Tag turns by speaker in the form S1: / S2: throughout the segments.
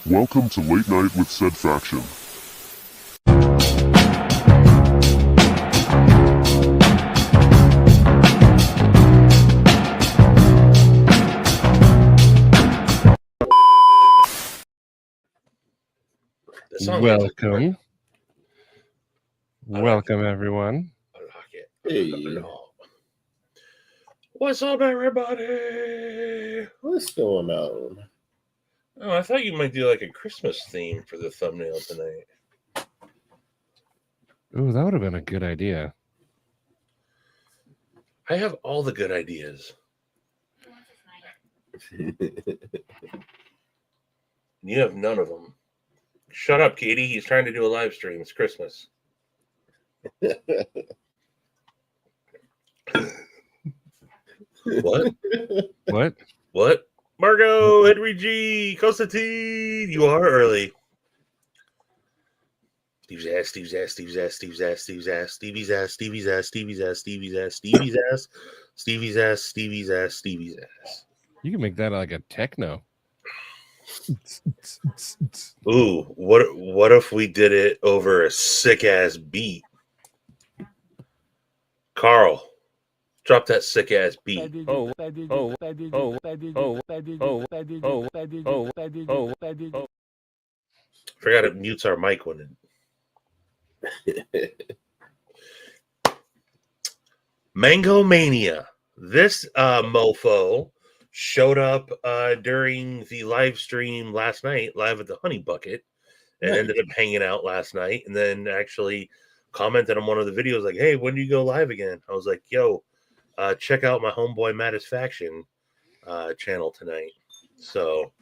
S1: Welcome to Late Night with SaidFaction.
S2: Welcome. Welcome, everyone.
S3: Hey.
S4: What's up, everybody?
S3: What's going on?
S4: Oh, I thought you might do like a Christmas theme for the thumbnail tonight.
S2: Ooh, that would have been a good idea.
S4: I have all the good ideas. You have none of them. Shut up, Katie. He's trying to do a live stream. It's Christmas. What?
S2: What?
S4: What? Margo, Henry G, Constantine, you are early. Steve's ass, Steve's ass, Steve's ass, Steve's ass, Steve's ass, Stevie's ass, Stevie's ass, Stevie's ass, Stevie's ass, Stevie's ass, Stevie's ass, Stevie's ass, Stevie's ass.
S2: You can make that like a techno.
S4: Ooh, what if we did it over a sick ass beat? Carl, drop that sick ass beat. Forgot it mutes our mic when it. Mango Mania. This mofo showed up during the live stream last night, live at the Honey Bucket, and ended up hanging out last night, and then actually commented on one of the videos like, hey, when do you go live again? I was like, yo, check out my homeboy Mattisfaction channel tonight. So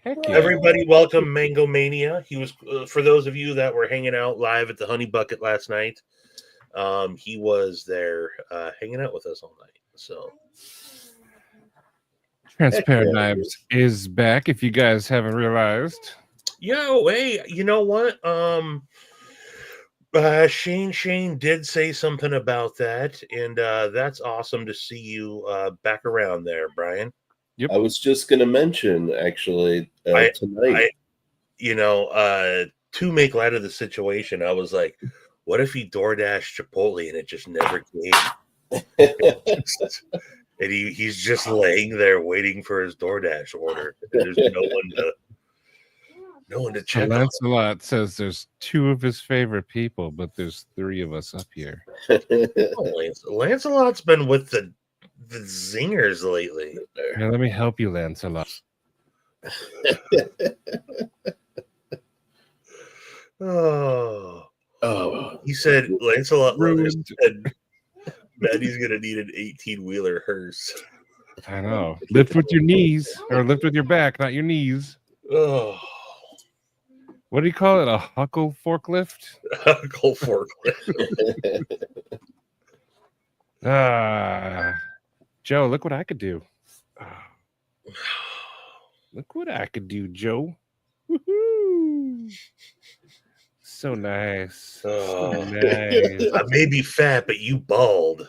S2: Heck yeah.
S4: everybody welcome Mango Mania. He was, for those of you that were hanging out live at the Honey Bucket last night, he was there hanging out with us all night. So
S2: Transparent Knives is back, if you guys haven't realized.
S4: yo, hey, you know what? Shane did say something about that, and that's awesome to see you back around there, Brian.
S2: Yep.
S3: I was just going to mention, actually, tonight.
S4: To make light of the situation, I was like, what if he DoorDashed Chipotle and it just never came? And he's just laying there waiting for his DoorDash order. There's no one to check on.
S2: Lancelot says there's two of his favorite people, but there's three of us up here.
S4: Lancelot's been with the zingers lately.
S2: Now, let me help you, Lancelot.
S4: Oh,
S3: Oh,
S4: he said Lancelot
S2: Ruined.
S4: said Maddie's gonna need an 18-wheeler hearse.
S2: I know. Lift with your knees, or lift with your back, not your knees.
S4: Oh,
S2: What do you call it? A huckle forklift?
S4: Huckle forklift.
S2: Joe, look what I could do. Look what I could do, Joe. Woohoo! So nice.
S4: Oh.
S2: So nice.
S4: I may be fat, but you bald.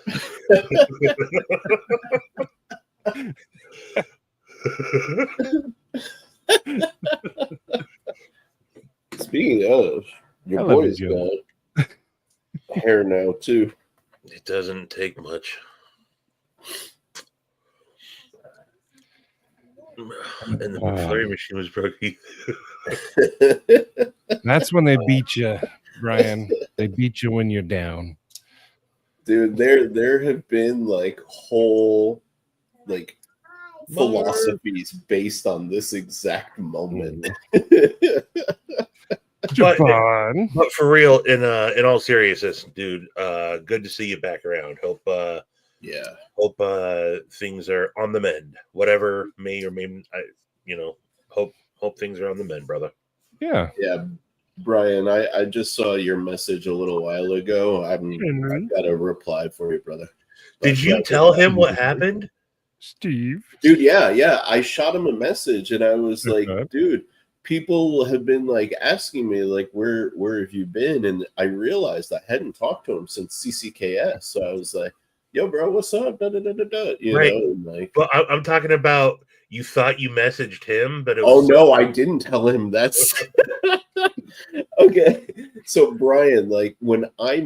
S3: speaking of, your boy's got hair now, too.
S4: It doesn't take much. And the flurry machine was broken.
S2: That's when they beat you, Brian. They beat you when you're down.
S3: Dude, there have been whole philosophies based on this exact moment.
S4: But for real, in all seriousness, dude, good to see you back around. Hope things are on the mend. Whatever may or may, hope things are on the mend, brother.
S2: Yeah.
S3: Brian, I just saw your message a little while ago. I've got a reply for you, brother.
S4: Did you tell him what happened?
S2: Steve?
S3: Dude, yeah. I shot him a message and I was like, dude, people have been asking me where have you been? And I realized I hadn't talked to him since CCKS. So I was like, yo, bro, what's up? Da, da, da, da, da. You know,
S4: but I'm talking about You thought you messaged him, but it
S3: Oh
S4: was
S3: no, I didn't tell him. That's okay. So Brian, like when I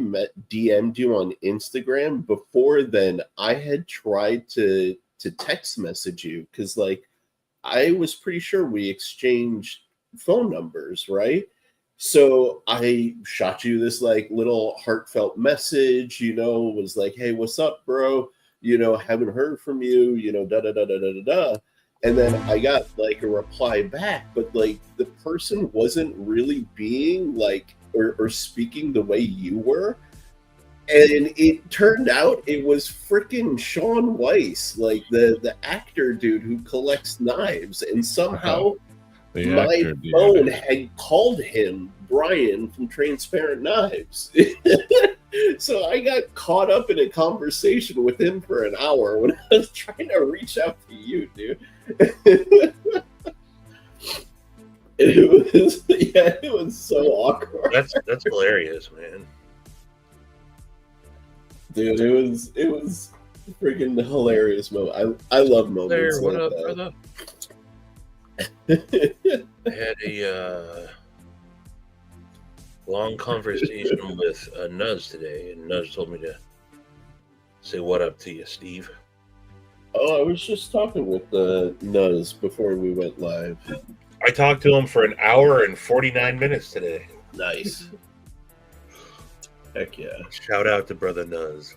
S3: DM'd you on Instagram, before then I had tried to text message you because like I was pretty sure we exchanged phone numbers, right? So I shot you this like little heartfelt message, was like, hey, what's up, bro? Haven't heard from you, da da da da da da da. And then I got like a reply back, but like the person wasn't really being like or speaking the way you were. And it turned out it was freaking Sean Weiss, like the actor dude who collects knives. And somehow my phone had called him Brian from Transparent Knives. So I got caught up in a conversation with him for an hour when I was trying to reach out to you, dude. It was so awkward.
S4: That's hilarious, man.
S3: Dude, it was a freaking hilarious moment. I love moments
S4: What
S3: like
S4: up,
S3: that.
S4: brother? I had a long conversation with Nuz today, and Nuz told me to say what up to you, Steve.
S3: Oh, I was just talking with Nuz before we went live.
S4: I talked to him for an hour and 49 minutes today.
S3: Nice. Heck yeah.
S4: Shout out to brother Nuz.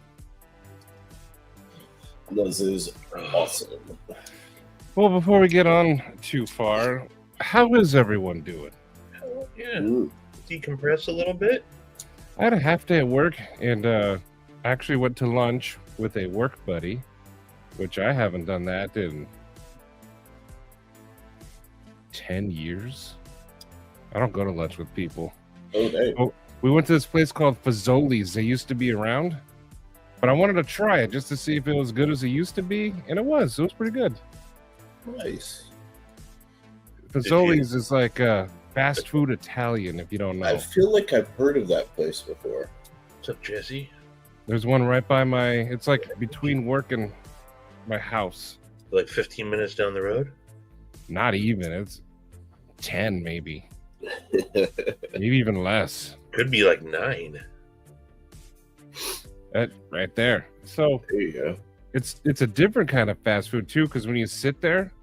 S3: Nuz is awesome.
S2: Well, before we get on too far, how is everyone doing?
S4: Yeah.
S3: Ooh.
S4: Decompress a little bit.
S2: I had a half day at work and actually went to lunch with a work buddy, which I haven't done that in 10 years. I don't go to lunch with people.
S3: Oh, dang.
S2: Oh, we went to this place called Fazoli's. They used to be around, but I wanted to try it just to see if it was good as it used to be, and it was. It was pretty good.
S3: Nice.
S2: Fazoli's is like fast food Italian, if you don't know.
S3: I feel like I've heard of that place before.
S4: What's up, Jesse?
S2: There's one right by it's like between work and my house.
S4: Like 15 minutes down the road?
S2: Not even. It's 10 maybe. Maybe even less.
S4: Could be like 9.
S2: That right there. So
S3: There you go.
S2: it's a different kind of fast food too, because when you sit there,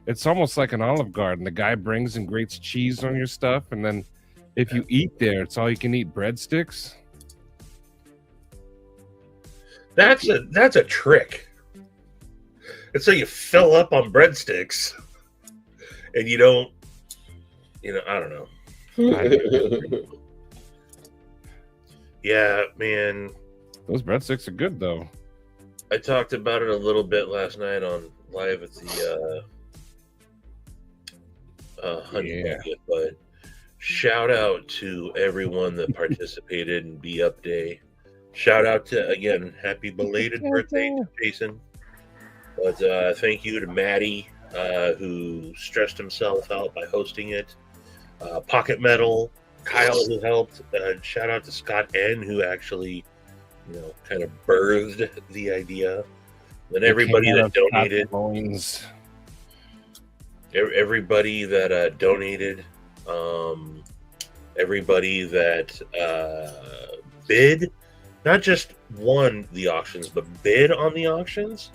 S2: it's almost like an Olive Garden. The guy brings and grates cheese on your stuff, and then if you eat there, it's all you can eat breadsticks.
S4: That's a trick. It's so you fill up on breadsticks and you don't, I don't know. Yeah, man.
S2: Those breadsticks are good though.
S4: I talked about it a little bit last night on live at the Honey Bucket, but shout out to everyone that participated in Be Up Day. Shout out to, again, happy belated birthday to Jason. But thank you to Matty, who stressed himself out by hosting it. Pocket Metal, Kyle, who helped. Shout out to Scott N, who actually, kind of birthed the idea. And everybody that donated. Everybody that donated. Everybody that bid. Not just won the auctions, but bid on the auctions.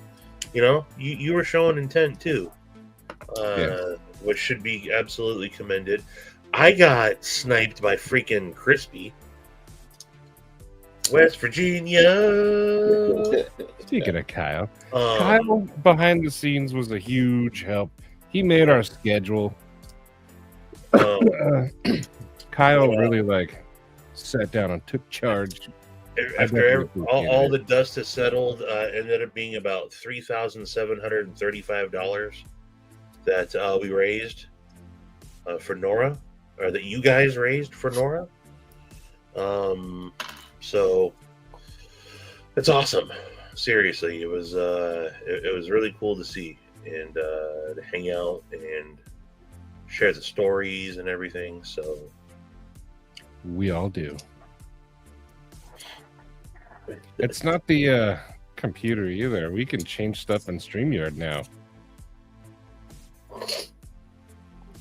S4: You were showing intent too, which should be absolutely commended. I got sniped by freaking Crispy, West Virginia.
S2: Speaking of Kyle, Kyle behind the scenes was a huge help. He made our schedule. Kyle really sat down and took charge.
S4: After all the dust has settled, ended up being about $3,735 that we raised for Nora, or that you guys raised for Nora. So it's awesome. Seriously, it was really cool to see and to hang out and share the stories and everything. So
S2: we all do. It's not the computer either. We can change stuff in StreamYard now.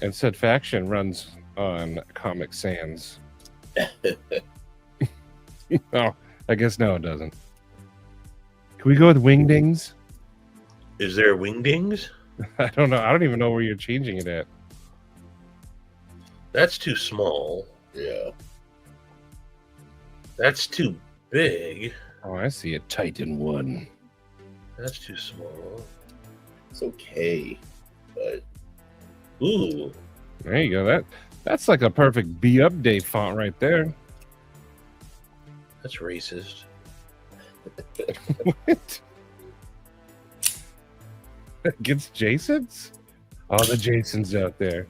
S2: And SaidFaction runs on Comic Sans. Oh, I guess no, it doesn't. Can we go with Wingdings?
S4: Is there Wingdings?
S2: I don't know. I don't even know where you're changing it at.
S4: That's too small.
S3: Yeah.
S4: That's too big.
S2: Oh, I see a Titan one.
S4: That's too small.
S3: It's okay. But
S4: Ooh.
S2: There you go. That's like a perfect B update font right there.
S4: That's racist.
S2: What? Against Jasons? All the Jasons out there.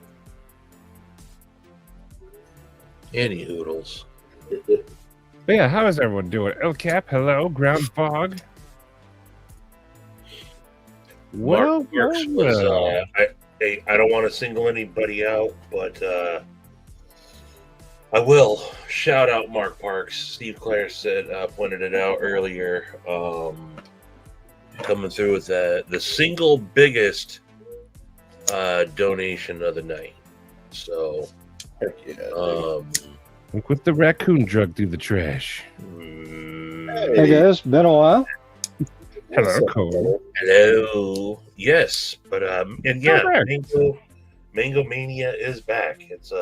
S4: Any oodles.
S2: But yeah, how is everyone doing? El Cap, hello. Ground Fog. Well,
S4: Marks was, I don't want to single anybody out, but I will shout out Mark Parks. Steve Clare said, pointed it out earlier. Coming through with the single biggest donation of the night. So,
S3: heck yeah.
S2: Look with the raccoon drug through the trash.
S5: Hey guys, been a while.
S2: Hello, Cole.
S4: Hello. Yes, but and yeah,
S2: Correct.
S4: Mango Mania is back. It's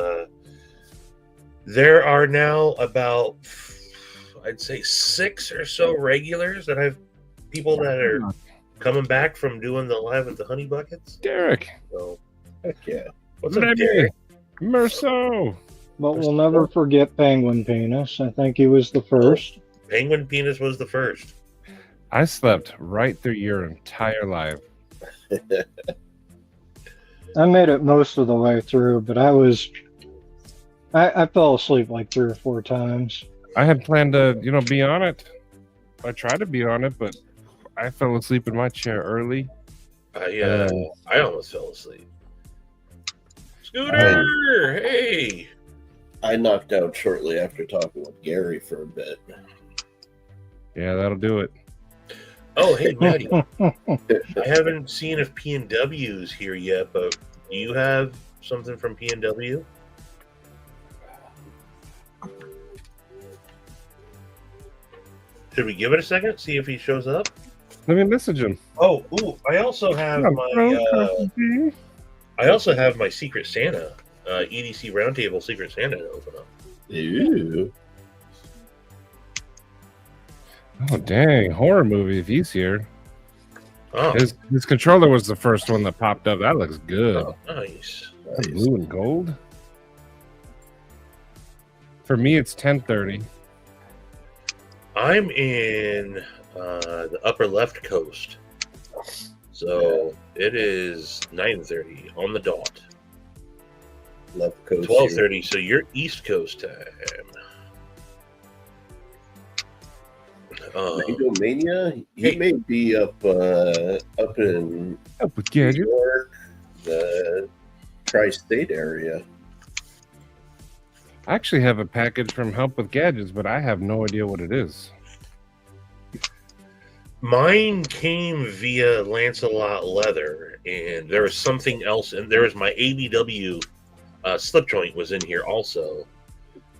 S4: there are now about, I'd say, 6 or so regulars that I've people that are coming back from doing the live at the Honey Buckets.
S2: Derek.
S4: So
S3: Heck yeah.
S4: what's up, Derek?
S2: Merso.
S5: But we'll never forget Penguin Penis. I think he was the first.
S4: Penguin Penis was the first.
S2: I slept right through your entire life.
S5: I made it most of the way through, but I fell asleep like 3 or 4 times.
S2: I had planned to, be on it. I tried to be on it, but I fell asleep in my chair early.
S4: I almost fell asleep. Scooter, hey.
S3: I knocked out shortly after talking with Gary for a bit.
S2: Yeah, that'll do it.
S4: Oh, hey, Matty. I haven't seen if P&W's here yet, but do you have something from P&W? Should we give it a second? See if he shows up?
S2: Let me message him.
S4: Oh, ooh! I also have my Secret Santa, EDC Roundtable Secret Santa to open up.
S3: Ooh.
S2: Oh, dang. Horror movie if he's here.
S4: Oh,
S2: His controller was the first one that popped up. That looks good.
S4: oh nice.
S2: Blue and gold. For me, it's 10:30.
S4: I'm in the upper left coast, so it is 9:30 on the dot.
S3: Left coast.
S4: 12:30. So you're East Coast time.
S3: Mango Mania? He may be up in
S2: Up with
S3: New
S2: Gadget.
S3: York, the tri-state area.
S2: I actually have a package from Help with Gadgets, but I have no idea what it is.
S4: Mine came via Lancelot Leather, and there was something else, and there was my ABW slip joint was in here also,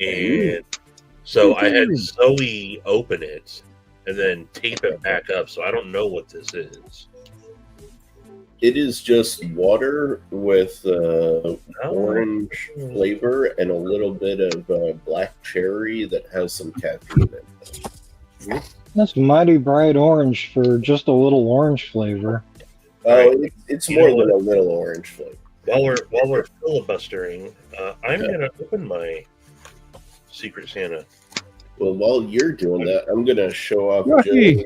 S4: and so I had Zoe open it and then tape it back up. So I don't know what this is.
S3: It is just water with orange flavor and a little bit of black cherry that has some caffeine in it.
S5: That's mighty bright orange for just a little orange flavor.
S3: It's more than a little orange flavor.
S4: While we're filibustering, I'm gonna open my Secret Santa.
S3: Well, while you're doing that, I'm gonna show off
S2: Lucky.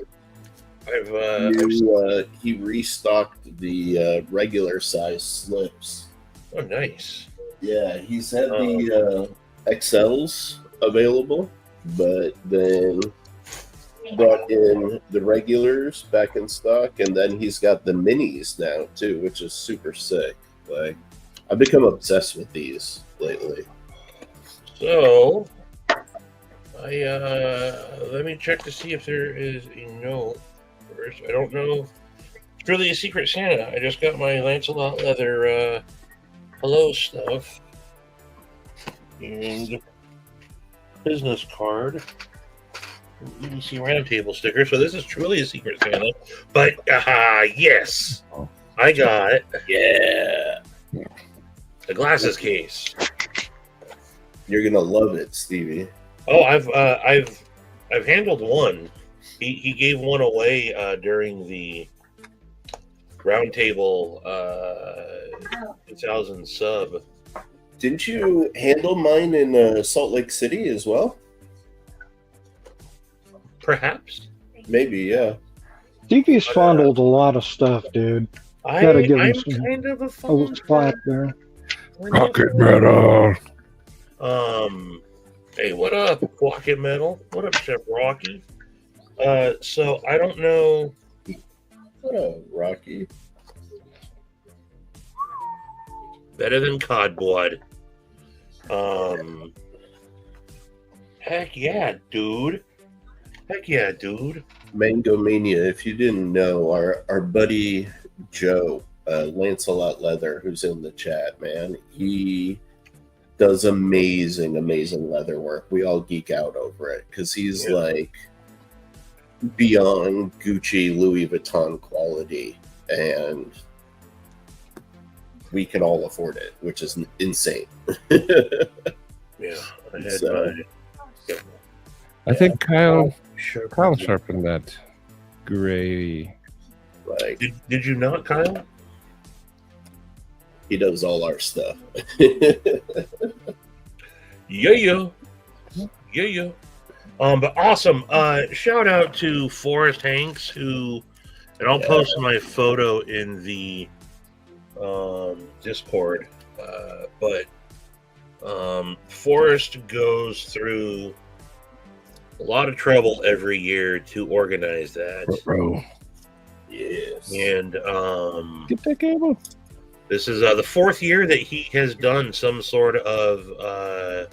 S3: Joe. He restocked the regular size slips.
S4: Oh, nice.
S3: Yeah, he's had the XLs available, but then brought in the regulars back in stock, and then he's got the minis now too, which is super sick. Like, I've become obsessed with these lately.
S4: So, let me check to see if there is a note first. I don't know. It's really a Secret Santa. I just got my Lancelot Leather hello stuff and business card. BBC Roundtable sticker. So this is truly a Secret Santa. But yes, I got the glasses case.
S3: You're gonna love it, Stevie.
S4: Oh, I've handled one. He gave one away during the Roundtable 2000 sub.
S3: Didn't you handle mine in Salt Lake City as well?
S4: Perhaps.
S3: Maybe, yeah.
S5: Stevie's fondled a lot of stuff, dude.
S4: I'm
S5: Gotta give him some
S4: kind of a
S5: old
S4: fun
S5: spot there.
S2: Pocket metal.
S4: Hey, what up, Pocket Metal? What up, Chef Rocky? So I don't know.
S3: What up, Rocky?
S4: Better than Codblood. Heck yeah, dude. Heck yeah, dude.
S3: Mango Mania, if you didn't know, our buddy Joe, Lancelot Leather, who's in the chat, man, he does amazing leather work. We all geek out over it because he's like beyond Gucci, Louis Vuitton quality, and we can all afford it, which is insane.
S4: Yeah, I had
S3: So-
S2: I think Kyle
S4: Sure.
S2: sharpened that gray.
S3: Like,
S4: Did you not, Kyle?
S3: he does all our stuff.
S4: Yeah. But awesome. Shout out to Forrest Hanks, who, and I'll post my photo in the Discord. But Forrest goes through a lot of trouble every year to organize that.
S2: Bro,
S3: Yes.
S4: And
S2: get that cable.
S4: this is the fourth year that he has done some sort of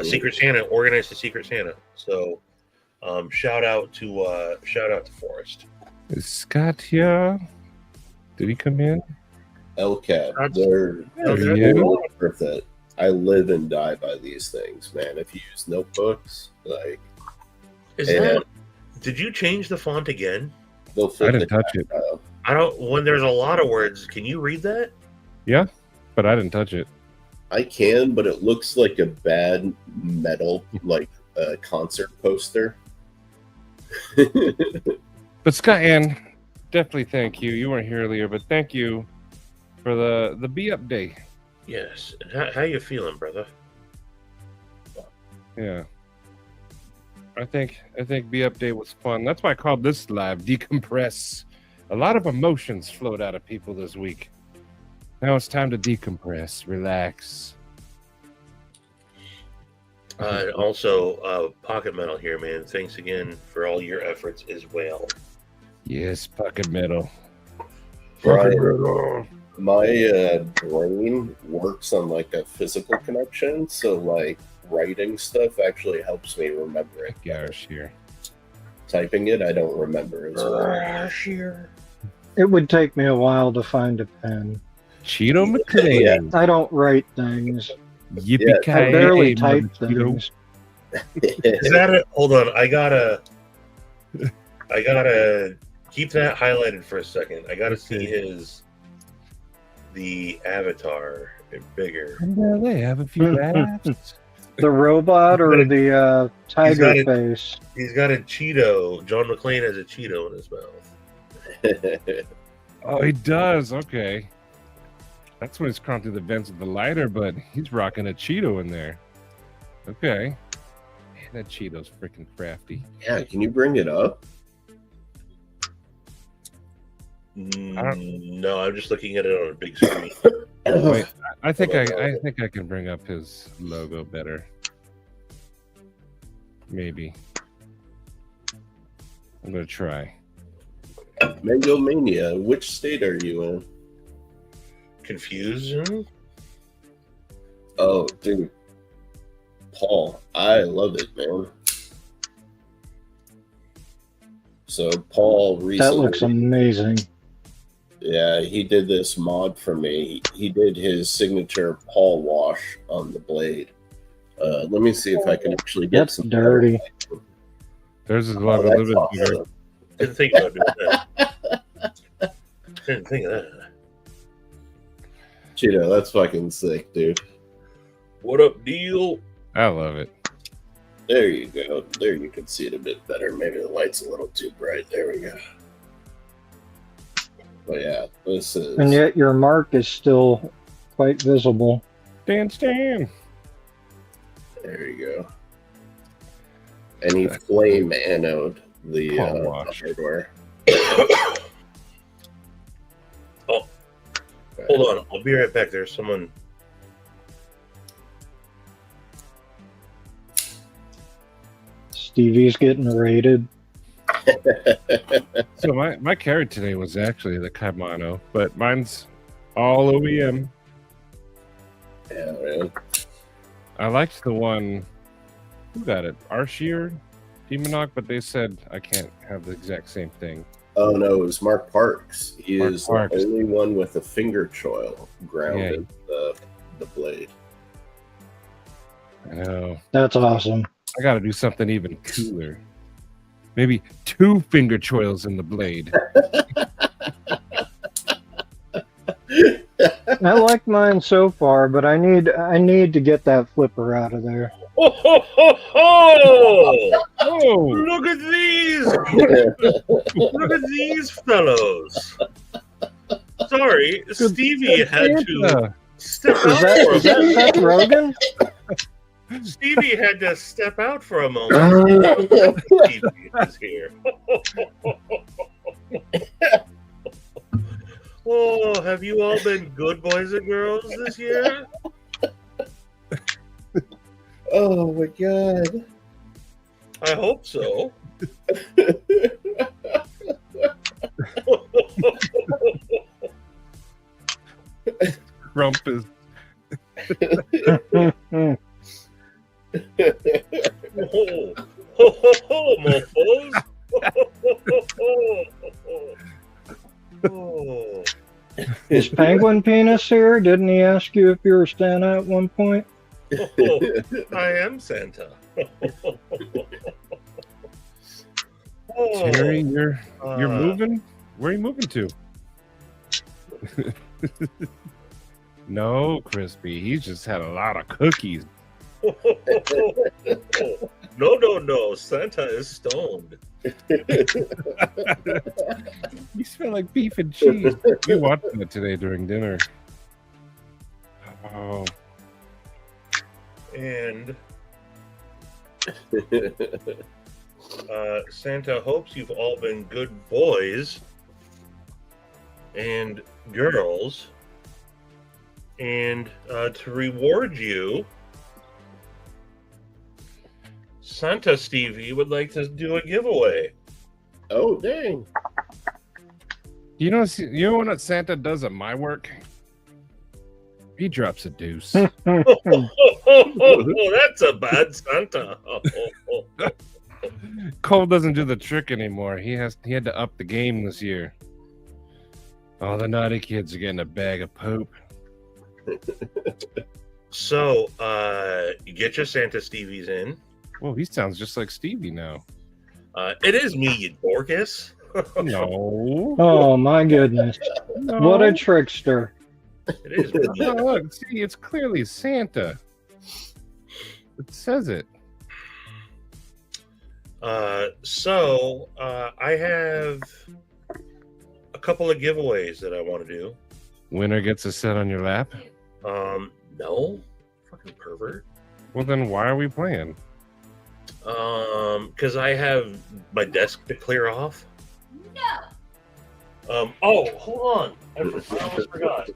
S4: Secret Santa, organized a Secret Santa. So shout out to Forrest.
S2: Is Scott here? Did he come in?
S3: LCAP, they're
S2: Yeah.
S3: worth it. I live and die by these things, man. If you use notebooks, like,
S4: Is
S3: and
S4: that? Did you change the font again?
S3: they'll
S2: I
S3: flip
S2: didn't
S3: the
S2: touch it.
S3: tactile.
S4: I don't. When there's a lot of words, can you read that?
S2: Yeah, but I didn't touch it.
S3: I can, but it looks like a bad metal, like concert poster.
S2: But Scott Ann, definitely thank you. You weren't here earlier, but thank you for the B update.
S4: Yes. And how you feeling, brother?
S2: Yeah. I think B update was fun. That's why I called this live Decompress. A lot of emotions flowed out of people this week. Now it's time to decompress, relax.
S4: And also, Pocket Metal here, man. Thanks again for all your efforts as well.
S2: Yes, pocket metal.
S3: Brian, my brain works on like a physical connection, so like writing stuff actually helps me remember it.
S2: Garish here.
S3: Typing it, I don't remember as well.
S5: It would take me a while to find a pen.
S2: Cheeto McLean.
S3: Yeah.
S5: I don't write things.
S2: Yippee ki
S5: I barely type
S2: Cheeto.
S5: things.
S4: Is that it? Hold on. I gotta keep that highlighted for a second. I gotta see the avatar bigger.
S2: Well, they have a few laughs.
S5: The robot or the tiger
S4: got it.
S5: face?
S4: He's got a Cheeto. John McClane has a Cheeto in his mouth.
S2: Oh, he does. Okay. That's when he's crawling through the vents of the lighter, but he's rocking a Cheeto in there. Okay. Man, that Cheeto's freaking crafty.
S3: Yeah, can you bring it up?
S4: No, I'm just looking at it on a big screen.
S2: Wait, I think I can bring up his logo better. Maybe. I'm gonna try.
S3: Mango Mania, which state are you in?
S4: Confusion?
S3: Oh, dude. Paul, I love it, man. So Paul recently
S5: That looks amazing.
S3: Yeah, he did this mod for me. He did his signature Paul wash on the blade. Let me see if I can actually get
S5: That's
S3: some.
S5: dirty.
S2: There's a
S3: Oh,
S2: lot a
S3: that's
S2: little bit bigger.
S3: awesome.
S4: Didn't think about doing that. Didn't think of that.
S3: Cheeto, that's fucking sick, dude.
S4: What up, deal?
S2: I love it.
S3: There you go. There you can see it a bit better. Maybe the light's a little too bright. There we go. But yeah, this is.
S5: And yet your mark is still quite visible.
S2: Stand.
S3: There you go. And he flame anode the
S2: Paul wash.
S3: hardware.
S4: Oh, hold on. I'll be right back. There's someone.
S5: Stevie's getting raided.
S2: So my carrot today was actually the Kimono, but mine's all OEM.
S3: Yeah, man.
S2: I liked the one. Who got it? Arshier, Demonok, but they said I can't have the exact same thing.
S3: Oh no, it was Mark Parks. He
S2: Mark
S3: is
S2: Parks.
S3: the only one with a finger choil grounded the blade.
S2: I know.
S5: That's awesome.
S2: I got to do something even cooler. Maybe 2 finger choils in the blade.
S5: I like mine so far, but I need to get that flipper out of there.
S4: Oh, ho, ho, ho!
S2: Oh,
S4: Look at these! Look at these fellows. Sorry, Stevie had to step out for a
S5: Is that
S4: moment.
S5: Seth Rogen?
S4: Stevie had to step out for a moment. Stevie is here. Oh, have you all been good boys and girls this year?
S3: Oh my god.
S4: I hope so.
S2: Trump is.
S4: Oh, ho, ho, ho, mofos. Oh.
S5: Is Penguin Penis here? Didn't he ask you if you were Santa at one point?
S4: Oh, I am Santa. Oh,
S2: Jerry, you're
S4: uh,
S2: moving? Where are you moving to? No, Crispy. He's just had a lot of cookies.
S4: No. Santa is stoned.
S2: You smell like beef and cheese. We watched it today during dinner. Oh,
S4: And Santa hopes you've all been good boys and girls. And to reward you, Santa Stevie would like to do a giveaway.
S3: Oh dang.
S2: you know what Santa does at my work? He drops a deuce.
S4: Oh, that's a bad Santa.
S2: Cole doesn't do the trick anymore. He had to up the game this year. All the naughty kids are getting a bag of poop.
S4: So, you get your Santa Stevies in.
S2: Well, he sounds just like Stevie now.
S4: It is me, you Dorcas.
S2: No.
S5: Oh my goodness.
S2: No.
S5: What a trickster.
S4: It is me.
S2: No, look, see, it's clearly Santa. It says it.
S4: So, I have a couple of giveaways that I want to do.
S2: Winner gets a set on your lap.
S4: No, fucking pervert.
S2: Well, then why are we playing?
S4: Because I have my desk to clear off. No. Oh, hold on. I almost forgot.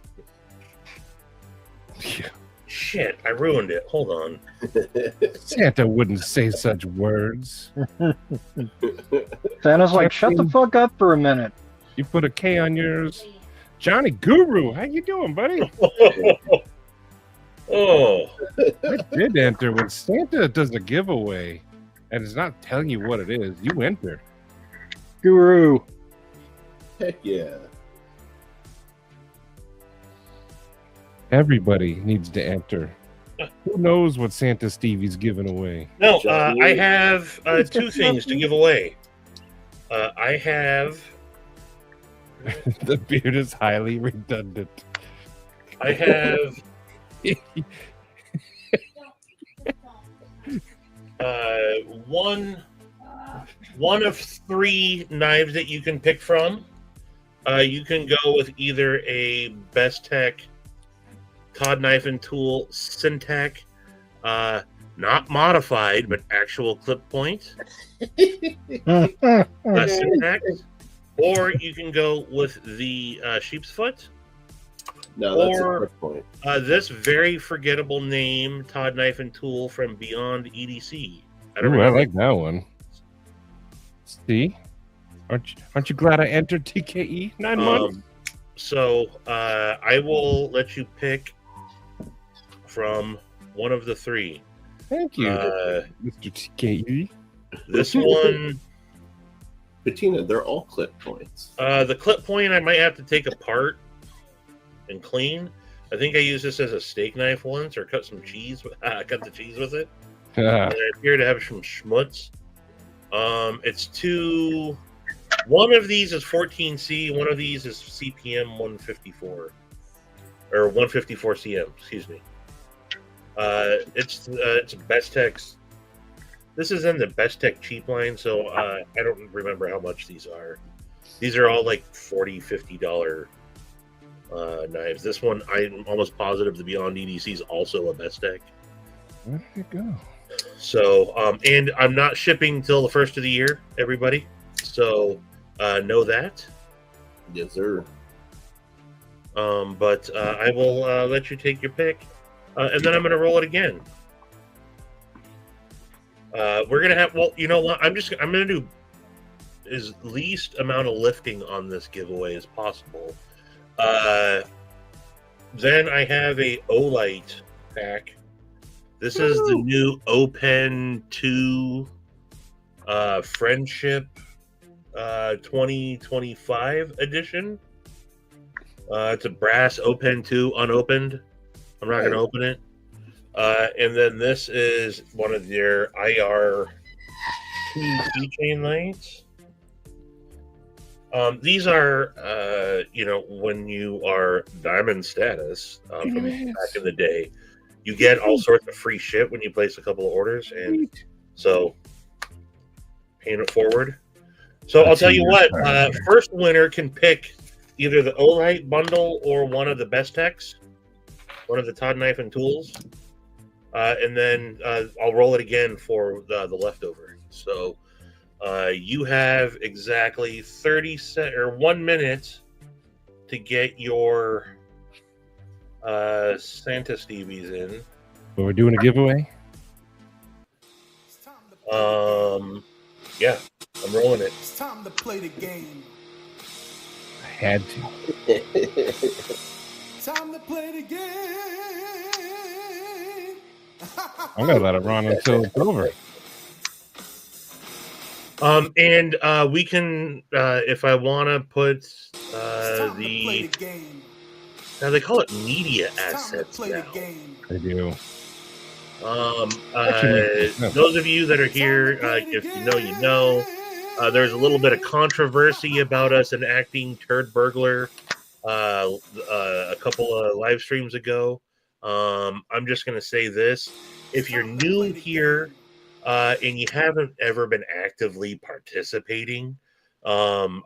S4: Shit, I ruined it. Hold on.
S2: Santa wouldn't say such words.
S5: Santa's like, shut the fuck up for a minute.
S2: You put a K on yours. Johnny Guru, how you doing, buddy?
S4: Oh,
S2: I did enter when Santa does a giveaway and is not telling you what it is. You enter.
S5: Guru.
S3: Heck yeah.
S2: Everybody needs to enter. Who knows what Santa Stevie's giving away?
S4: No, I have two things to give away. I have
S2: The beard is highly redundant.
S4: I have one of 3 knives that you can pick from. You can go with either a Best Tech Todd Knife and Tool Syntac, not modified, but actual clip point Syntax, or you can go with the Sheep's Foot.
S3: No, that's
S4: Or-
S3: a quick point.
S4: This very forgettable name, Todd Knife and Tool from Beyond EDC. I don't
S2: Ooh, I
S4: remember.
S2: like that one. See? Aren't you glad I entered TKE 9 months?
S4: So I will let you pick from one of the 3.
S2: Thank you,
S4: Uh,
S2: Mr. TKE.
S4: This one,
S3: Bettina, they're all clip points.
S4: the clip point I might have to take apart and clean. I think I used this as a steak knife once, or cut some cheese. Cut the cheese with it.
S2: Ah,
S4: And I appear to have some schmutz. It's 2. One of these is 14C. One of these is CPM 154 or 154 CM. Excuse me. It's Best Tech's. This is in the Best Tech cheap line, so I don't remember how much these are. These are all like $40-$50 knives. This one, I'm almost positive the Beyond EDC is also a Best Tech.
S2: where did it go?
S4: So, and I'm not shipping till the first of the year, everybody. So, know that.
S3: Yes, sir.
S4: But I will let you take your pick, and then I'm going to roll it again. We're gonna have. Well, you know what? I'm going to do as least amount of lifting on this giveaway as possible. Then I have a Olight pack. This is the new Open 2 Friendship 2025 edition. It's a brass Open 2 unopened. I'm not going to open it. And then this is one of their IR 2 keychain lights. These are, when you are diamond status from back in the day, you get all sorts of free shit when you place a couple of orders. And so, paying it forward. So I'll tell you what, first winner can pick either the Olight bundle or one of the Best Techs, one of the Todd Knife and Tools. And then I'll roll it again for the leftover. So you have exactly 1 minute to get your Santa Stevies in.
S2: But we're doing a giveaway?
S4: Yeah, I'm rolling it.
S6: It's time to play the game.
S2: I had to.
S6: Time to play the game.
S2: I'm going to let it run until it's over.
S4: And we can, if I want to put
S6: Time to play the game.
S4: now they call it media
S6: Time to
S4: assets
S6: play
S4: now.
S6: the game.
S2: I do.
S4: Those of you that are here, if you know, you know. There's a little bit of controversy about us enacting Turd Burglar a couple of live streams ago. I'm just going to say this. If you're new here and you haven't ever been actively participating, or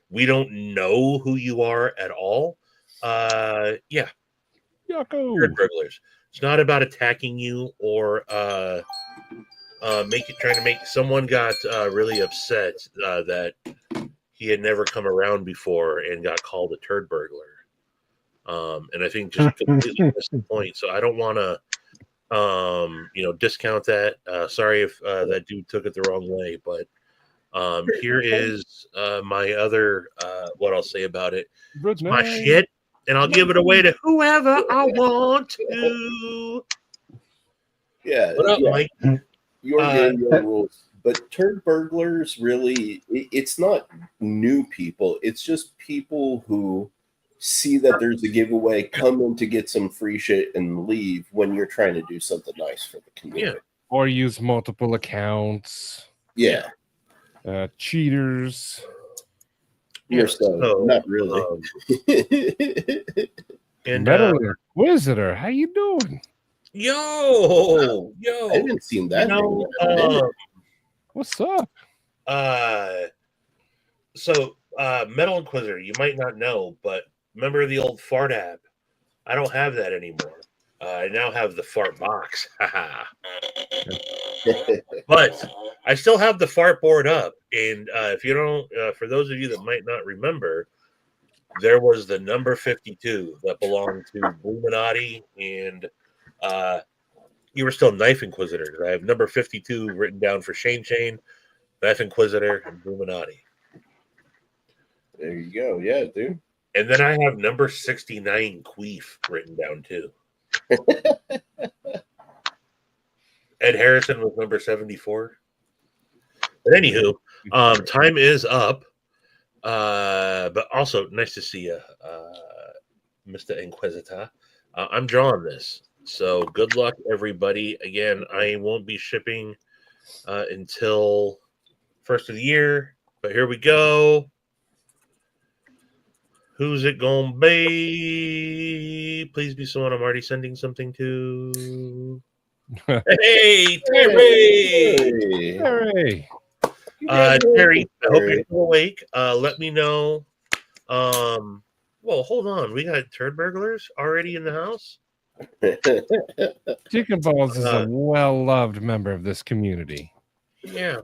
S4: we don't know who you are at all, yeah,
S2: Yucko.
S4: Turd Burglars. It's not about attacking you or trying to make someone got really upset that he had never come around before and got called a turd burglar. And I think just completely missed the point. So I don't want to, discount that. Sorry if that dude took it the wrong way, but here is my other, what I'll say about it. It's my shit, and I'll give it away to whoever I want to.
S3: Yeah.
S4: What up,
S3: yeah.
S4: Mike?
S3: Your game, your rules. But turd burglars really, it's not new people. It's just people who see that there's a giveaway, come in to get some free shit, and leave when you're trying to do something nice for the community.
S2: Or use multiple accounts.
S3: Yeah.
S2: Cheaters.
S3: You're so not really.
S4: And
S2: Metal Inquisitor, how you doing?
S4: Yo,
S3: I haven't seen that.
S2: What's up?
S4: So Metal Inquisitor, you might not know, but remember the old fart app? I don't have that anymore. I now have the fart box. But I still have the fart board up. And if you don't, for those of you that might not remember, there was the number 52 that belonged to Illuminati, and you were still Knife Inquisitor. I have number 52 written down for Shane, Knife Inquisitor, and Illuminati.
S3: There you go. Yeah, dude.
S4: And then I have number 69 Queef written down too. Ed Harrison was number 74. But anywho, time is up. But also nice to see you, Mr. Inquisitor. I'm drawing this. So good luck, everybody. Again, I won't be shipping until first of the year. But here we go. Who's it gonna be? Please be someone I'm already sending something to. Hey, Terry!
S2: Terry!
S4: Terry, I hope you're still awake. Let me know. Well, hold on. We got turd burglars already in the house?
S2: Chicken Balls is a well-loved member of this community.
S4: Yeah.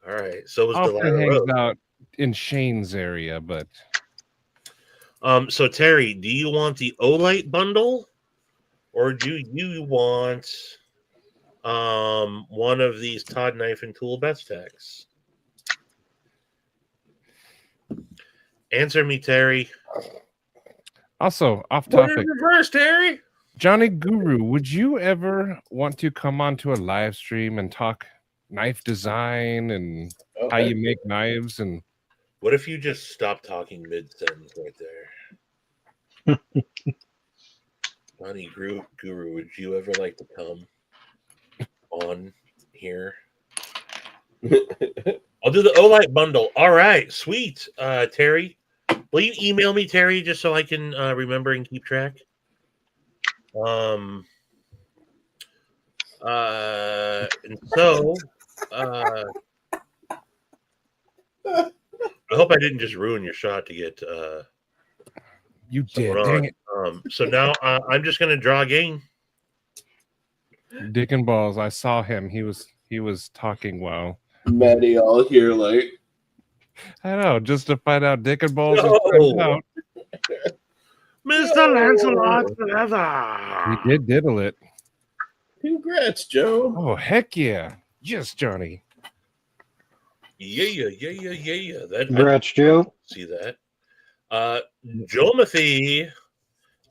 S4: All right. So was
S2: Often
S4: Delilah
S2: hangs
S4: Rose.
S2: out in Shane's area, but
S4: So Terry, do you want the Olight bundle, or do you want one of these Todd Knife and Tool best decks? Answer me, Terry.
S2: also off
S4: What
S2: topic.
S4: is reverse, Terry?
S2: Johnny Guru, would you ever want to come onto a live stream and talk knife design and how you make knives? And
S4: What if you just stop talking mid-sentence right there? Johnny Guru, would you ever like to come on here? I'll do the Olight bundle. All right, sweet. Terry, will you email me, Terry, just so I can remember and keep track? And so I hope I didn't just ruin your shot to get
S2: you did.
S4: on.
S2: Dang it.
S4: So now I'm just gonna draw a game.
S2: Dick and Balls, I saw him. He was talking well.
S3: Matty all here like
S2: I know, just to find out Dick and Balls was
S4: No.
S2: out.
S4: Mr. Lancelot forever.
S2: He did diddle it.
S3: congrats, Joe.
S2: Oh, heck yeah. Yes, Johnny.
S4: Yeah. That
S5: Congrats, Joe.
S4: see that. Jomothy,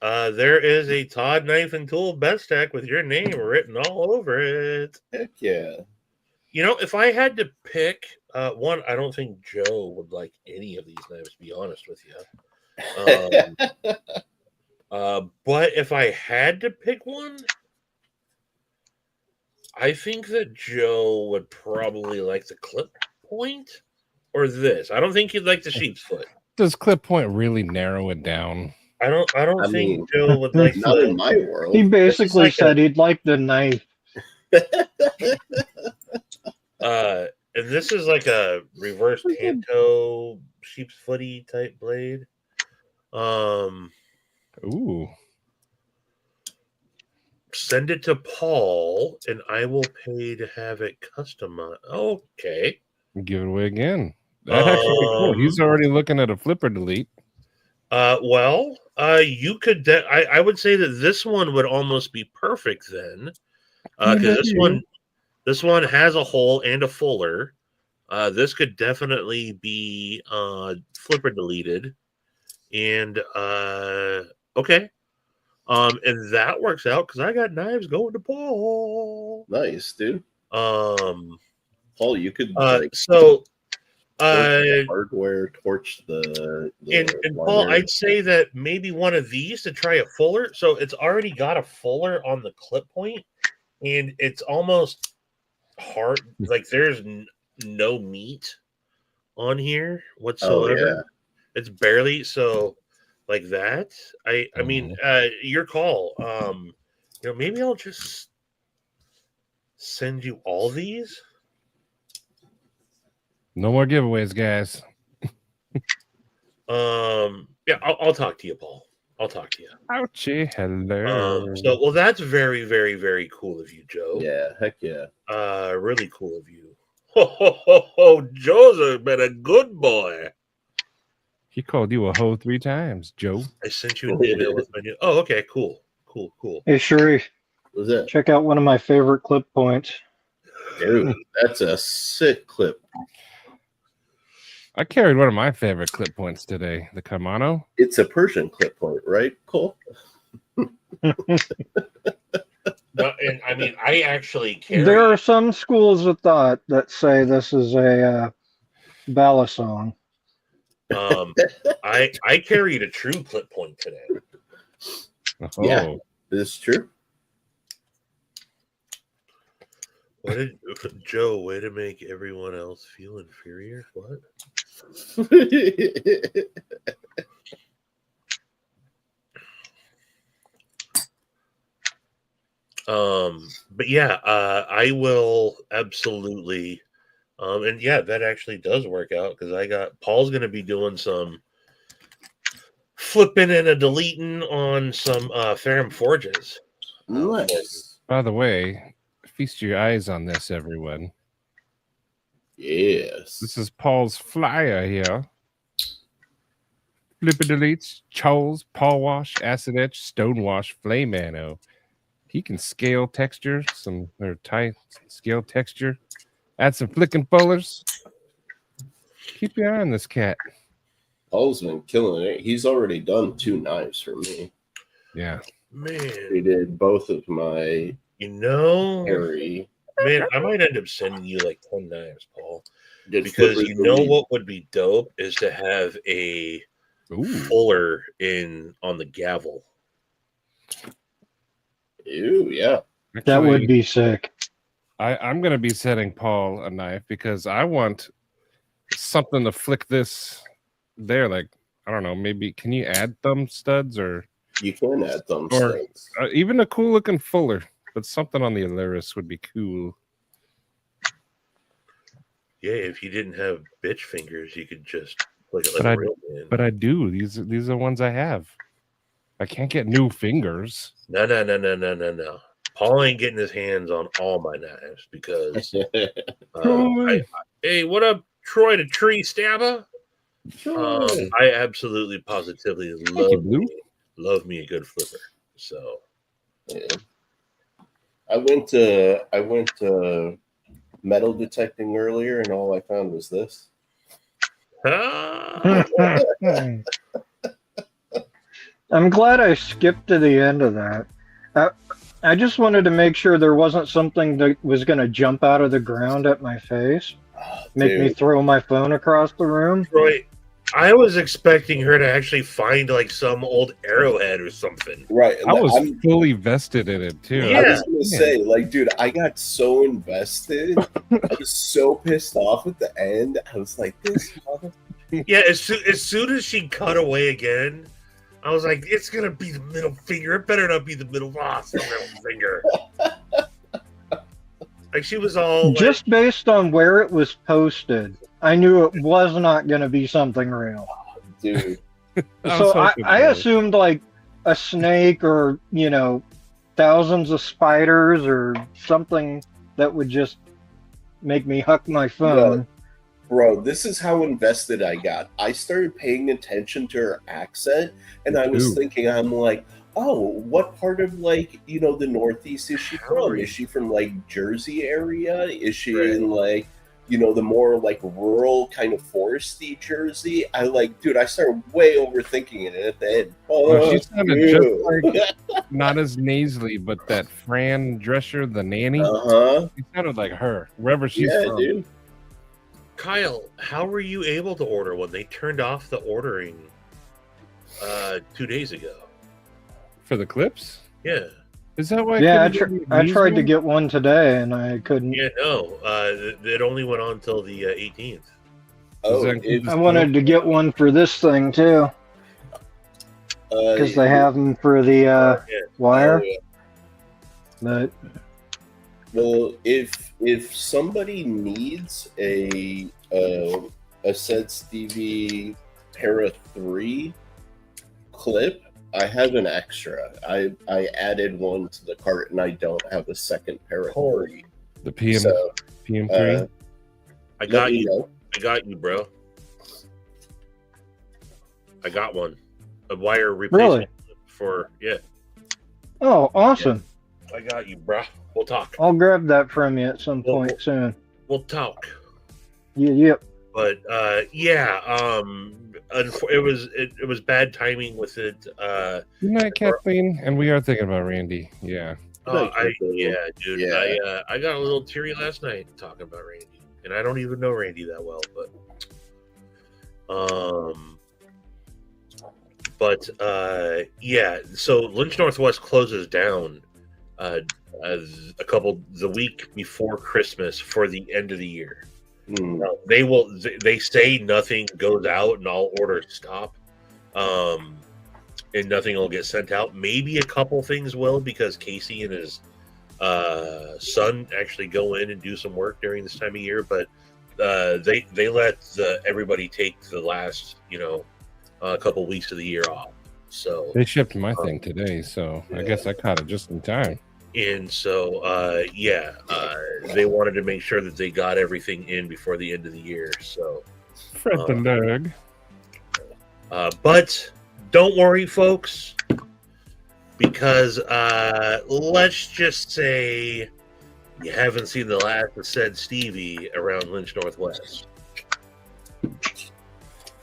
S4: there is a Todd Knife and Tool best deck with your name written all over it.
S3: Heck yeah.
S4: You know, if I had to pick one, I don't think Joe would like any of these knives, to be honest with you. But if I had to pick one, I think that Joe would probably like the clip point or this. I don't think he'd like the sheep's foot.
S2: Does Clip Point really narrow it down?
S4: I don't
S3: I
S4: think
S3: mean,
S4: Joe would like
S3: Not in my world.
S5: He basically
S4: like
S5: said he'd like the knife.
S4: and this is like a reverse Tanto sheep's footy type blade.
S2: Ooh.
S4: Send it to Paul, and I will pay to have it customized. Okay.
S2: Give it away again. That'd actually be cool. He's already looking at a flipper delete.
S4: You could. I would say that this one would almost be perfect then, because this one has a hole and a fuller. This could definitely be flipper deleted, and okay. And that works out because I got knives going to Paul.
S3: Nice, dude.
S4: Um,
S3: Paul, you could
S4: so
S3: Hardware, torch the
S4: and Paul, I'd say that maybe one of these to try a fuller. So it's already got a fuller on the clip point, and it's almost hard. Like there's no meat on here whatsoever.
S3: Oh, yeah.
S4: It's barely so like that. I mean, your call. Maybe I'll just send you all these.
S2: No more giveaways, guys.
S4: Yeah, I'll talk to you, Paul. I'll talk to you.
S2: Ouchie, hello.
S4: Well, that's very, very, very cool of you, Joe.
S3: Yeah, heck yeah.
S4: Really cool of you. Ho, Joe's been a good boy.
S2: He called you a hoe 3 times, Joe.
S4: I sent you an email with my new. Oh, okay, cool.
S5: Hey, Sherry,
S3: What's that?
S5: check out one of my favorite clip points.
S3: Dude, that's a sick clip.
S2: I carried one of my favorite clip points today, the kimono.
S3: It's a Persian clip point, right, Cole?
S4: No, and I mean, I actually carry.
S5: There are some schools of thought that say this is a ballad song.
S4: I carried a true clip point today.
S2: Oh.
S3: Yeah. This is true.
S4: Joe, way to make everyone else feel inferior? What? But yeah, I will absolutely. And yeah, that actually does work out because Paul's going to be doing some flipping and a deleting on some Ferrum Forges.
S3: Nice.
S2: By the way, feast your eyes on this, everyone.
S3: Yes.
S2: This is Paul's flyer here. Flip and deletes, Charles, Paul Wash, Acid Etch, Stone Wash, Flame Anno. He can scale texture, scale texture. Add some flicking fullers. Keep your eye on this cat.
S3: Paul's been killing it. He's already done 2 knives for me.
S2: Yeah.
S4: Man.
S3: He did both of my Harry.
S4: Man, I might end up sending you like 10 knives, Paul.
S3: Because
S4: what would be dope is to have a fuller on the gavel.
S3: Ew, yeah.
S5: That would be sick.
S2: I'm going to be setting Paul a knife because I want something to flick this there. Like, I don't know, maybe can you add thumb studs or?
S3: You can add thumb studs.
S2: Even a cool looking fuller, but something on the Alaris would be cool.
S4: Yeah, if you didn't have bitch fingers, you could just flick it like a real man.
S2: But I do. These are the ones I have. I can't get new fingers.
S4: No. Paul ain't getting his hands on all my knives because hey, what up, Troy the tree stabber? I absolutely positively love me a good flipper. So
S3: yeah. I went to metal detecting earlier and all I found was this.
S5: I'm glad I skipped to the end of that. I just wanted to make sure there wasn't something that was going to jump out of the ground at my face, make me throw my phone across the room.
S4: Right. I was expecting her to actually find like some old arrowhead or something.
S3: Right.
S2: I was fully vested in it too.
S3: Yeah. I was going to say, like, dude, I got so invested. I was so pissed off at the end. I was like, this mother.
S4: Yeah, as soon as she cut away again, I was like, it's going to be the middle finger. It better not be the middle finger. Like, she was all...
S5: Just based on where it was posted, I knew it was not going to be something real.
S3: Dude.
S5: So I assumed, like, a snake or, thousands of spiders or something that would just make me huck my phone.
S3: Bro, this is how invested I got. I started paying attention to her accent, and I was thinking, I'm like, oh, what part of, like, the Northeast is she from? Is she from, like, Jersey area? Is she in, like, the more, like, rural kind of foresty Jersey? I started way overthinking it at the end.
S2: Oh, she sounded just like, not as nasally, but that Fran Drescher, the nanny.
S3: Uh-huh.
S2: She sounded like her, wherever she's from.
S3: Dude.
S4: Kyle, how were you able to order one? They turned off the ordering 2 days ago.
S2: For the clips?
S4: Yeah.
S2: Is that why?
S5: Yeah,
S2: I
S5: I tried to get one today and I couldn't.
S4: Yeah, no. It only went on until the 18th.
S3: Oh,
S2: that
S3: if,
S5: I wanted to get one for this thing too, because they have them for the
S4: Yeah.
S5: wire.
S3: oh, yeah.
S5: But
S3: Well, if somebody needs a Said Stevie Para 3 clip, I have an extra. I added one to the cart, and I don't have a second Para 3.
S2: the PM
S3: So,
S2: PM3.
S4: I
S3: let
S4: got
S3: me
S4: you.
S3: know.
S4: I got you, bro. I got one. A wire replacement for
S5: oh, awesome!
S4: I got you, bro. We'll talk.
S5: I'll grab that from you at some point soon.
S4: We'll talk.
S5: Yep.
S4: But it was bad timing with it.
S2: Good night, Kathleen. And we are thinking about Randy. Yeah.
S4: Dude.
S3: Yeah.
S4: I got a little teary last night talking about Randy, and I don't even know Randy that well, So Lynch Northwest closes down the week before Christmas for the end of the year. They say nothing goes out and all orders stop, and nothing will get sent out. Maybe a couple things will, because Casey and his son actually go in and do some work during this time of year, but they let everybody take the last couple weeks of the year off. So
S2: They shipped my thing today, so I guess I caught it just in time.
S4: And so, they wanted to make sure that they got everything in before the end of the year. So,
S2: Fred the Lug.
S4: but don't worry, folks, because let's just say you haven't seen the last of Said Stevie around Lynch Northwest.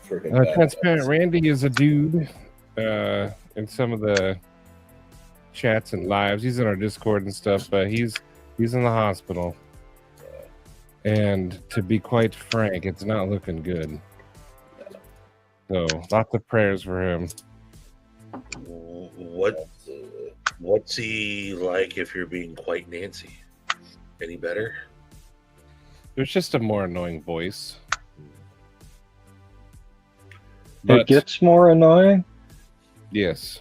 S2: Transparent Randy is a dude in some of the chats and lives. He's in our Discord and stuff, but he's in the hospital. And to be quite frank, it's not looking good. So lots of prayers for him.
S4: What's he like, if you're being quite Nancy? Any better?
S2: There's just a more annoying voice.
S5: It gets more annoying.
S2: Yes.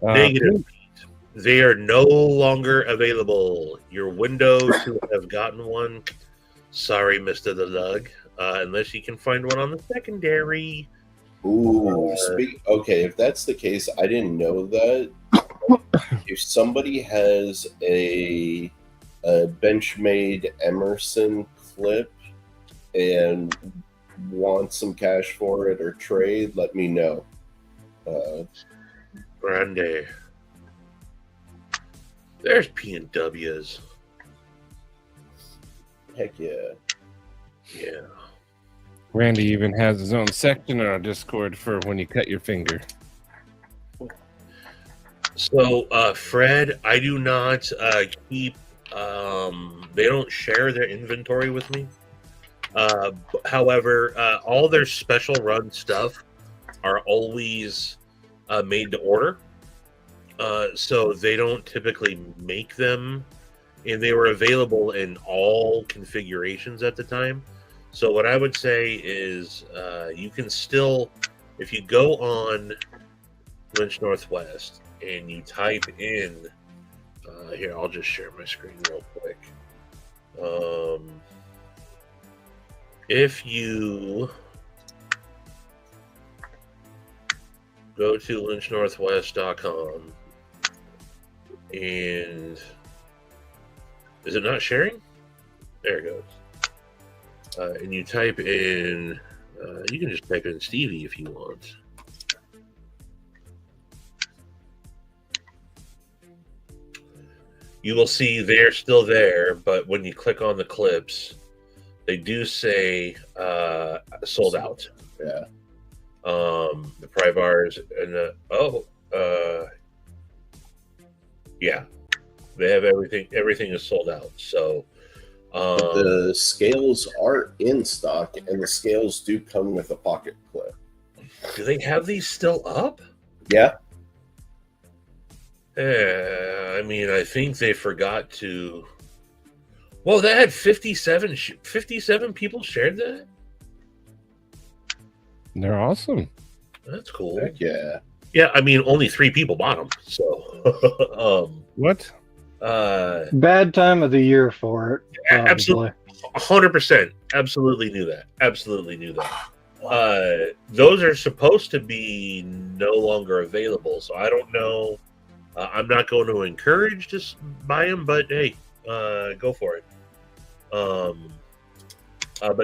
S4: Negative. They are no longer available. Your window to have gotten one. Sorry, Mr. The Lug. Unless you can find one on the secondary.
S3: Ooh, okay, if that's the case, I didn't know that. If somebody has a Benchmade Emerson clip and wants some cash for it or trade, let me know.
S4: Grande. There's P&Ws.
S3: Heck yeah.
S4: Yeah.
S2: Randy even has his own section on our Discord for when you cut your finger.
S4: So, Fred, I do not keep. They don't share their inventory with me. However, all their special run stuff are always made to order. So they don't typically make them, and they were available in all configurations at the time. So what I would say is you can still, if you go on Lynch Northwest and you type in, here, I'll just share my screen real quick. If you go to lynchnorthwest.com and is it not sharing? There it goes. And you type in, you can just type in Stevie if you want. You will see they're still there, but when you click on the clips, they do say sold out.
S3: Yeah.
S4: The pry bars and yeah, they have everything. Everything is sold out. So
S3: The scales are in stock, and the scales do come with a pocket clip.
S4: Do they have these still up?
S3: Yeah.
S4: I mean, I think they forgot to. Well, that had 57 people shared that.
S2: They're awesome.
S4: That's cool.
S3: Heck yeah.
S4: Yeah, I mean, only 3 people bought them. So,
S2: What?
S5: Bad time of the year for it. Probably.
S4: Absolutely, 100%. Absolutely knew that. Absolutely knew that. Those are supposed to be no longer available, so I don't know. I'm not going to encourage to buy them, but hey, go for it. But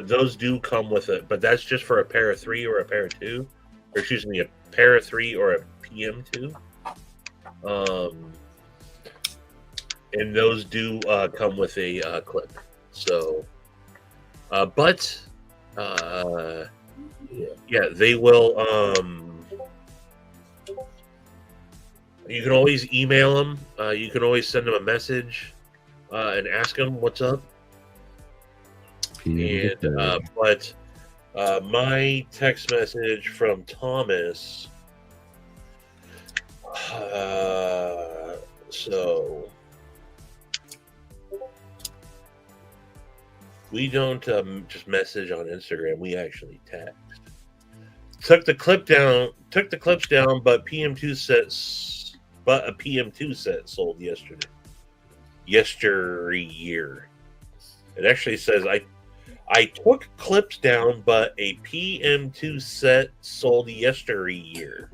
S4: those do come with it. But that's just for a pair of 3 or a pair of 2, or excuse me, a pair of 3 or a PM2. And those do come with a clip. So, but yeah, they will. You can always email them. You can always send them a message and ask them what's up. And but my text message from Thomas. So we don't just message on Instagram. We actually text. Took the clips down, but a PM2 set sold yesterday. Yesteryear. It actually says I took clips down, but a PM2 set sold yesteryear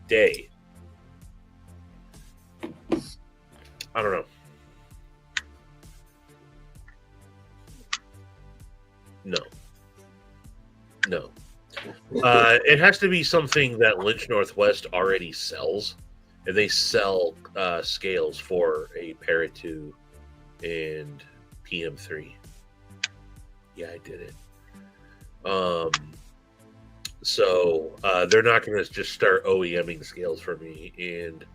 S4: day. I don't know. No. It has to be something that Lynch Northwest already sells, and they sell scales for a Para 2 and PM3. Yeah, I did it. So they're not going to just start OEMing scales for me, and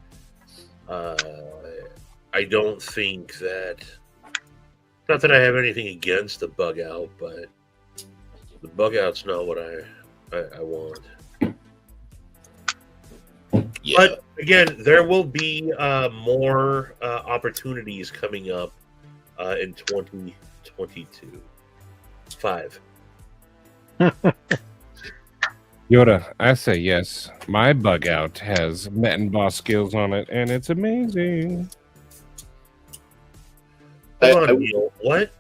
S4: I don't think that. Not that I have anything against the bug out, but the bug out's not what I want. Yeah. But again, there will be more opportunities coming up in 2022. 5.
S2: Yoda, I say yes. My bug out has Met and Boss skills on it, and it's amazing.
S4: Hold on, Neil. What?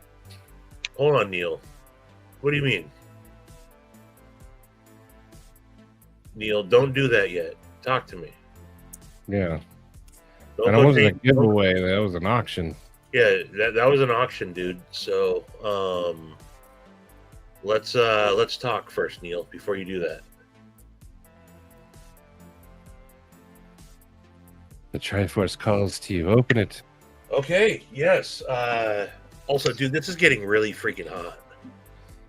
S4: Hold on, Neil. What do you mean? Neil, don't do that yet. Talk to me.
S2: Yeah. And it wasn't a giveaway. That was an auction.
S4: Yeah, that was an auction, dude. So, let's talk first, Neil, before you do that.
S2: The Triforce calls to you. Open it.
S4: Okay. Yes. Also, dude, this is getting really freaking hot.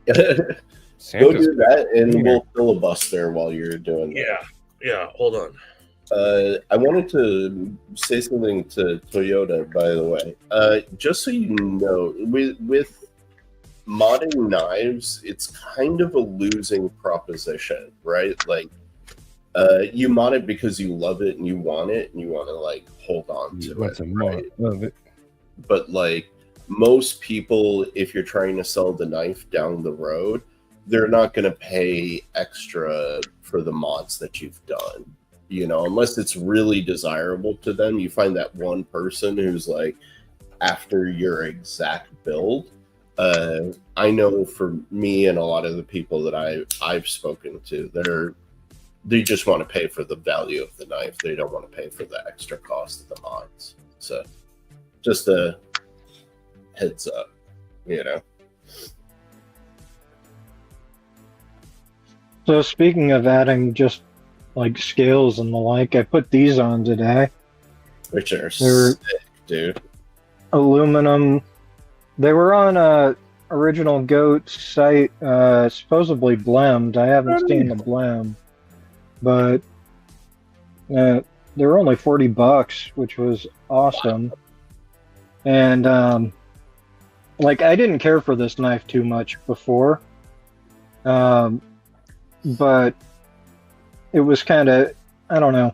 S3: Go do that, and we'll filibuster while you're doing that.
S4: Yeah. Hold on.
S3: I wanted to say something to Toyota, by the way. Just so you know, with modding knives, it's kind of a losing proposition, right? Like, you mod it because you love it and you want to like hold on to it, right?
S2: Love it.
S3: But like most people, if you're trying to sell the knife down the road, they're not going to pay extra for the mods that you've done, you know, unless it's really desirable to them. You find that one person who's like after your exact build. I know for me and a lot of the people that I've spoken to, they just want to pay for the value of the knife. They don't want to pay for the extra cost of the mods. So just a heads up, you know.
S5: So speaking of adding just like scales and the like, I put these on today.
S3: Which are sick, dude.
S5: Aluminum. They were on a original Goat site, supposedly blemmed. I haven't seen the blem, but they were only $40, which was awesome. And like I didn't care for this knife too much before, but it was kind of, I don't know,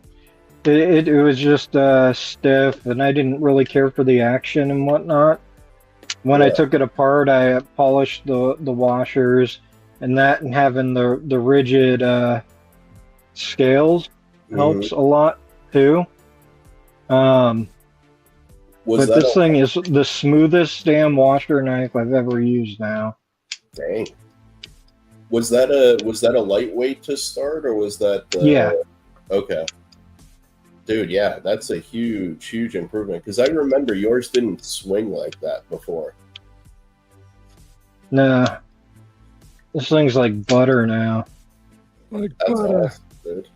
S5: it was just stiff, and I didn't really care for the action and whatnot. When I took it apart, I polished the washers, and that, and having the rigid scales helps a lot too. But this thing is the smoothest damn washer knife I've ever used now.
S3: Dang. Was that a lightweight to start, or was that?
S5: Yeah.
S3: Okay. Dude, yeah, that's a huge improvement, because I remember yours didn't swing like that before.
S5: Nah. This thing's like butter now.
S2: Like
S3: That's
S2: butter.
S3: awesome, dude.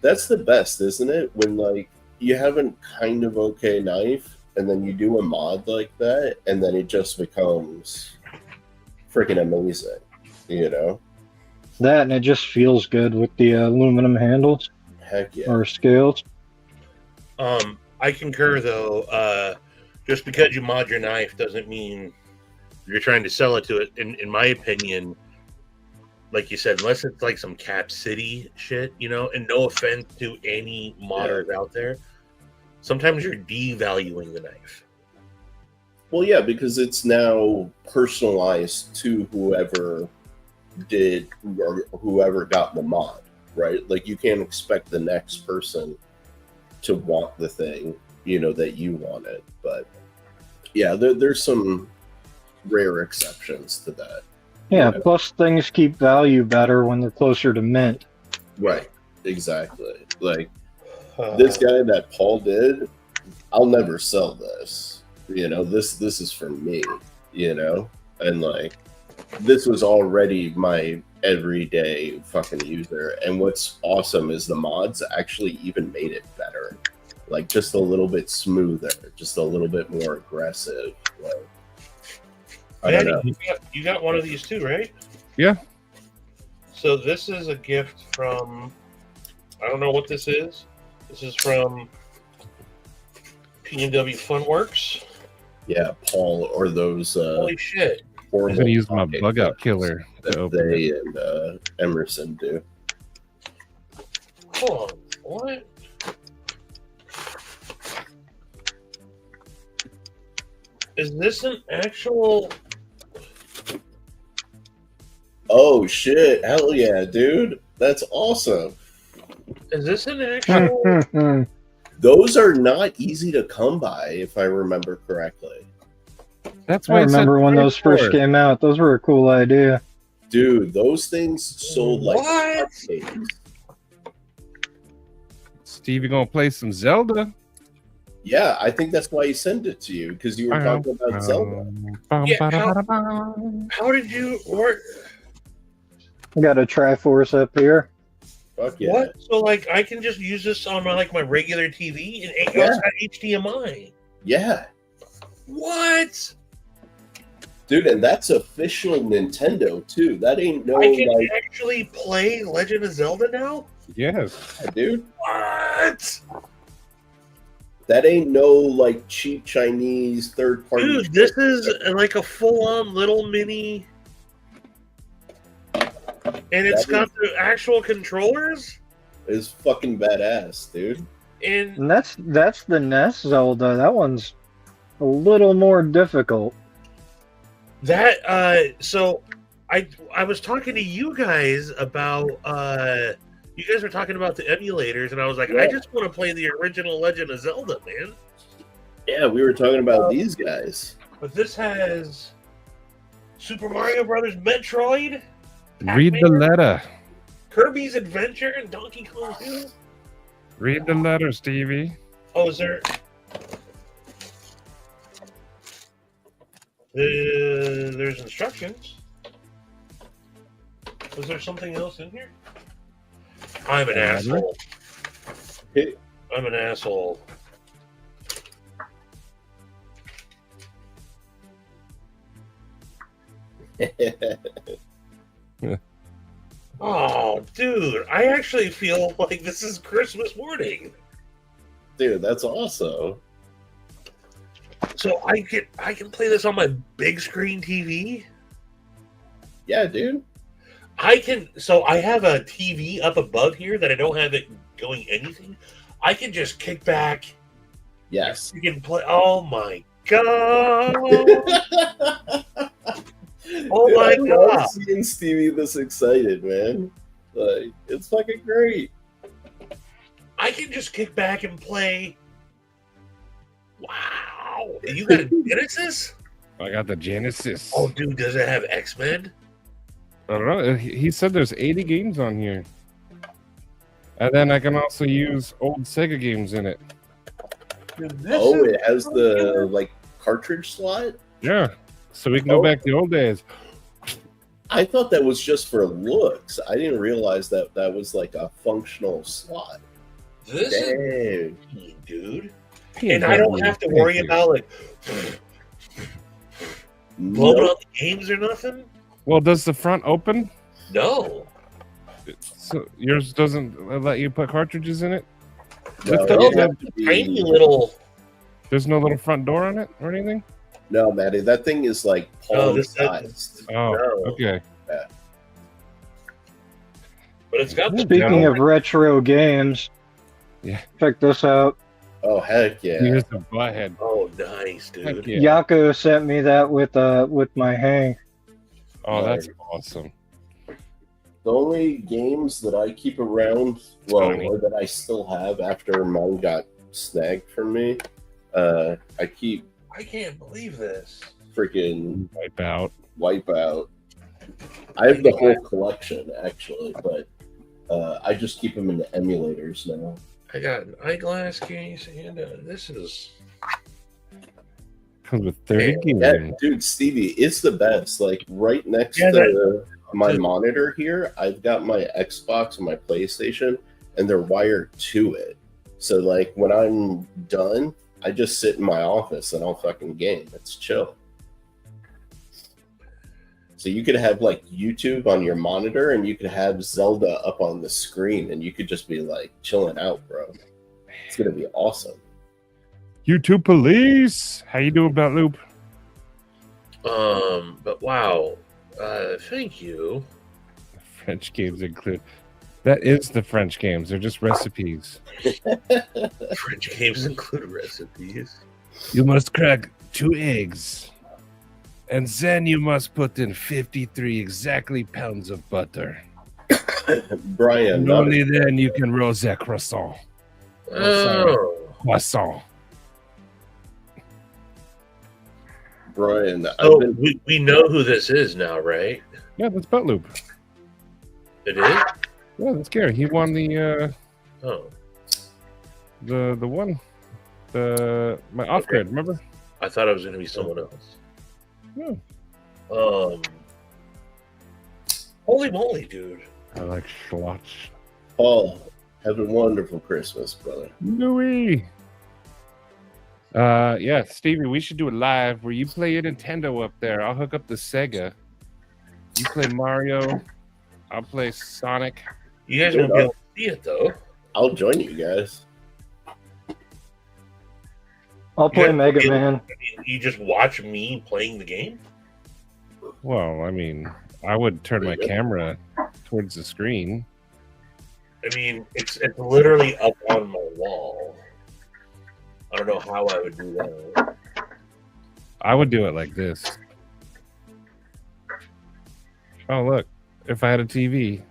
S3: That's the best, isn't it? When like you have a kind of okay knife, and then you do a mod like that, and then it just becomes freaking amazing. You know?
S5: That, and it just feels good with the aluminum handles
S3: Heck yeah.
S5: or scales.
S4: I concur, though. Just because you mod your knife doesn't mean you're trying to sell it to it. In my opinion, like you said, unless it's like some Cap City shit, you know, and no offense to any modders out there, sometimes you're devaluing the knife.
S3: Well, yeah, because it's now personalized to whoever did or whoever got the mod, right? Like you can't expect the next person to want the thing, you know, that you want it. But yeah, there's some rare exceptions to that.
S5: Yeah,
S3: Yeah.
S5: plus things keep value better when they're closer to mint.
S3: Right. Exactly. Like this guy that Paul did, I'll never sell this. You know, this is for me, you know? And like this was already my everyday fucking user. And what's awesome is the mods actually even made it better. Like just a little bit smoother, just a little bit more aggressive. Like, I don't know.
S4: You got one of these too, right?
S2: Yeah.
S4: So this is a gift from, I don't know what this is. This is from P&W Funworks.
S3: Yeah, Paul, or those
S4: Holy shit.
S2: I'm gonna use my
S3: pocket
S2: bug out
S3: clips
S2: killer to
S3: that
S2: open it.
S3: they and Emerson do.
S4: Hold on. What? Is this an actual...
S3: Oh shit! Hell yeah, dude! That's awesome.
S4: Is this an actual...
S3: Those are not easy to come by, if I remember correctly.
S2: That's
S5: I
S2: why it said
S5: remember when those first
S2: 24.
S5: came out. Those were a cool idea.
S3: Dude, those things sold like
S4: What?
S3: hotcakes.
S2: Stevie gonna play some Zelda.
S3: Yeah, I think that's why he sent it to you, because you were talking about Zelda.
S4: How did you... Or,
S5: I got a Triforce up here.
S3: Fuck yeah.
S4: What? So, like, I can just use this on my regular TV, and it goes got HDMI.
S3: Yeah.
S4: What?
S3: Dude, and that's official Nintendo, too. That ain't no,
S4: I can
S3: like,
S4: actually play Legend of Zelda now?
S2: Yes.
S3: dude.
S4: What?
S3: That ain't no, like, cheap Chinese third-party.
S4: Dude, this is like a full-on little mini... And it's got the actual controllers?
S3: Is fucking badass, dude.
S4: And
S5: And that's the NES Zelda. That one's a little more difficult.
S4: that, so I was talking to you guys about, you guys were talking about the emulators, and I was like, I just want to play the original Legend of Zelda, man.
S3: Yeah, we were talking about these guys.
S4: But this has Super Mario Brothers Metroid,
S2: Read the letter.
S4: Kirby's Adventure, and Donkey Kong 2.
S2: Read the letter, Stevie.
S4: Oh, is there... there's instructions. Was there something else in here? I'm an asshole. I'm an asshole. Oh, dude, I actually feel like this is Christmas morning.
S3: Dude, that's awesome.
S4: So I can play this on my big screen TV.
S3: Yeah, dude.
S4: I can. So I have a TV up above here that I don't have it going anything. I can just kick back.
S3: Yes.
S4: You can play. Oh my god! Oh
S3: Dude,
S4: my
S3: I love
S4: god!
S3: seeing Stevie this excited, man. Like, it's fucking great.
S4: I can just kick back and play. Wow! You got a Genesis?
S2: I got the Genesis.
S4: Oh, dude, does it have X-Men?
S2: I don't know. He said there's 80 games on here. And then I can also use old Sega games in it.
S4: Dude,
S3: It has the like cartridge slot.
S2: Yeah. So we can go
S3: Oh.
S2: back to the old days.
S3: I thought that was just for looks. I didn't realize that that was like a functional slot.
S4: This is
S3: Dang.
S4: mean, dude.
S2: He
S4: And
S2: ain't
S4: I don't
S2: got
S4: have to
S2: anything.
S4: worry about like blowing
S3: Nope.
S4: up the games or nothing.
S2: Well, does the front open?
S4: No.
S2: So yours doesn't let you put cartridges in it?
S3: No,
S2: Just
S3: it
S2: don't
S3: have to be-
S4: Tiny little.
S2: There's no little front door on it or anything?
S3: No, Maddie, that thing is like
S4: No,
S3: palm
S4: this-
S3: sized.
S2: Oh,
S4: No.
S2: okay.
S4: But it's got the
S5: Speaking of retro games,
S2: Yeah.
S5: check this out.
S3: Oh heck yeah!
S2: Here's the butthead.
S4: Oh, nice,
S2: Heck
S4: dude.
S2: yeah.
S5: Yako sent me that with my hang.
S2: Oh, that's awesome.
S3: The only games that I keep around, well,
S2: Funny.
S3: or that I still have after mine got snagged from me, I keep
S4: I can't believe this.
S3: freaking
S2: Wipe out.
S3: Wipeout. I have the whole collection actually, but I just keep them in the emulators now.
S4: I got an eyeglass case, and this is.
S2: Comes with 30 games.
S3: Yeah, dude, Stevie, it's the best. Like right next
S4: Yeah,
S3: to my monitor here, I've got my Xbox and my PlayStation, and they're wired to it. So like when I'm done, I just sit in my office and I'll fucking game. It's chill. So you could have like YouTube on your monitor, and you could have Zelda up on the screen, and you could just be like chilling out, bro. It's gonna be awesome.
S2: YouTube police. How you doing, about Loop?
S4: But wow. Thank you.
S2: French games include. That is the French games. They're just recipes.
S4: French games include recipes.
S2: You must crack 2 eggs. And then you must put in 53 exactly pounds of butter.
S3: Brian,
S2: And
S3: not
S2: only then you can roll that croissant.
S4: Oh.
S2: Croissant.
S3: Brian. I've
S4: Oh,
S3: been
S4: we know who this is now, right?
S2: Yeah, that's Butt Loop.
S4: It is?
S2: Yeah, that's Gary. He won the
S4: Oh.
S2: one. My off grid, remember?
S4: I thought it was going to be someone else.
S2: No.
S4: Holy moly, dude.
S2: I like Schlotch.
S3: Paul. Have a wonderful Christmas, brother.
S2: Louis. Yeah, Stevie, we should do it live where you play your Nintendo up there. I'll hook up the Sega. You play Mario. I'll play Sonic.
S4: You guys won't be able to see it, though.
S3: I'll join you guys.
S5: I'll play
S4: Yeah,
S5: Mega
S4: it-
S5: Man.
S4: You just watch me playing the game?
S2: Well, I mean, I would turn my camera towards the screen.
S4: I mean, it's literally up on my wall. I don't know how I would do that.
S2: I would do it like this. Oh, look. If I had a TV.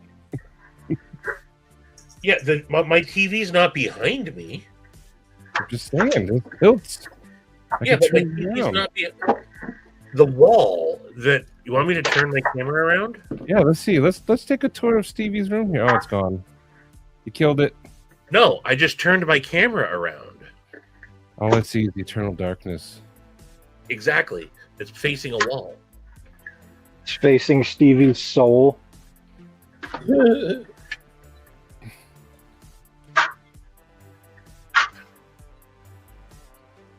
S4: Yeah, my TV's not behind me.
S2: I'm just saying, it tilts. I
S4: Yeah,
S2: can
S4: but my
S2: turn it
S4: TV's
S2: around.
S4: not behind. The wall that you want me to turn my camera around?
S2: Yeah, let's see. Let's take a tour of Stevie's room here. Oh, it's gone. You killed it.
S4: No, I just turned my camera around.
S2: All I see is eternal darkness.
S4: Exactly. It's facing a wall.
S5: It's facing Stevie's soul.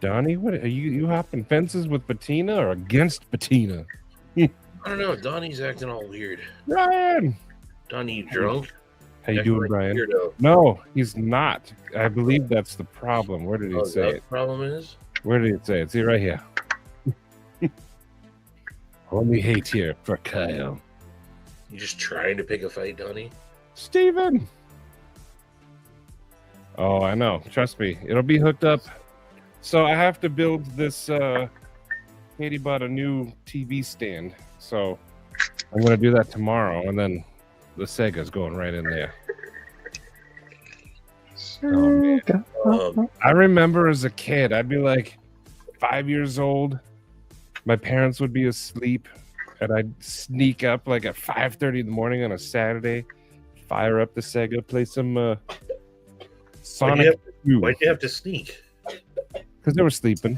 S2: Donnie, what are you hopping fences with Bettina or against Bettina?
S4: I don't know. Donnie's acting all weird.
S2: Ryan!
S4: Donnie, you drunk?
S2: How you
S4: Acting
S2: doing,
S4: like a
S2: Brian?
S4: weirdo.
S2: No, he's not. I believe that's the problem. Where did he
S4: Oh, is
S2: say
S4: that
S2: it?
S4: what the problem is?
S2: Where did it say? It's here, right here. Only hate here for Kyle.
S4: You just trying to pick a fight, Donnie?
S2: Steven! Oh, I know. Trust me. It'll be hooked up. So I have to build this. Katie bought a new TV stand. So I'm going to do that tomorrow. And then the Sega's going right in there. Oh, man. I remember as a kid, I'd be like 5 years old. My parents would be asleep. And I'd sneak up like at 5:30 in the morning on a Saturday, fire up the Sega, play some Sonic.
S4: Why'd you have to sneak?
S2: Because they were sleeping.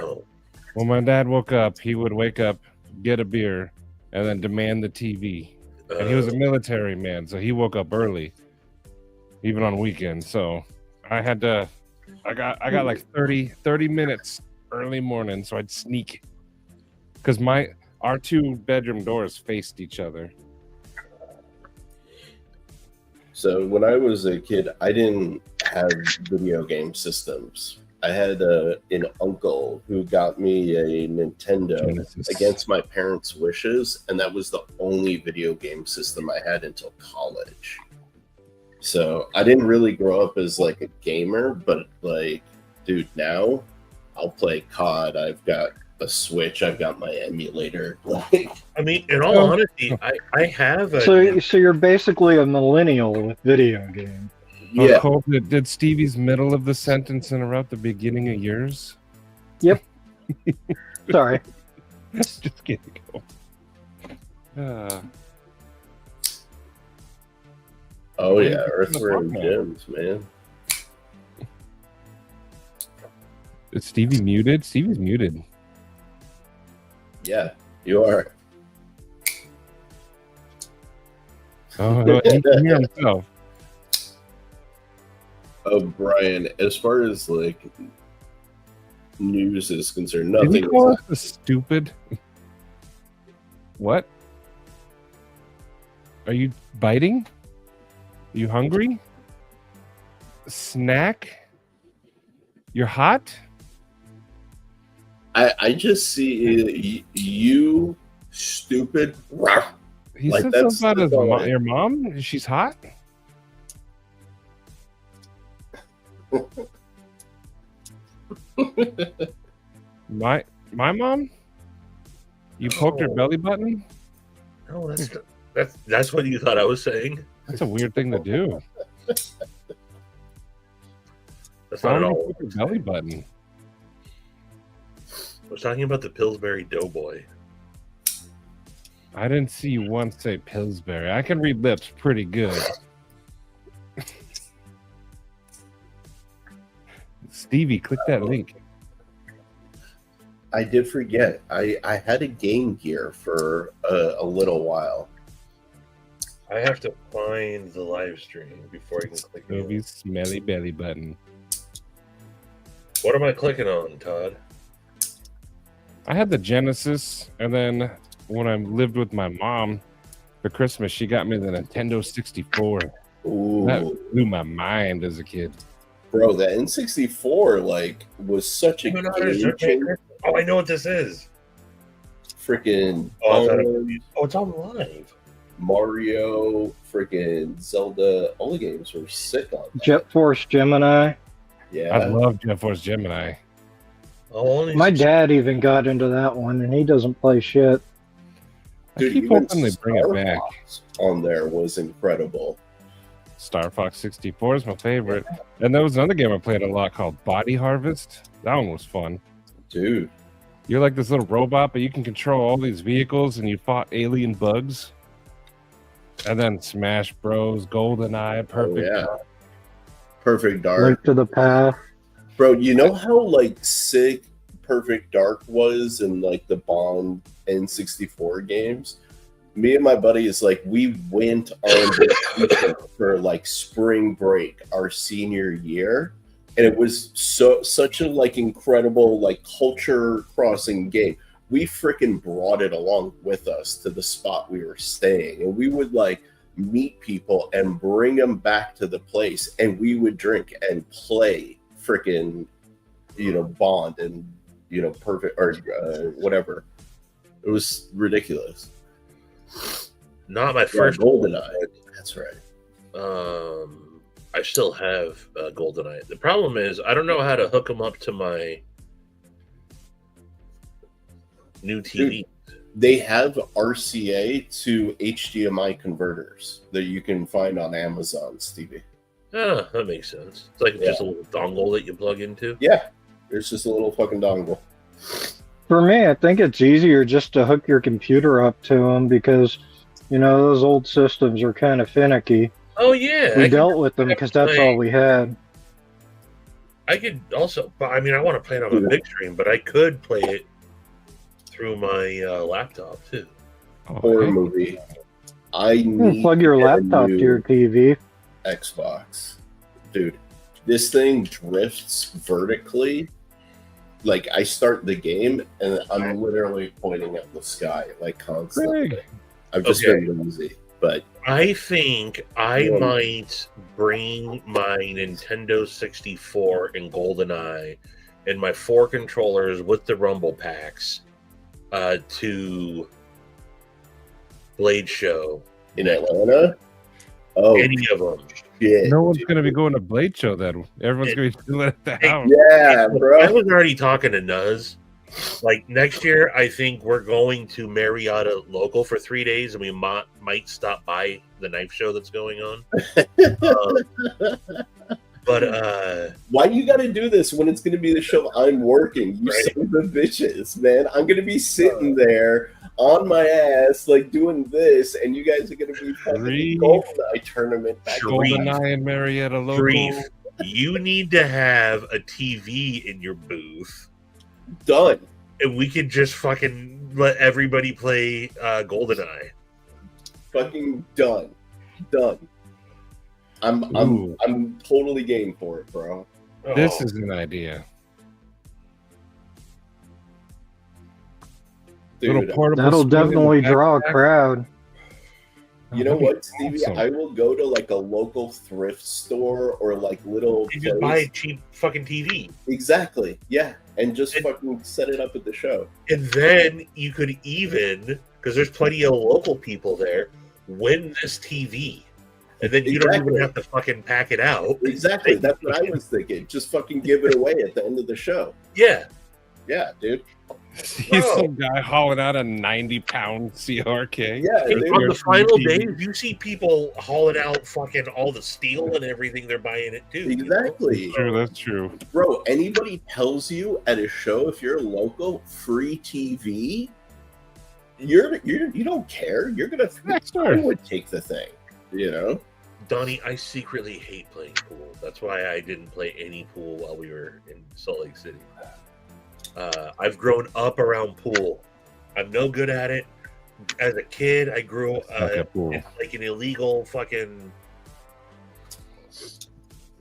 S4: Oh.
S2: When my dad woke up, he would wake up, get a beer, and then demand the TV. And he was a military man, so he woke up early, even on weekends. So I had to, I got like 30 minutes early morning, so I'd sneak. Because our 2 bedroom doors faced each other.
S3: So when I was a kid, I didn't have video game systems. I had an uncle who got me a Nintendo
S2: Genesis.
S3: against my parents' wishes, and that was the only video game system I had until college. So I didn't really grow up as like a gamer, but like, dude, now I'll play COD. I've got a Switch. I've got my emulator. Like,
S4: I mean, in all honesty, I have a.
S5: So you're basically a millennial with video games.
S3: yeah.
S2: Cole, did Stevie's middle of the sentence interrupt the beginning of yours?
S5: Yep. Sorry.
S2: Just kidding.
S3: Oh
S2: Man,
S3: yeah,
S2: it's
S3: Earthworm
S2: fun,
S3: Jim's, man.
S2: Is Stevie muted? Stevie's muted.
S3: Yeah, you are.
S2: Oh, no, he can hear himself.
S3: Oh, Brian, as far as like news is concerned,
S2: Did he
S3: nothing.
S2: call us a stupid? What? Are you biting? Are you hungry? Snack? You're hot?
S3: I just see you stupid.
S2: He
S3: Like,
S2: said
S3: that's-
S2: something about
S3: that's all right.
S2: your mom. She's hot. my mom. You poked her
S4: Oh.
S2: belly button.
S4: No, that's what you thought I was saying.
S2: That's a weird thing to do.
S4: That's
S2: Why
S4: not at
S2: would you
S4: all.
S2: poke her belly button?
S4: I was talking about the Pillsbury Doughboy.
S2: I didn't see you once say Pillsbury. I can read lips pretty good. Stevie, click that link.
S3: I did forget. I had a Game Gear for a little while.
S4: I have to find the live stream before I can click on it.
S2: Stevie's smelly belly button.
S4: What am I clicking on, Todd?
S2: I had the Genesis, and then when I lived with my mom for Christmas, she got me the Nintendo 64.
S3: Ooh,
S2: That blew my mind as a kid.
S3: bro, the N64 like was such a
S4: Oh, no,
S3: game changer.
S4: oh, I know what this is.
S3: Freaking
S4: Oh, I thought it's on live.
S3: Mario, freaking Zelda. All the games were sick on that.
S5: Jet Force Gemini.
S2: I
S3: Yeah,
S2: love Jet Force Gemini.
S4: Oh, only
S5: My dad even got into that one, and he doesn't play shit.
S2: I
S3: dude,
S2: keep
S3: even
S2: hoping they bring it
S3: Star
S2: back.
S3: Fox on there was incredible.
S2: Star Fox 64 is my favorite. And there was another game I played a lot called Body Harvest. That one was fun.
S3: Dude,
S2: You're like this little robot, but you can control all these vehicles, and you fought alien bugs. And then Smash Bros, GoldenEye, Perfect.
S3: oh, yeah. Perfect Dark.
S5: Link to the Past.
S3: Bro, you know how like sick Perfect Dark was in like the Bond N64 games? Me and my buddies, like, we went on vacation for like spring break our senior year, and it was such a like incredible like culture crossing game. We freaking brought it along with us to the spot we were staying, and we would like meet people and bring them back to the place, and we would drink and play freaking Bond and perfect or whatever. It was ridiculous.
S4: Not my first
S3: GoldenEye. That's right.
S4: I still have GoldenEye. The problem is I don't know how to hook them up to my new TV.
S3: They have RCA to HDMI converters that you can find on Amazon, Stevie.
S4: Ah, that makes sense. It's like just a little dongle that you plug into.
S3: Yeah, there's just a little fucking dongle.
S5: For me, I think it's easier just to hook your computer up to them because, those old systems are kind of finicky.
S4: Oh, yeah.
S5: We dealt with them because that's all we had.
S4: I could also, I want to play it on a big screen, but I could play it through my laptop too.
S3: Horror movie. I need
S5: plug your laptop to your TV.
S3: Xbox. Dude, this thing drifts vertically. Like, I start the game and I'm literally pointing at the sky, like, constantly.
S2: Really?
S3: I've just been lazy, but
S4: I think I might bring my Nintendo 64 and GoldenEye and my 4 controllers with the Rumble packs to Blade Show
S3: in Atlanta. Oh,
S4: any of them.
S3: Shit,
S2: no one's going to be going to Blade Show then. Everyone's going to be doing it at the house.
S3: Yeah, bro.
S4: I was already talking to Nuz. Like next year, I think we're going to Marietta local for 3 days, and we might stop by the knife show that's going on. But
S3: why you got to do this when it's going to be the show I'm working? You son of a bitches, man. I'm going to be sitting there on my ass, like doing this, and you guys are going to be fucking GoldenEye tournament.
S2: GoldenEye and Marietta local.
S4: You need to have a TV in your booth.
S3: Done.
S4: And we could just fucking let everybody play GoldenEye.
S3: Fucking done. I'm totally game for it, bro.
S2: This is an idea.
S3: Dude,
S5: that'll definitely draw a crowd.
S3: You know what, Stevie? Awesome. I will go to like a local thrift store or like little.
S4: You just buy a cheap fucking TV.
S3: Exactly. Yeah, and just fucking set it up at the show.
S4: And then you could even, because there's plenty of local people there, win this TV. And then you don't even have to fucking pack it out.
S3: Exactly. That's what I was thinking. Just fucking give it away at the end of the show.
S4: Yeah.
S3: Yeah, dude.
S2: See some guy hauling out a 90-pound CRK.
S3: Yeah,
S4: on the final days, you see people hauling out fucking all the steel and everything. They're buying it too.
S3: Exactly.
S2: That's true.
S3: Bro, anybody tells you at a show, if you're local, free TV, you don't care. You're gonna. I would take the thing.
S4: Donnie, I secretly hate playing pool. That's why I didn't play any pool while we were in Salt Lake City. I've grown up around pool. I'm no good at it. As a kid, I grew in like an illegal fucking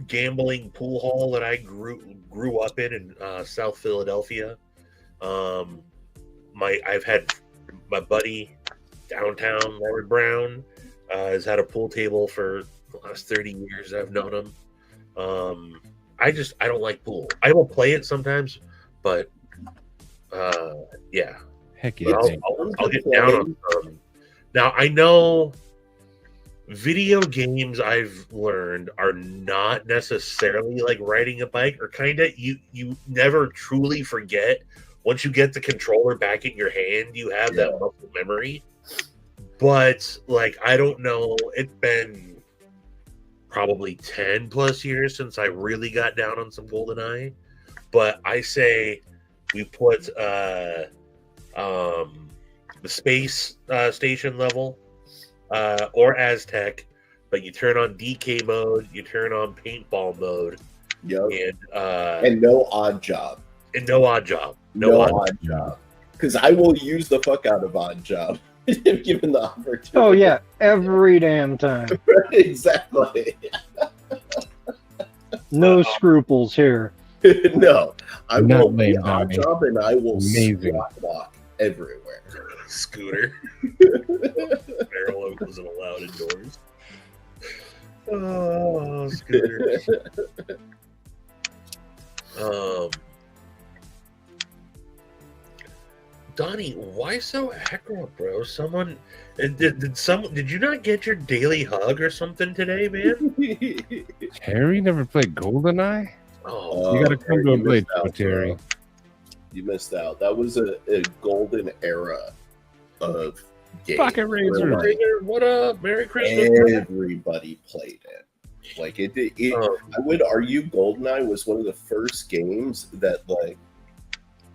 S4: gambling pool hall that I grew up in South Philadelphia. I've had my buddy downtown, Larry Brown, has had a pool table for the last 30 years I've known him. I don't like pool. I will play it sometimes, but yeah.
S2: Heck yeah.
S4: I'll get down on some. Now, I know video games, I've learned, are not necessarily like riding a bike, or kind of you never truly forget. Once you get the controller back in your hand, you have that muscle memory. But like, I don't know, it's been probably 10 plus years since I really got down on some GoldenEye. But I say we put the space station level or Aztec, but you turn on DK mode, you turn on paintball mode, and
S3: no odd job.
S4: No odd job.
S3: Because I will use the fuck out of odd job if given the opportunity.
S5: Oh yeah, every damn time.
S3: Exactly.
S5: No scruples here.
S3: No, I will be
S2: lame,
S3: odd job, and I will
S2: Amazing.
S3: walk everywhere.
S4: Scooter. Barrel wasn't allowed indoors. Oh, Scooter. Donnie, why so aggro, bro? Someone did you not get your daily hug or something today, man?
S2: Terry never played GoldenEye?
S4: Oh,
S2: You gotta come
S3: Terry,
S2: to a
S3: you
S2: blade
S3: missed out,
S2: Terry.
S3: bro. You missed out. That was a golden era of games.
S2: Pocket Razor.
S3: Where, like,
S4: what up? Merry Christmas.
S3: everybody played it. Like I
S4: Um,
S3: would argue GoldenEye was one of the first games that, like,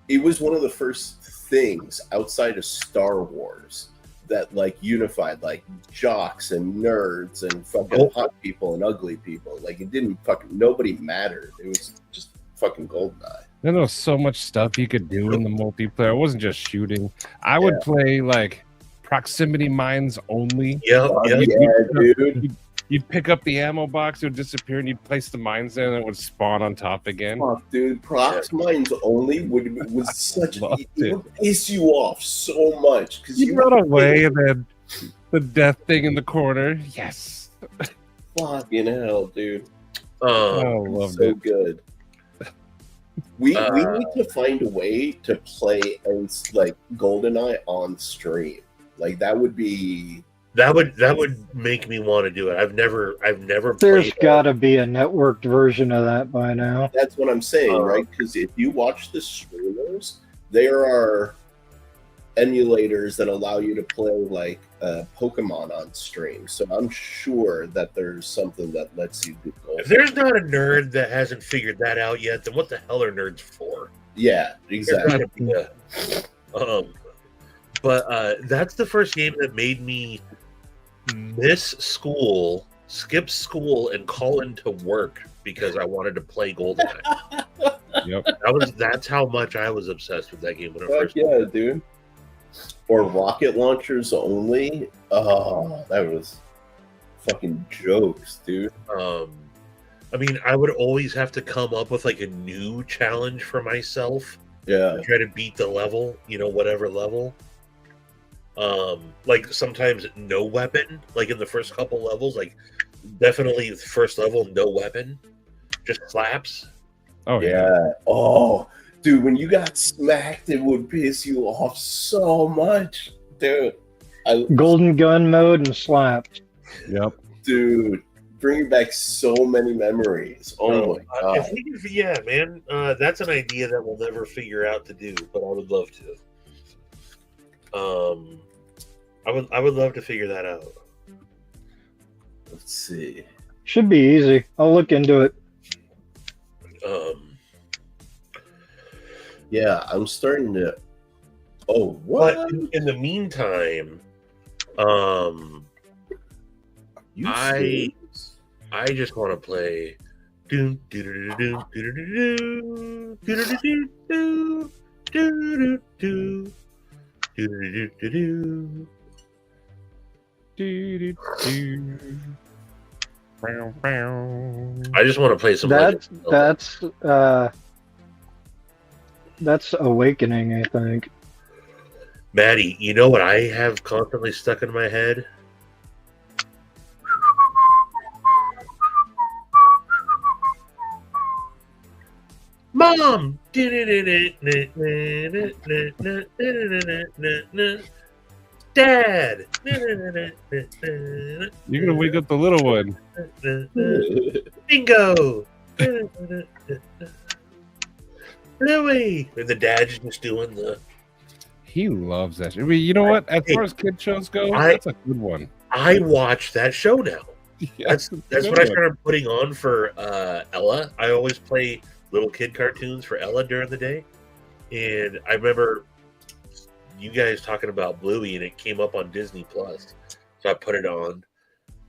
S3: it was one of the first things outside of Star Wars that, like, unified, like, jocks and nerds and fucking hot people and ugly people. Like, it didn't fucking, nobody mattered. It was just fucking GoldenEye.
S2: Then there was so much stuff you could do in the multiplayer. It wasn't just shooting. I would play like proximity mines only.
S4: Yep, yep.
S3: Yeah, dude.
S2: You'd pick up the ammo box, it would disappear, and you'd place the mines there, and it would spawn on top again.
S3: Fuck, dude. Prox mines only was such
S2: Loved
S3: it would piss you off so much because
S2: You run away, and then the death thing in the corner. Yes.
S3: fucking hell, dude.
S2: Oh, loved
S3: So
S2: it.
S3: good. We need to find a way to play as, like, GoldenEye on stream. Like, that would be
S4: that would make me want to do it. I've never
S5: There's
S4: played
S5: got to be a networked version of that by now.
S3: that's what I'm saying, right? Because if you watch the streamers, there are emulators that allow you to play, like, Pokemon on stream. So I'm sure that there's something that lets you do
S4: If
S3: GoldenEye.
S4: there's not a nerd that hasn't figured that out yet, then what the hell are nerds for?
S3: Yeah, exactly.
S4: But that's the first game that made me miss school, skip school, and call into work because I wanted to play GoldenEye.
S2: Yep.
S4: That's how much I was obsessed with that game when it
S3: Fuck
S4: first.
S3: yeah, dude. Or rocket launchers only. Oh, that was fucking jokes, dude.
S4: I mean, I would always have to come up with like a new challenge for myself
S3: Yeah.
S4: to try to beat the level, whatever level. Like sometimes no weapon, like in the first couple levels, like definitely the first level, no weapon, just slaps.
S2: Oh, yeah.
S3: Yeah. Oh, dude, when you got smacked, it would piss you off so much, dude.
S5: Golden gun mode and slapped.
S2: Yep.
S3: Dude, bringing back so many memories. Oh my god.
S4: If we could, yeah, man, that's an idea that we'll never figure out to do, but I would love to. I would love to figure that out.
S3: Let's see.
S5: Should be easy. I'll look into it.
S3: Yeah, I'm starting to. Oh, what?
S4: But in the meantime,
S3: You
S4: I
S3: serious?
S4: just want to play. I just want to play some.
S5: That's Awakening, I think.
S4: Maddie, you know what I have constantly stuck in my head? Mom! Dad!
S2: You're gonna wake up the little one.
S4: Bingo! Louie! And the dad's just doing the...
S2: He loves that shit. I mean, you know what? As far as kid shows go, that's a good one.
S4: I watch that show now.
S2: Yes,
S4: That's what I started putting on for Ella. I always play little kid cartoons for Ella during the day. And I remember you guys talking about Bluey, and it came up on Disney Plus. So I put it on.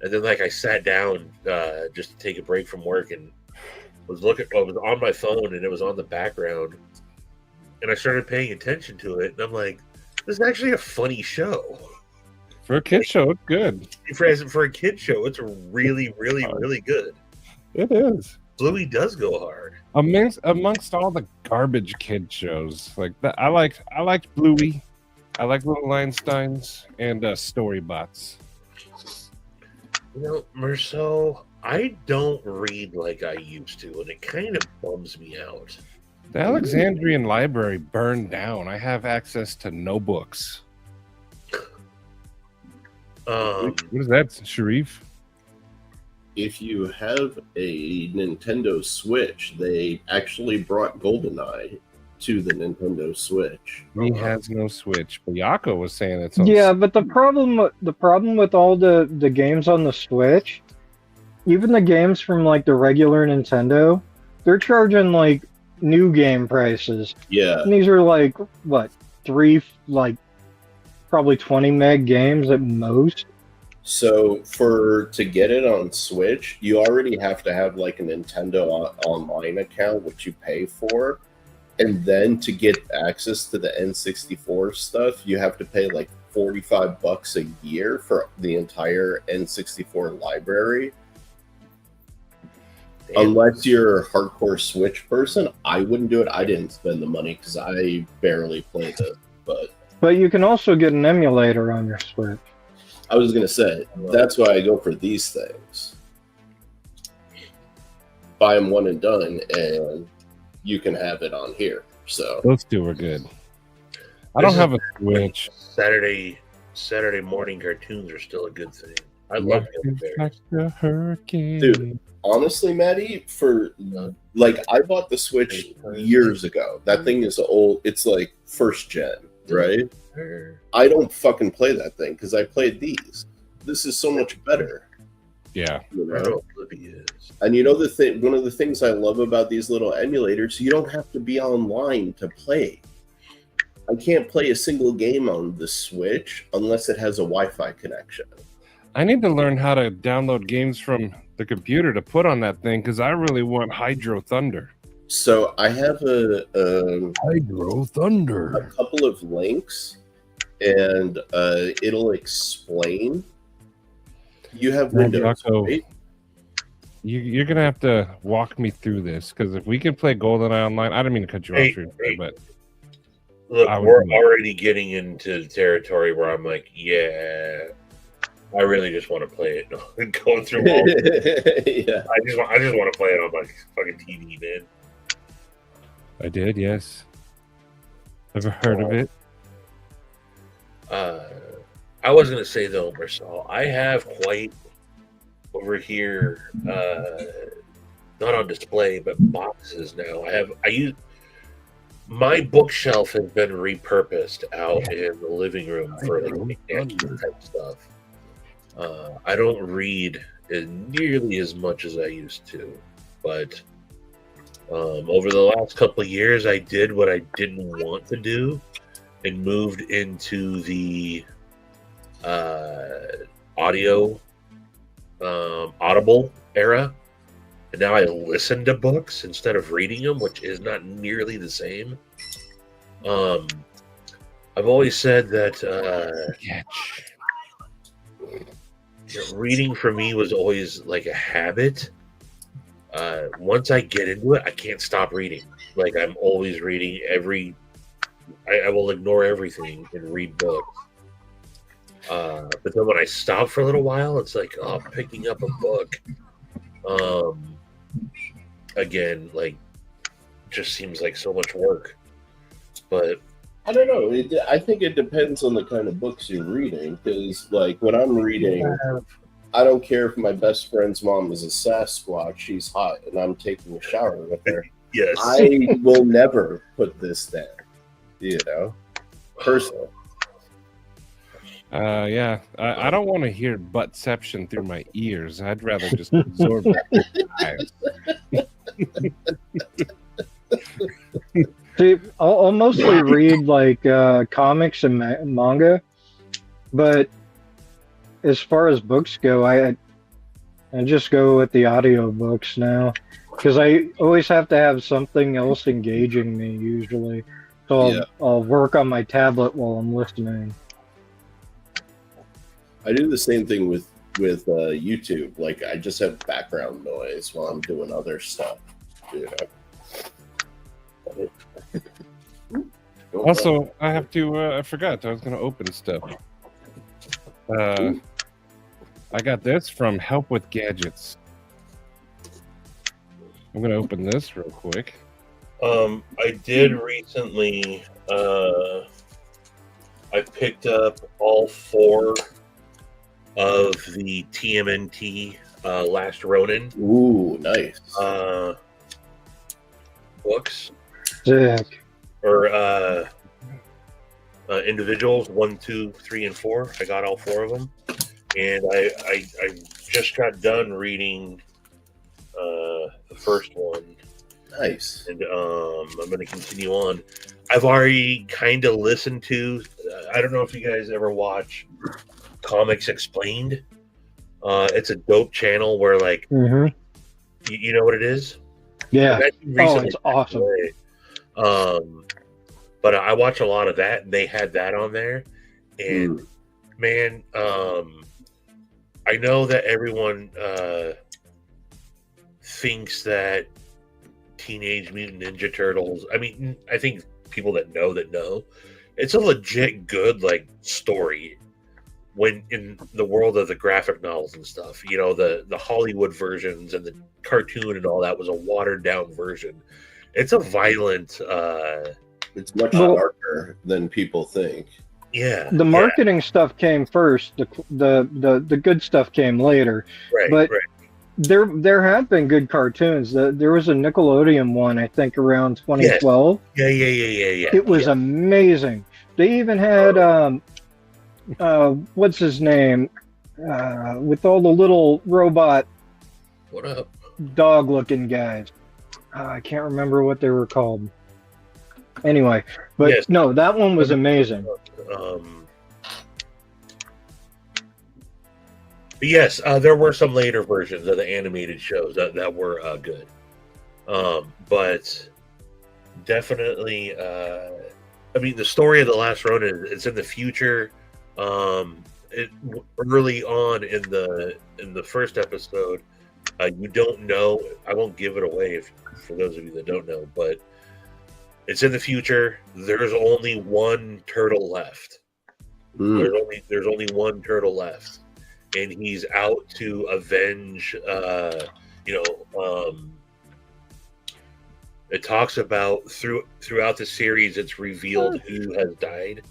S4: And then I sat down just to take a break from work and I was on my phone and it was on the background. And I started paying attention to it, and I'm like, this is actually a funny show.
S2: For a kid show, it's good.
S4: For a kid show, it's really, really, really good.
S2: It is.
S4: Bluey does go hard.
S2: Amongst all the garbage kid shows, like that, I liked Bluey, I like Little Einsteins, and Storybots.
S4: Marceau, I don't read like I used to, and it kind of bums me out.
S2: The Alexandrian Library burned down. I have access to no books. What is that, Sharif?
S3: If you have a Nintendo Switch, they actually brought GoldenEye to the Nintendo Switch.
S2: He has no Switch. But Yako was saying it's on.
S5: Yeah, but the problem with all the games on the Switch, even the games from like the regular Nintendo, they're charging like new game prices.
S3: Yeah.
S5: And these are like what, probably 20 meg games at most.
S3: So to get it on Switch, you already have to have like a Nintendo online account, which you pay for. And then to get access to the N64 stuff, you have to pay like $45 a year for the entire N64 library. Damn. Unless you're a hardcore Switch person, I wouldn't do it. I didn't spend the money because I barely played it. But
S5: you can also get an emulator on your Switch.
S3: I was going to say, that's why I go for these things. Buy them one and done, and you can have it on here. So
S2: those two are good. I don't have a Switch.
S4: Saturday morning cartoons are still a good thing. I love
S2: the hurricane.
S3: Dude, honestly, Matty, I bought the Switch years ago. That thing is old. It's like first gen, right? I don't fucking play that thing because I played these. This is so much better.
S2: Yeah.
S3: You know? And you know the thing, one of the things I love about these little emulators, you don't have to be online to play. I can't play a single game on the Switch unless it has a Wi-Fi connection.
S2: I need to learn how to download games from the computer to put on that thing because I really want Hydro Thunder.
S3: So I have a
S2: Hydro Thunder.
S3: A couple of links, and it'll explain. You have Windows, right?
S2: You're gonna have to walk me through this because if we can play GoldenEye online, I don't mean to cut you off, but
S4: look, we're already getting into territory where I'm like, yeah, I really just want to play it and go through all.
S3: Yeah,
S4: I just want to play it on my fucking TV, man.
S2: I did, yes. Ever heard of it?
S4: I was gonna say though, Marcel, I have quite over here, not on display, but boxes now. I use my bookshelf has been repurposed out in the living room for like type stuff. I don't read nearly as much as I used to, but over the last couple of years, I did what I didn't want to do and moved into the Audible era. And now I listen to books instead of reading them, which is not nearly the same. I've always said that reading for me was always like a habit. Once I get into it, I can't stop reading. Like I'm always reading I will ignore everything and read books. But then when I stop for a little while, it's like, picking up a book. Again, like, just seems like so much work. But
S3: I don't know. I think it depends on the kind of books you're reading. Because, like, when I'm reading, I don't care if my best friend's mom is a Sasquatch. She's hot, and I'm taking a shower with her.
S4: Yes,
S3: I will never put this down. You know, personally.
S2: Yeah, I don't want to hear buttception through my ears. I'd rather just absorb it through my eyes.
S5: See, I'll mostly read like comics and manga, but as far as books go, I just go with the audio books now because I always have to have something else engaging me usually. So I'll work on my tablet while I'm listening.
S3: I do the same thing with YouTube. Like I just have background noise while I'm doing other stuff. You know.
S2: Also, I have to. I forgot I was going to open stuff. I got this from Help with Gadgets. I'm going to open this real quick.
S4: I did recently. I picked up all 4 of the TMNT Last Ronin
S3: Ooh, nice.
S4: books
S5: Sick.
S4: or individuals 1, 2, 3, and 4. I got all 4 of them, and I just got done reading the first one.
S3: Nice.
S4: And I'm going to continue on. I've already kind of listened to. I don't know if you guys ever watch Comics Explained. It's a dope channel where, like,
S5: Mm-hmm.
S4: you know what it is?
S5: Yeah.
S4: Recently
S5: It's awesome.
S4: But I watch a lot of that, and they had that on there. And man, I know that everyone thinks that Teenage Mutant Ninja Turtles. I mean, I think people that know, it's a legit good like story. When in the world of the graphic novels and stuff, you know, the Hollywood versions and the cartoon and all that was a watered down version. It's a violent.
S3: It's much darker than people think.
S4: Yeah.
S5: The marketing stuff came first. The good stuff came later.
S4: Right.
S5: But
S4: right.
S5: there have been good cartoons. There was a Nickelodeon one, I think, around 2012.
S4: Yeah.
S5: It was amazing. They even had what's his name? With all the little robot
S4: What up?
S5: dog-looking guys. I can't remember what they were called. Anyway, but
S4: Yes.
S5: no, that one was amazing.
S4: But yes, there were some later versions of the animated shows that were good. But definitely, I mean, the story of The Last Ronin, it's in the future. Early on in the first episode, you don't know. I won't give it away for those of you that don't know, but it's in the future. There's only one turtle left. There's only one turtle left, and he's out to avenge. It talks about throughout the series, it's revealed who has died,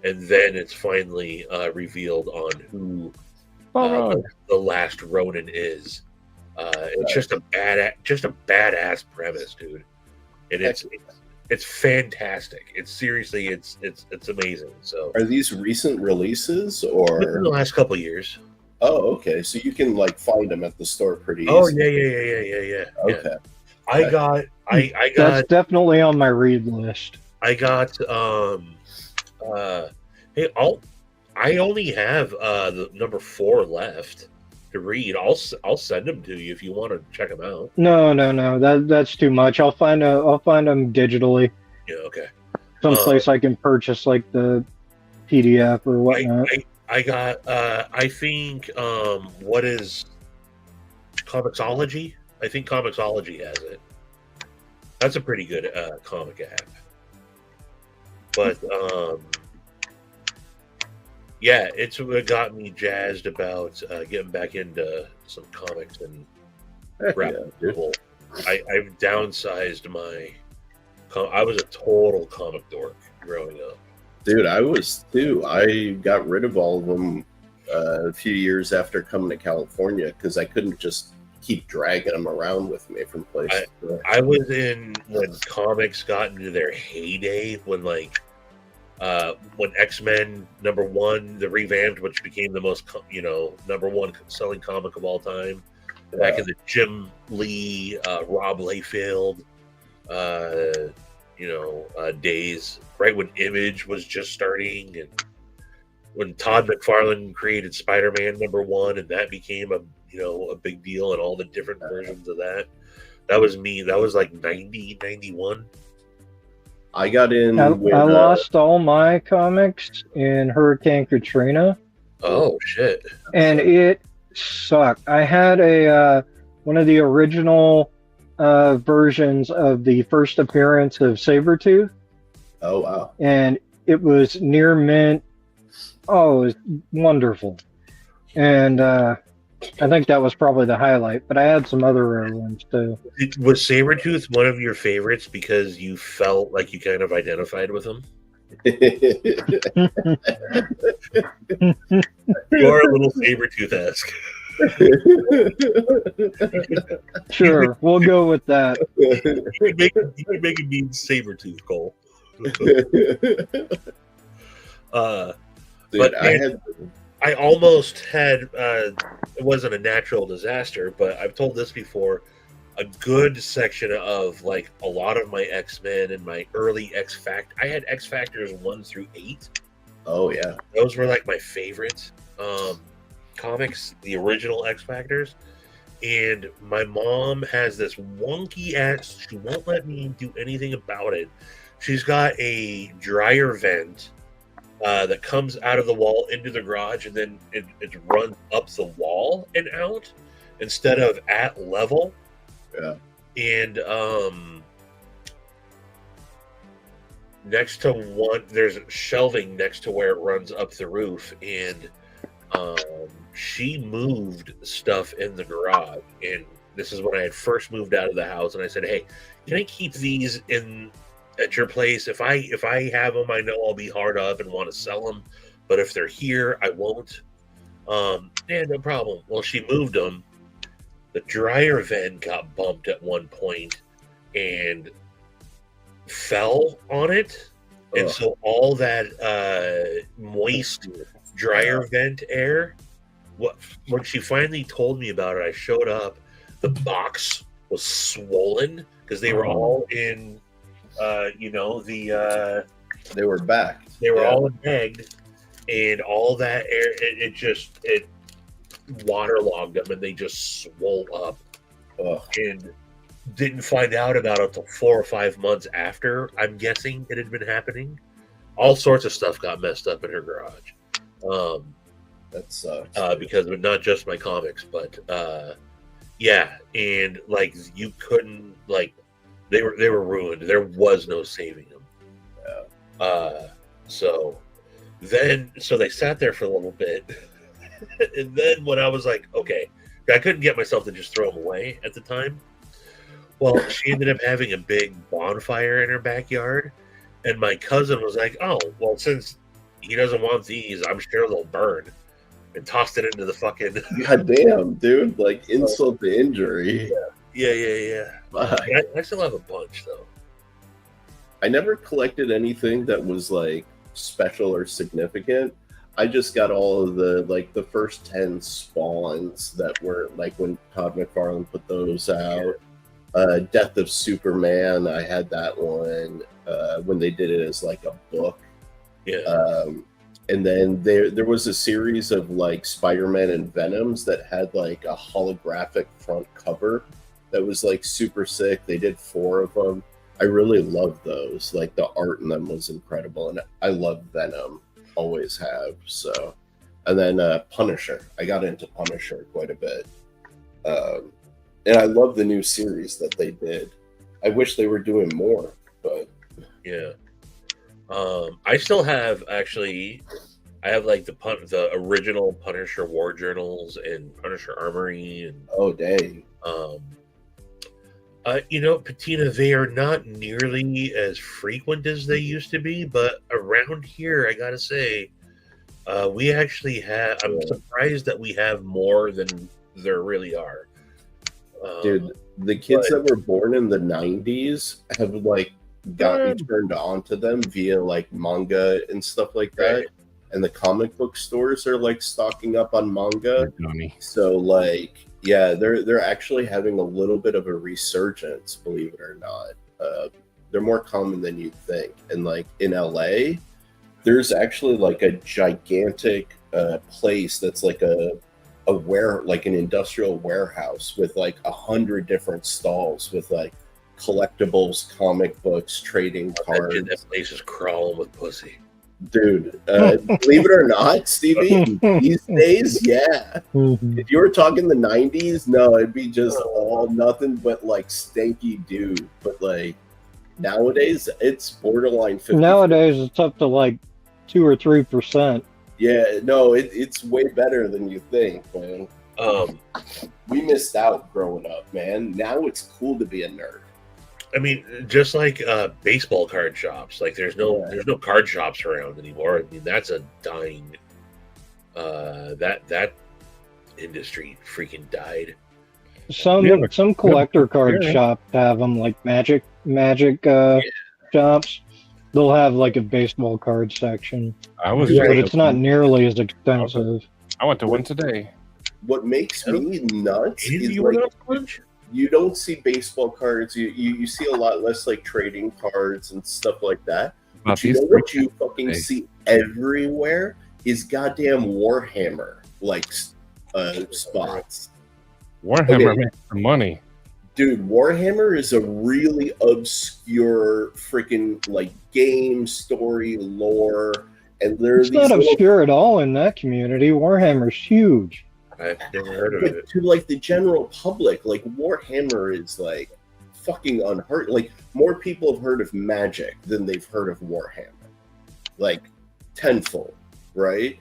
S4: and then it's finally revealed on who the last Ronin is. It's just a badass premise, dude, and it's fantastic. It's seriously, it's amazing. So,
S3: are these recent releases or
S4: in the last couple of years?
S3: Oh, okay. So you can like find them at the store pretty easy.
S4: Oh yeah.
S3: Okay.
S4: I got.
S5: That's definitely on my read list.
S4: I got. Hey, I only have the number 4 left to read. I'll send them to you if you want to check them out.
S5: No. That's too much. I'll find them digitally.
S4: Yeah. Okay.
S5: Someplace I can purchase like the PDF or whatnot.
S4: I got. I think. What is Comixology? I think Comixology has it. That's a pretty good comic app. But yeah, it's what got me jazzed about getting back into some comics and graphic novel. I've downsized my. I was a total comic dork growing up.
S3: Dude, I was too. I got rid of all of them a few years after coming to California because I couldn't just keep dragging them around with me from place to place.
S4: I was in when comics got into their heyday, when like when X-Men #1, the revamped, which became the most #1 selling comic of all time, back in the Jim Lee, Rob Liefeld days, right when Image was just starting, and when Todd McFarlane created Spider-Man #1, and that became a big deal, and all the different versions of that. That was me. That was like 90, 91.
S3: I got in.
S5: I lost all my comics in Hurricane Katrina.
S4: Oh shit!
S5: And it sucked. I had one of the original versions of the first appearance of Sabretooth.
S3: Oh wow!
S5: And it was near mint. Oh, it was wonderful. And I think that was probably the highlight, but I had some other rare ones too.
S4: Was Sabretooth one of your favorites because you felt like you kind of identified with him? You are a little Sabretooth-esque.
S5: Sure, we'll go with that.
S4: You could make it mean Sabretooth, Cole.
S3: Dude,
S4: I almost had it wasn't a natural disaster, but I've told this before. A good section of like a lot of my X-Men and my early X-Factor. I had X-Factors 1 through 8.
S3: Oh yeah,
S4: Those were like my favorites comics, the original X-Factors. And my mom has this wonky ass. She won't let me do anything about it. She's got a dryer vent that comes out of the wall into the garage, and then it runs up the wall and out instead of at level.
S3: yeah.
S4: And next to one, there's shelving next to where it runs up the roof, and she moved stuff in the garage. And this is when I had first moved out of the house, and I said, "Hey, can I keep these in at your place? If I have them, I know I'll be hard up and want to sell them, but if they're here, I won't." Yeah, no problem. Well, she moved them. The dryer vent got bumped at one point and fell on it. And
S3: Ugh.
S4: so all that moist dryer vent air, when she finally told me about it, I showed up. The box was swollen because they were all in,
S3: They were back.
S4: they were
S3: Yeah.
S4: all egged, and all that air, it waterlogged them, and they just swole up.
S3: Ugh.
S4: And didn't find out about it till 4 or 5 months after, I'm guessing, it had been happening. All sorts of stuff got messed up in her garage.
S3: That sucks.
S4: Because of not just my comics, but yeah, and like you couldn't, like, they were ruined. There was no saving them. So they sat there for a little bit. And then when I was like, okay, I couldn't get myself to just throw them away at the time. Well, she ended up having a big bonfire in her backyard, and my cousin was like, "Oh, well, since he doesn't want these, I'm sure they'll burn," and tossed it into the fucking.
S3: God damn, dude! Like insult to injury.
S4: Yeah.
S3: Fuck.
S4: I still have a bunch though.
S3: I never collected anything that was like special or significant. I just got all of the first 10 spawns that were like when Todd McFarlane put those out. Death of Superman, I had that one when they did it as like a book.
S4: Yeah.
S3: And then there was a series of like Spider-Man and Venoms that had like a holographic front cover that was like super sick. They did 4 of them. I really loved those. Like the art in them was incredible, and I love Venom. Always have. So, and then Punisher. I got into Punisher quite a bit. And I love the new series that they did. I wish they were doing more, but
S4: Yeah. I still have I have like the original Punisher War Journals and Punisher Armory, and
S3: oh dang.
S4: Patina, they are not nearly as frequent as they used to be, but around here, I gotta say, we actually have. I'm surprised that we have more than there really are.
S3: Dude, the kids that were born in the 90s have like gotten turned on to them via like manga and stuff like that.
S4: Right.
S3: And the comic book stores are like stocking up on manga.
S2: Johnny.
S3: So like, yeah, they're actually having a little bit of a resurgence, believe it or not. They're more common than you'd think. And like in LA, there's actually like a gigantic place that's like an industrial warehouse with like 100 different stalls with like collectibles, comic books, trading cards.
S4: That place is crawling with pussy.
S3: Dude, believe it or not, Stevie, these days, yeah. If you were talking the 90s, no, it'd be just all nothing but like stanky dude. But like nowadays, it's borderline 50.
S5: Nowadays, it's up to like 2 or 3%.
S3: Yeah, no, it's way better than you think, man. We missed out growing up, man. Now it's cool to be a nerd.
S4: I mean, just like baseball card shops, like there's no card shops around anymore. I mean, that's a dying. That industry freaking died.
S5: Some collector card shops have them, like magic shops. They'll have like a baseball card section, but it's not nearly as expensive.
S2: I went to one today.
S3: What makes me nuts is
S4: you
S3: like, you don't see baseball cards. You see a lot less like trading cards and stuff like that. But you know what you fucking see everywhere is goddamn Warhammer like spots.
S2: Warhammer makes some money.
S3: Dude, Warhammer is a really obscure freaking like game story lore, and
S5: it's not obscure at all in that community. Warhammer's huge.
S4: I've never heard of it.
S3: To like the general public, like Warhammer is like fucking unheard. Like more people have heard of Magic than they've heard of Warhammer, like tenfold, right?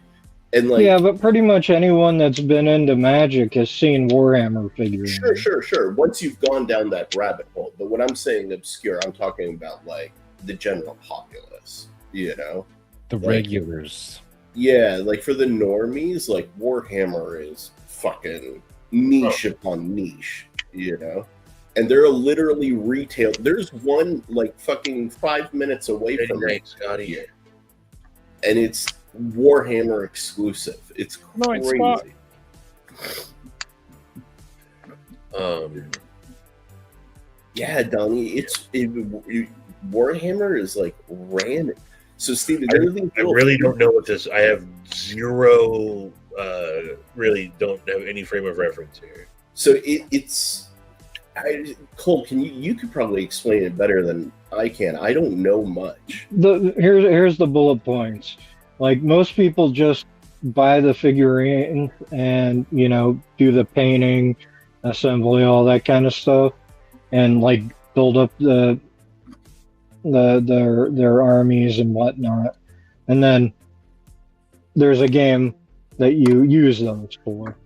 S3: And like,
S5: yeah, but pretty much anyone that's been into Magic has seen Warhammer figures.
S3: Sure. Once you've gone down that rabbit hole, but when I'm saying obscure, I'm talking about like the general populace, you know,
S2: the regulars.
S3: Yeah, like for the normies, like Warhammer is fucking niche upon niche, you know, and they're literally retail. There's one like fucking 5 minutes away from me,
S4: Scotty,
S3: and it's Warhammer exclusive. It's crazy. Yeah, Donnie, Warhammer is like random. So, Steve,
S4: I really don't know what this. I have zero. Really don't have any frame of reference here.
S3: So it's. Cole, you could probably explain it better than I can. I don't know much.
S5: Here's the bullet points. Like most people just buy the figurine and do the painting, assembly, all that kind of stuff, and like build up their armies and whatnot. And then there's a game that you use those for.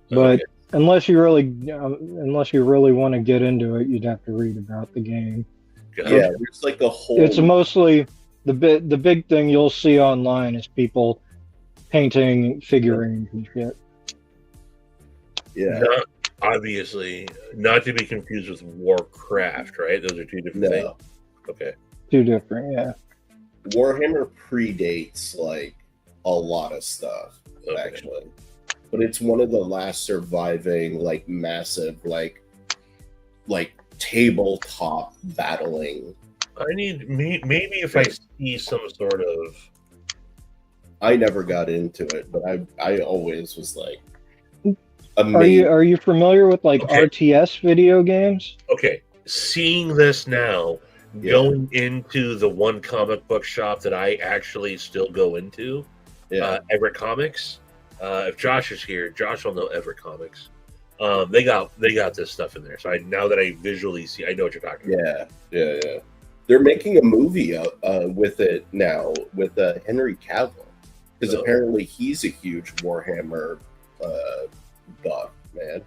S5: But unless you really want to get into it, you'd have to read about the game.
S3: Yeah, there's like a whole.
S5: It's mostly the big thing you'll see online is people painting figurines and shit.
S3: Yeah.
S4: Obviously, not to be confused with Warcraft, right? Those are two different things. Okay.
S5: Two different, yeah.
S3: Warhammer predates like a lot of stuff, actually. But it's one of the last surviving like massive like tabletop battling.
S4: I need maybe if I see some sort of.
S3: I never got into it, but I always was like.
S5: Amazing. Are you familiar with like RTS video games?
S4: Okay, seeing this now, going into the one comic book shop that I actually still go into, Everett Comics. If Josh is here, Josh will know Everett Comics. They got this stuff in there. So now that I visually see, I know what you're talking about.
S3: Yeah. They're making a movie with it now with Henry Cavill because apparently he's a huge Warhammer buff, man.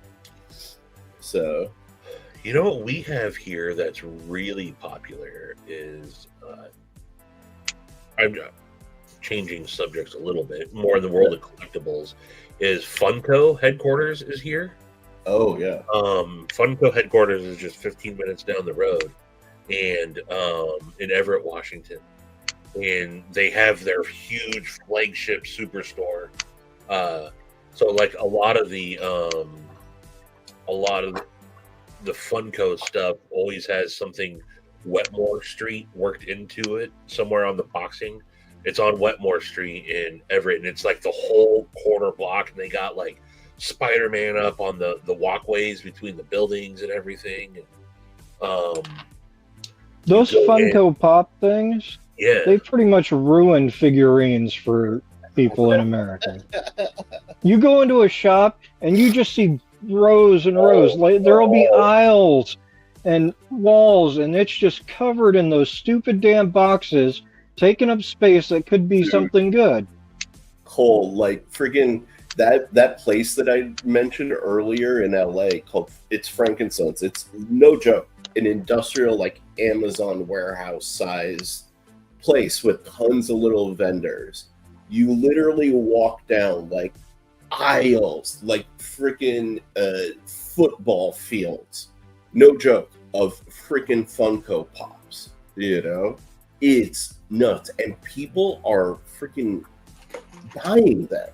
S3: So,
S4: you know what we have here that's really popular is I'm changing subjects a little bit more in the world of collectibles. Is Funko headquarters is here?
S3: Oh yeah.
S4: Funko headquarters is just 15 minutes down the road, and in Everett, Washington, and they have their huge flagship superstore. So like a lot of the Funko stuff always has something Wetmore Street worked into it somewhere on the boxing. It's on Wetmore Street in Everett, and it's like the whole corner block, and they got like Spider-Man up on the walkways between the buildings and everything.
S5: Those Funko Pop things, they pretty much ruined figurines for people in America. You go into a shop and you just see rows and rows. Like there'll be aisles and walls, and it's just covered in those stupid damn boxes, taking up space that could be something good.
S3: Cole, like friggin', that place that I mentioned earlier in LA called it's Frankincense. It's no joke, an industrial like Amazon warehouse size place with tons of little vendors. You literally walk down like aisles, like freaking football fields. No joke, of freaking Funko Pops. You know, it's nuts, and people are freaking buying them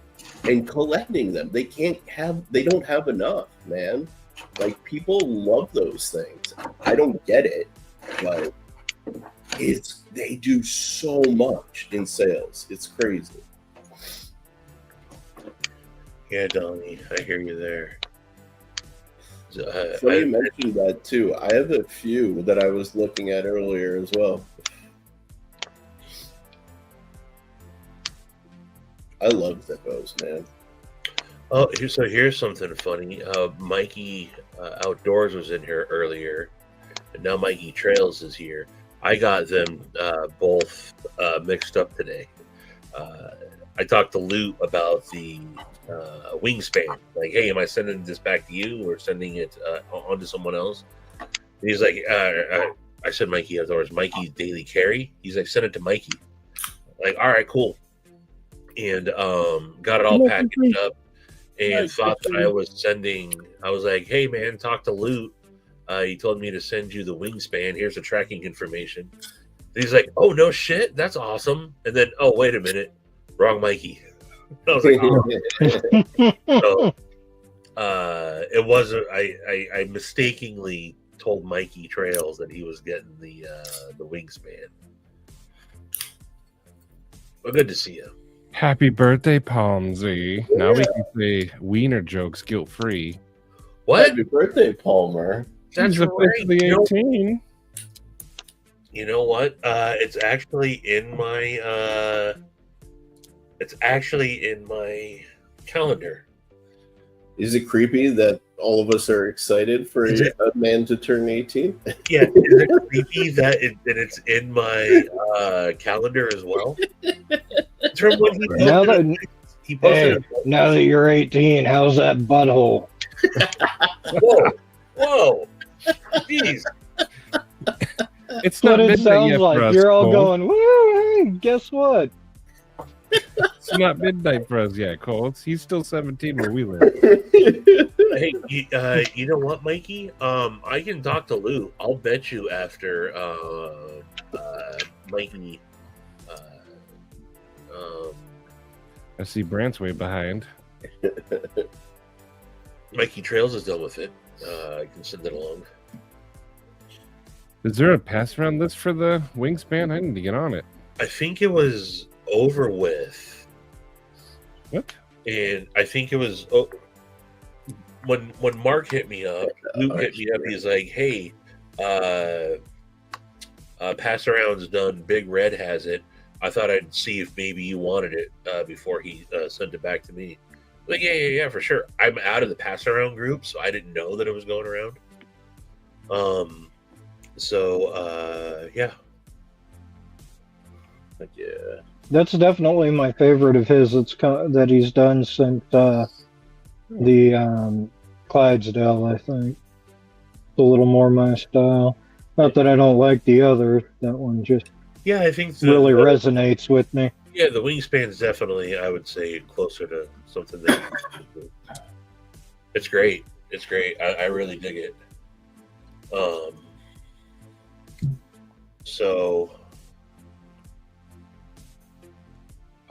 S3: and collecting them. They don't have enough, man. Like, people love those things. I don't get it, but they do so much in sales. It's crazy.
S4: Yeah, Donnie, I hear you there.
S3: So you mentioned that too. I have a few that I was looking at earlier as well. I love Zippos, man.
S4: Oh, here's something funny. Mikey Outdoors was in here earlier, and now Mikey Trails is here. I got them both mixed up today. I talked to Lou about the wingspan. Like, hey, am I sending this back to you or sending it on to someone else? And he's like, I said Mikey Outdoors, Mikey's daily carry. He's like, send it to Mikey. Like, all right, cool. And got it all packaged up and thought that I was like, hey man, talk to Lou. He told me to send you the wingspan. Here's the tracking information. And he's like, oh no shit, that's awesome. And then, oh wait a minute, wrong Mikey. I was like, oh. So it wasn't. I mistakenly told Mikey Trails that he was getting the wingspan. Well, good to see you.
S2: Happy birthday, Palmsy. Yeah. Now we can say wiener jokes guilt-free.
S4: What?
S3: Happy birthday, Palmer.
S4: That's
S2: He's officially 18.
S4: You know what? It's actually in my calendar.
S3: Is it creepy that all of us are excited for a man to turn 18?
S4: Yeah, is it creepy that it's in my calendar as well?
S5: Now that you're 18, how's that butthole?
S4: Whoa, jeez.
S2: It's
S5: what
S2: not
S5: it sounds
S2: yet
S5: like.
S2: For us,
S5: you're all
S2: Cole.
S5: going, woo, hey, guess what?
S2: It's not midnight for us yet, Cole. He's still 17 where we live.
S4: Hey, you know what, Mikey? I can talk to Lou. I'll bet you after Mikey.
S2: I see Brant's way behind.
S4: Mikey Trails is done with it. I can send it along.
S2: Is there a pass around list for the wingspan? I need to get on it.
S4: I think it was over with.
S2: What?
S4: And I think it was when Mark hit me up, Luke hit me up. He's like, "Hey, pass around's done. Big Red has it. I thought I'd see if maybe you wanted it before he sent it back to me." I'm like, yeah, for sure. I'm out of the pass around group, so I didn't know that it was going around. Yeah.
S3: Like, yeah.
S5: That's definitely my favorite of his. That he's done since the Clydesdale. I think it's a little more my style. Not that I don't like the other. That one just
S4: I think
S5: really resonates with me.
S4: Yeah, the wingspan's definitely, I would say, closer to something that it's great. It's great. I really dig it. So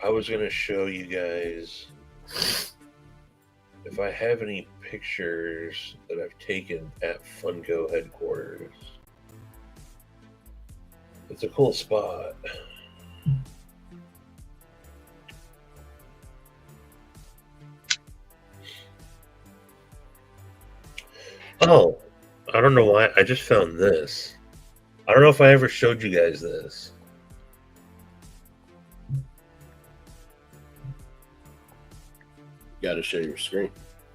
S4: I was going to show you guys if I have any pictures that I've taken at Funko headquarters. It's a cool spot. Oh, I don't know why. I just found this. I don't know if I ever showed you guys this.
S3: Got to share your screen.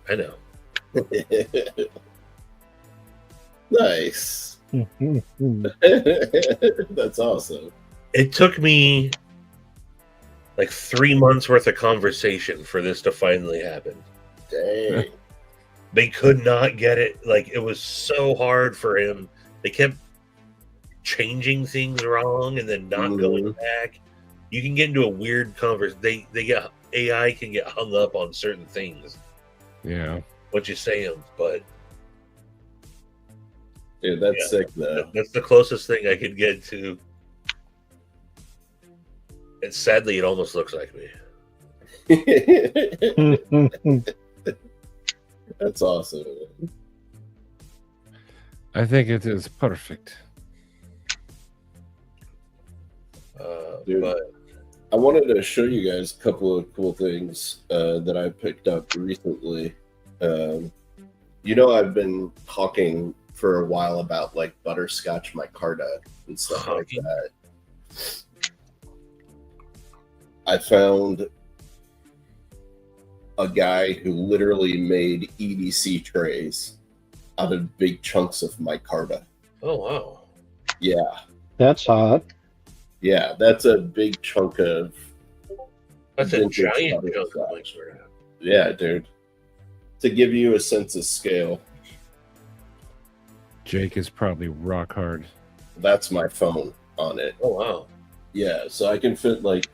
S4: I know.
S3: Nice. That's awesome.
S4: It took me like 3 months worth of conversation for this to finally happen.
S3: Dang.
S4: They could not get it. Like, it was so hard for him. They kept changing things wrong and then not going back. You can get into a weird conversation. They get AI can get hung up on certain things.
S2: Yeah.
S4: What you say them, but
S3: Dude, that's sick though.
S4: that's the closest thing I could get to. And sadly, it almost looks like me.
S3: That's awesome.
S2: I think it is perfect.
S3: Dude,
S4: But
S3: I wanted to show you guys a couple of cool things that I picked up recently. You know, I've been talking for a while about like butterscotch micarta and stuff like that. I found a guy who literally made EDC trays out of big chunks of micarta.
S4: oh wow,
S3: Yeah.
S5: That's hot.
S3: Yeah, that's a big chunk of
S4: that's a
S3: vintage
S4: giant chunk of
S3: butterscotch.
S4: mixer.
S3: Yeah, dude. To give you a sense of scale,
S2: Jake is probably rock hard.
S3: that's my phone on it.
S4: Oh wow,
S3: Yeah, so I can fit like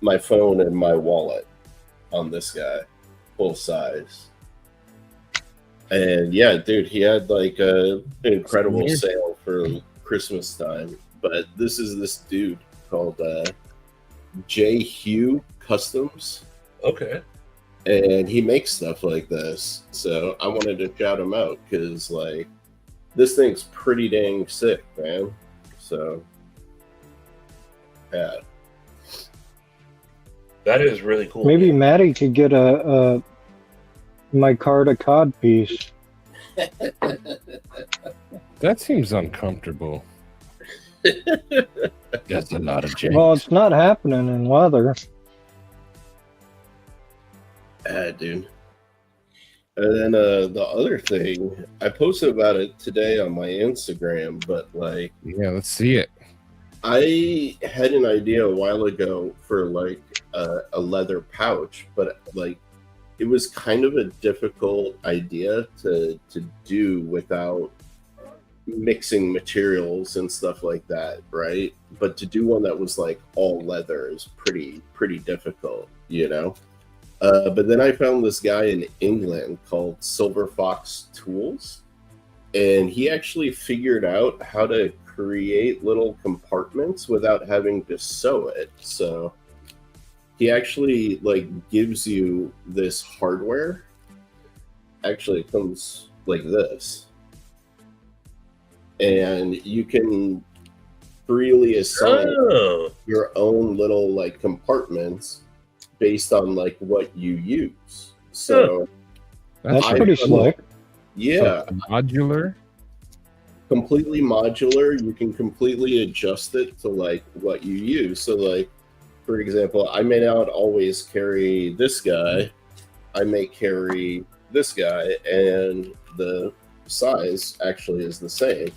S3: my phone and my wallet on this guy, full size. And yeah, dude, he had like an incredible
S2: Weird.
S3: sale for Christmas time. But this is this dude called J. Hugh Customs,
S4: okay.
S3: and he makes stuff like this. So I wanted to shout him out because like this thing's pretty dang sick, man. So yeah.
S4: That is really cool.
S5: Maybe Matty could get a micarta cod piece.
S2: That seems uncomfortable. That's a lot of Jake.
S5: Well, it's not happening in leather.
S3: Yeah, dude. And then the other thing, I posted about it today on my Instagram, but like
S2: Yeah, let's see it.
S3: I had an idea a while ago for like a leather pouch, but like it was kind of a difficult idea to do without mixing materials and stuff like that, right? But to do one that was like all leather is pretty difficult, you know? But then I found this guy in England called Silver Fox Tools, and he actually figured out how to create little compartments without having to sew it. So he actually like gives you this hardware. Actually, it comes like this, and you can freely assign
S4: Oh,
S3: your own little like compartments based on like what you use. So
S5: That's
S3: I-
S5: pretty slick.
S3: yeah,
S2: Modular.
S3: completely modular. You can completely adjust it to like what you use. So like, for example, I may not always carry this guy. I may carry this guy, and the size actually is the same.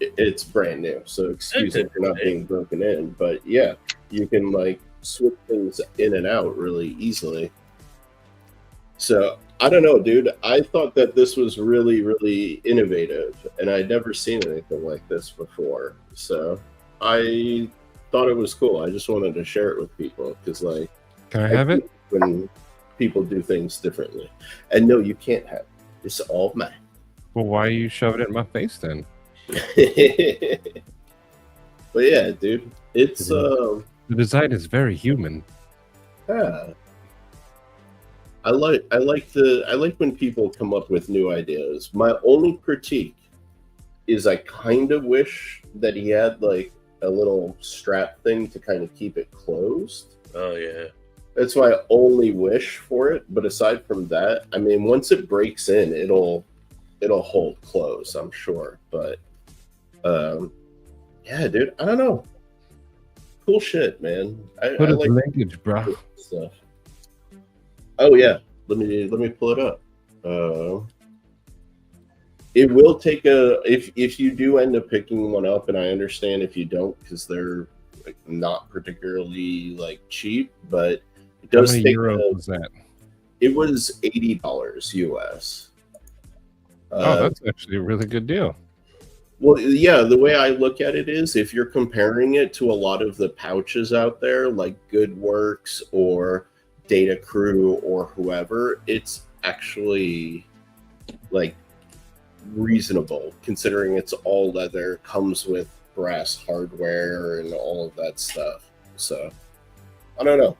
S3: It's brand new, so excuse me for not being broken in. But yeah, you can like switch things in and out really easily. So I don't know, dude. I thought that this was really innovative, and I'd never seen anything like this before. So I thought it was cool. I just wanted to share it with people because, like,
S2: Can I have it?
S3: when people do things differently. And no, you can't have it. It's all mine.
S2: Well, why you shove it in my face then?
S3: But yeah, dude, it's
S2: The design is very human.
S3: yeah. I like when people come up with new ideas. My only critique is I kind of wish that he had like a little strap thing to kind of keep it closed.
S4: oh yeah.
S3: That's my only wish for it. But aside from that, I mean, once it breaks in, it'll hold close, I'm sure. But yeah, dude, I don't know. Cool shit, man. I
S2: Put a
S3: like
S2: linkage, bro.
S3: stuff. Oh yeah, let me pull it up. It will take a if you do end up picking one up, and I understand if you don't because they're like, not particularly like cheap, but it
S2: How
S3: does
S2: many
S3: take.
S2: euros was that?
S3: It was $80 US.
S2: Oh, that's actually a really good deal.
S3: Well, yeah, the way I look at it is if you're comparing it to a lot of the pouches out there, like GoodWorks or Data Crew or whoever, it's actually like reasonable considering it's all leather, comes with brass hardware and all of that stuff. So I don't know.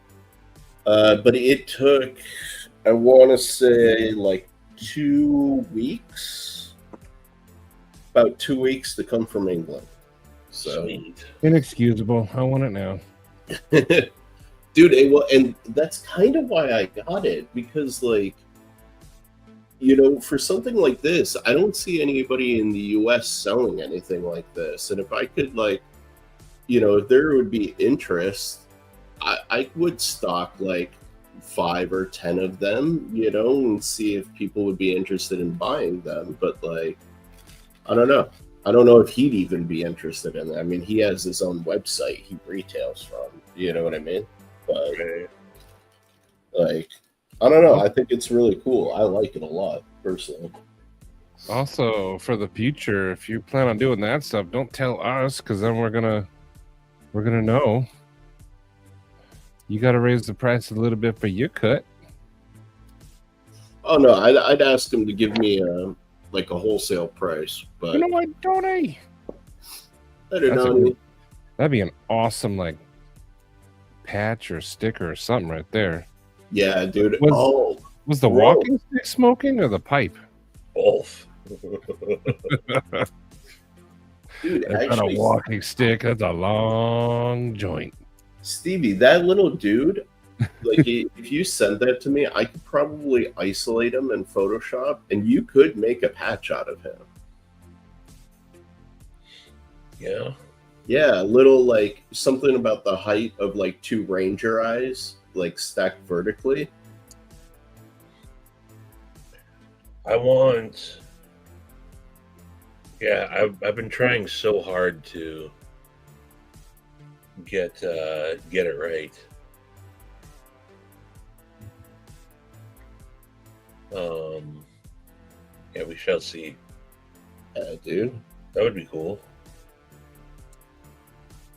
S3: But it took, I want to say, like 2 weeks, about 2 weeks to come from England. So,
S4: Sweet.
S2: Inexcusable. I want it now.
S3: dude, and that's kind of why I got it, because, like, you know, for something like this, I don't see anybody in the US selling anything like this. And if I could, like, you know, if there would be interest, I would stock like 5 or 10 of them, you know, and see if people would be interested in buying them. But like, I don't know. I don't know if he'd even be interested in it. I mean, he has his own website he retails from, you know what I mean? But like, I don't know. I think it's really cool. I like it a lot, personally.
S2: Also, for the future, if you plan on doing that stuff, don't tell us, because then we're gonna know. You got to raise the price a little bit for your cut.
S3: Oh no, I'd ask him to give me like a wholesale price, but
S2: You know what, don't I?
S3: I don't
S2: That's a
S3: know.
S2: good- That'd be an awesome like patch or sticker or something right there.
S3: Yeah, dude.
S2: Was- Was the
S3: Bro.
S2: walking stick smoking or the pipe?
S4: Both.
S3: Dude,
S2: That's not
S3: actually,
S2: a walking stick. That's a long joint.
S3: Stevie, that little dude, like if you send that to me, I could probably isolate him in Photoshop, and you could make a patch out of him.
S4: Yeah.
S3: Yeah, a little like something about the height of like 2 ranger eyes, like stacked vertically.
S4: I want. Yeah, I've been trying so hard to get it right. Yeah, we shall see.
S3: Yeah, dude.
S4: That would be cool.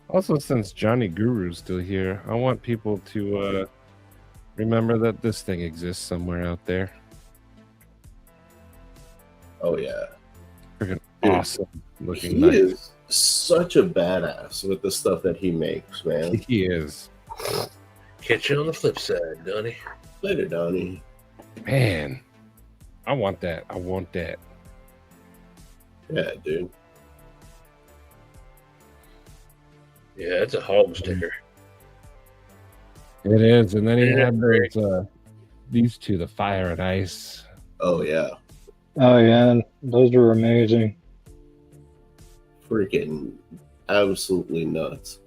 S2: Also, since Johnny Guru's still here, I want people to remember that this thing exists somewhere out there.
S3: Oh yeah.
S2: Freaking
S3: Dude,
S2: awesome looking
S3: He
S2: knife.
S3: is such a badass with the stuff that he makes, man.
S2: He is.
S4: Catch you on the flip side, Donnie.
S3: Later, Donnie.
S2: Man, I want that. I want that.
S3: Yeah, dude.
S4: Yeah, it's a hog sticker.
S2: It is. And then he
S4: Yeah,
S2: had those, these two, the fire and ice.
S3: Oh yeah.
S5: Oh yeah, those were amazing.
S3: Freaking absolutely nuts.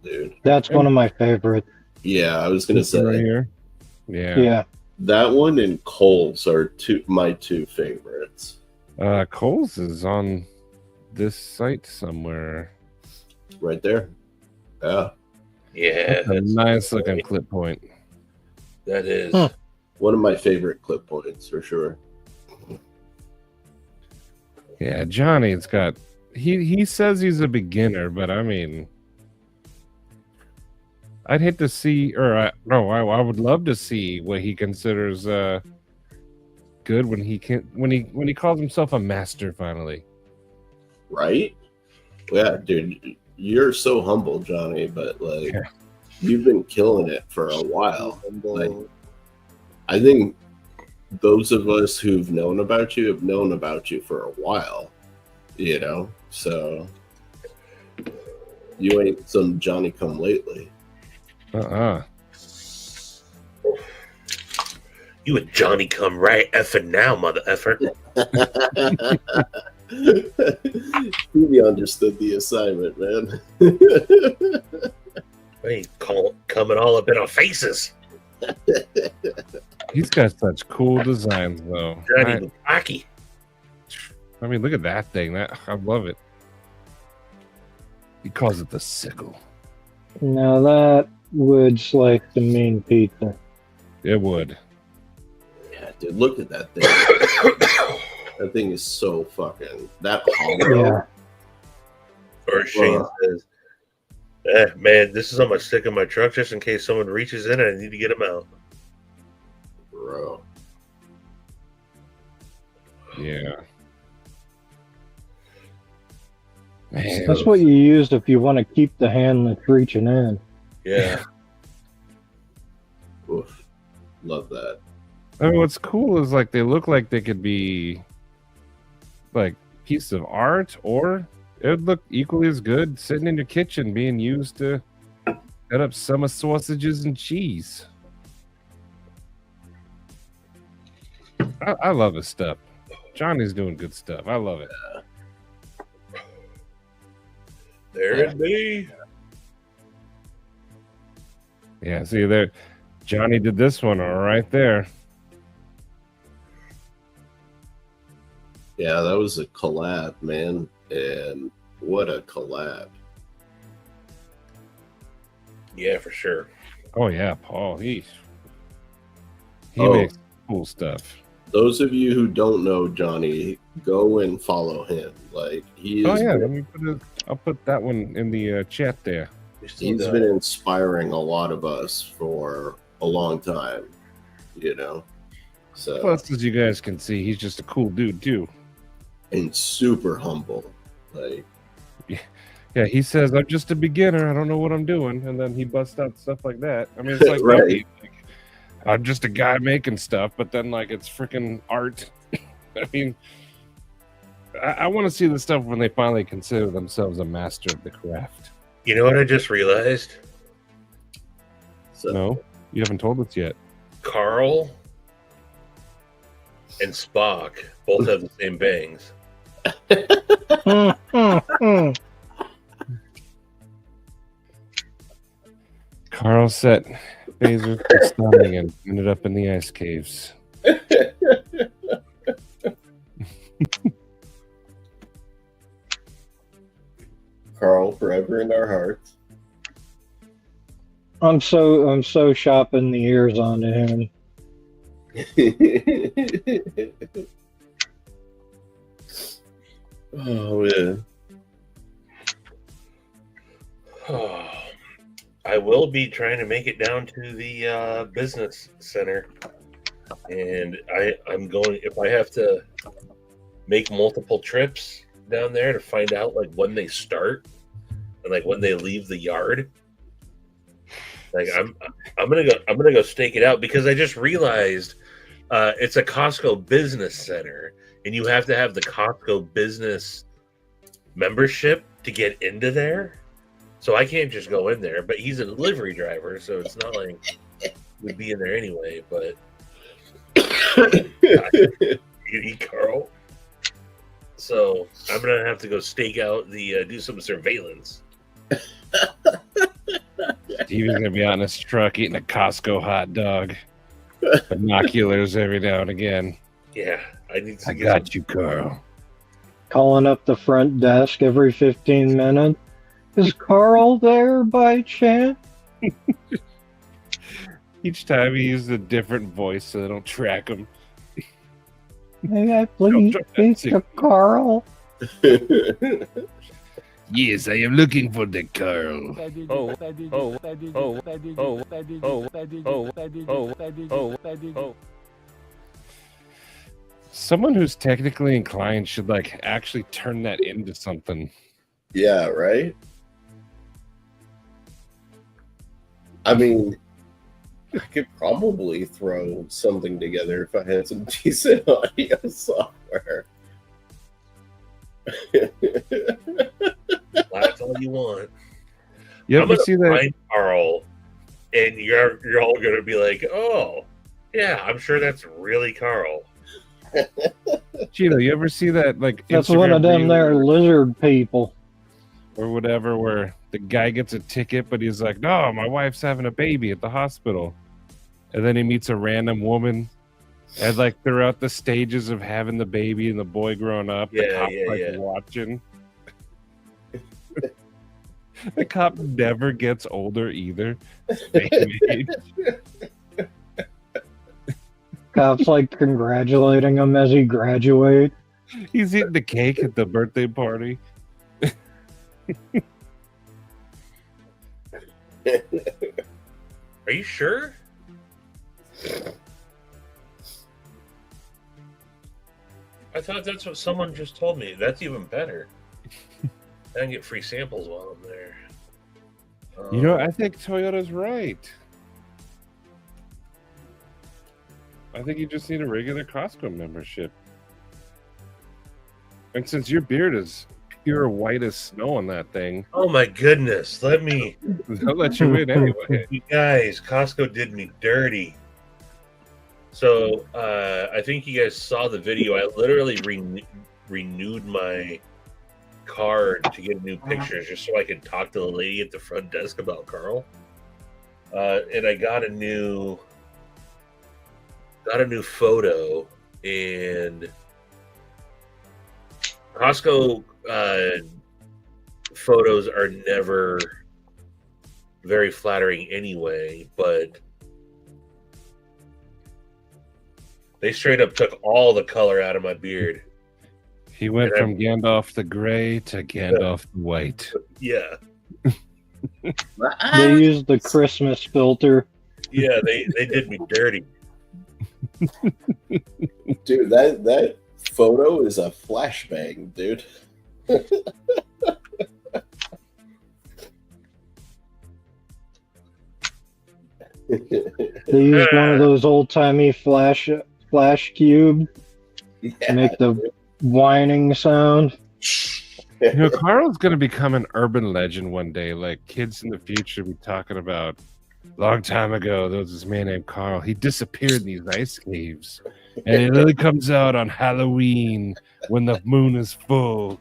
S3: Dude.
S5: That's one of my favorite.
S3: Yeah, I was gonna
S2: This one right
S3: say
S2: here. Yeah.
S5: Yeah.
S3: that one and Cole's are my two favorites.
S2: Cole's is on this site somewhere.
S3: Right there. Yeah.
S4: Yeah,
S2: That's a nice looking clip point.
S4: that is.
S5: Huh.
S3: One of my favorite clip points for sure.
S2: Yeah, Johnny's got. He says he's a beginner, but I mean, I'd hate to see, or I would love to see what he considers good when he calls himself a master finally.
S3: Right? Yeah, dude. You're so humble, Johnny, but like
S2: Yeah.
S3: you've been killing it for a while. Like I think those of us who've known about you have known about you for a while, you know? So you ain't some Johnny come lately.
S4: You and Johnny come right effing now, mother effer.
S3: Stevie understood the assignment, man.
S4: Hey, coming all up in our faces.
S2: He's got such cool designs, though.
S4: Johnny the Rocky.
S2: I mean, look at that thing. I love it. He calls it the sickle.
S5: Now that would slice the mean pizza.
S2: It would.
S3: Yeah, dude, look at that thing. That thing is so fucking that hollow.
S5: Yeah.
S4: Or Shane says, man, this is on my stick in my truck just in case someone reaches in and I need to get him out.
S3: Bro.
S2: Yeah. Man,
S5: That's what you use if you want to keep the hand that's reaching in.
S4: Yeah.
S3: Oof. Love that.
S2: I mean, what's cool is like they look like they could be like piece of art, or it would look equally as good sitting in your kitchen being used to cut up summer sausages and cheese. I love his stuff. Johnny's doing good stuff. I love it.
S4: There it be.
S2: Yeah, see there, Johnny did this one right there.
S3: Yeah, that was a collab, man. And what a collab.
S4: Yeah, for sure.
S2: Oh yeah, Paul. He
S3: Oh.
S2: makes cool stuff.
S3: Those of you who don't know Johnny, go and follow him. Like he is.
S2: Oh yeah, let me I'll put that one in the chat there.
S3: He's been inspiring a lot of us for a long time, you know. So
S2: Plus, as you guys can see, he's just a cool dude too.
S3: and super humble. Like
S2: Yeah, he says, "I'm just a beginner. I don't know what I'm doing," and then he busts out stuff like that. I mean, it's like,
S3: Right.
S2: me. Like, I'm just a guy making stuff, but then like it's freaking art. I mean, I want to see the stuff when they finally consider themselves a master of the craft.
S4: You know what I just realized?
S3: so
S2: No, you haven't told us yet.
S4: Carl and Spock both have the same bangs.
S2: Carl set phaser for stunning and ended up in the ice caves.
S3: Carl forever in our hearts.
S5: I'm so shopping the ears onto him.
S3: Oh man.
S4: I will be trying to make it down to the business center, and I'm going. If I have to make multiple trips down there to find out like when they start and like when they leave the yard, like I'm gonna go stake it out because I just realized it's a Costco business center, and you have to have the Costco business membership to get into there. So I can't just go in there, but he's a delivery driver, so it's not like we'd be in there anyway. But you eat Carl, so I'm gonna have to go stake out the do some surveillance.
S2: He was gonna be on his truck eating a Costco hot dog, binoculars every now and again.
S4: Yeah, I need to.
S2: I got you, Carl.
S5: Calling up the front desk every 15 minutes. Is Carl there by chance?
S2: Each time he uses a different voice so they don't track him.
S5: May I please speak to Carl?
S2: Yes, I am looking for the Carl. Someone who's technically inclined should like actually turn that into something.
S3: Yeah, right? I mean, I could probably throw something together if I had some decent audio software.
S4: That's all you want.
S2: You
S4: I'm
S2: ever
S4: gonna
S2: see that?
S4: find Carl, and you're all gonna be like, "Oh, yeah, I'm sure that's really Carl."
S2: Cheeto, you ever see that like
S5: That's one of them
S2: reel
S5: there lizard people.
S2: or whatever where the guy gets a ticket but he's like, no, my wife's having a baby at the hospital, and then he meets a random woman and like throughout the stages of having the baby and the boy growing up, the
S4: Yeah,
S2: cop's
S4: yeah,
S2: like
S4: yeah.
S2: watching. The cop never gets older either. Same age.
S5: Cops like congratulating him as he graduates.
S2: He's eating the cake at the birthday party.
S4: Are you sure? I thought that's what someone just told me. That's even better. I can get free samples while I'm there.
S2: You know, I think Toyota's right. I think you just need a regular Costco membership. And since your beard is pure white as snow on that thing,
S4: Oh my goodness!
S2: they'll let you in anyway.
S4: You guys, Costco did me dirty. So I think you guys saw the video. I literally renewed my card to get new pictures just so I could talk to the lady at the front desk about Carl. And I got a new photo, and Costco photos are never very flattering anyway, but they straight up took all the color out of my beard.
S2: He went from Gandalf the Gray to Gandalf the White.
S4: Yeah.
S5: They used the Christmas filter.
S4: Yeah, they did me dirty.
S3: Dude, that photo is a flashbang, dude.
S5: They used one of those old-timey flash cube to make the whining sound.
S2: You know, Carl's going to become an urban legend one day. Like, kids in the future be talking about, long time ago, there was this man named Carl. He disappeared in these ice caves. And it really comes out on Halloween when the moon is full.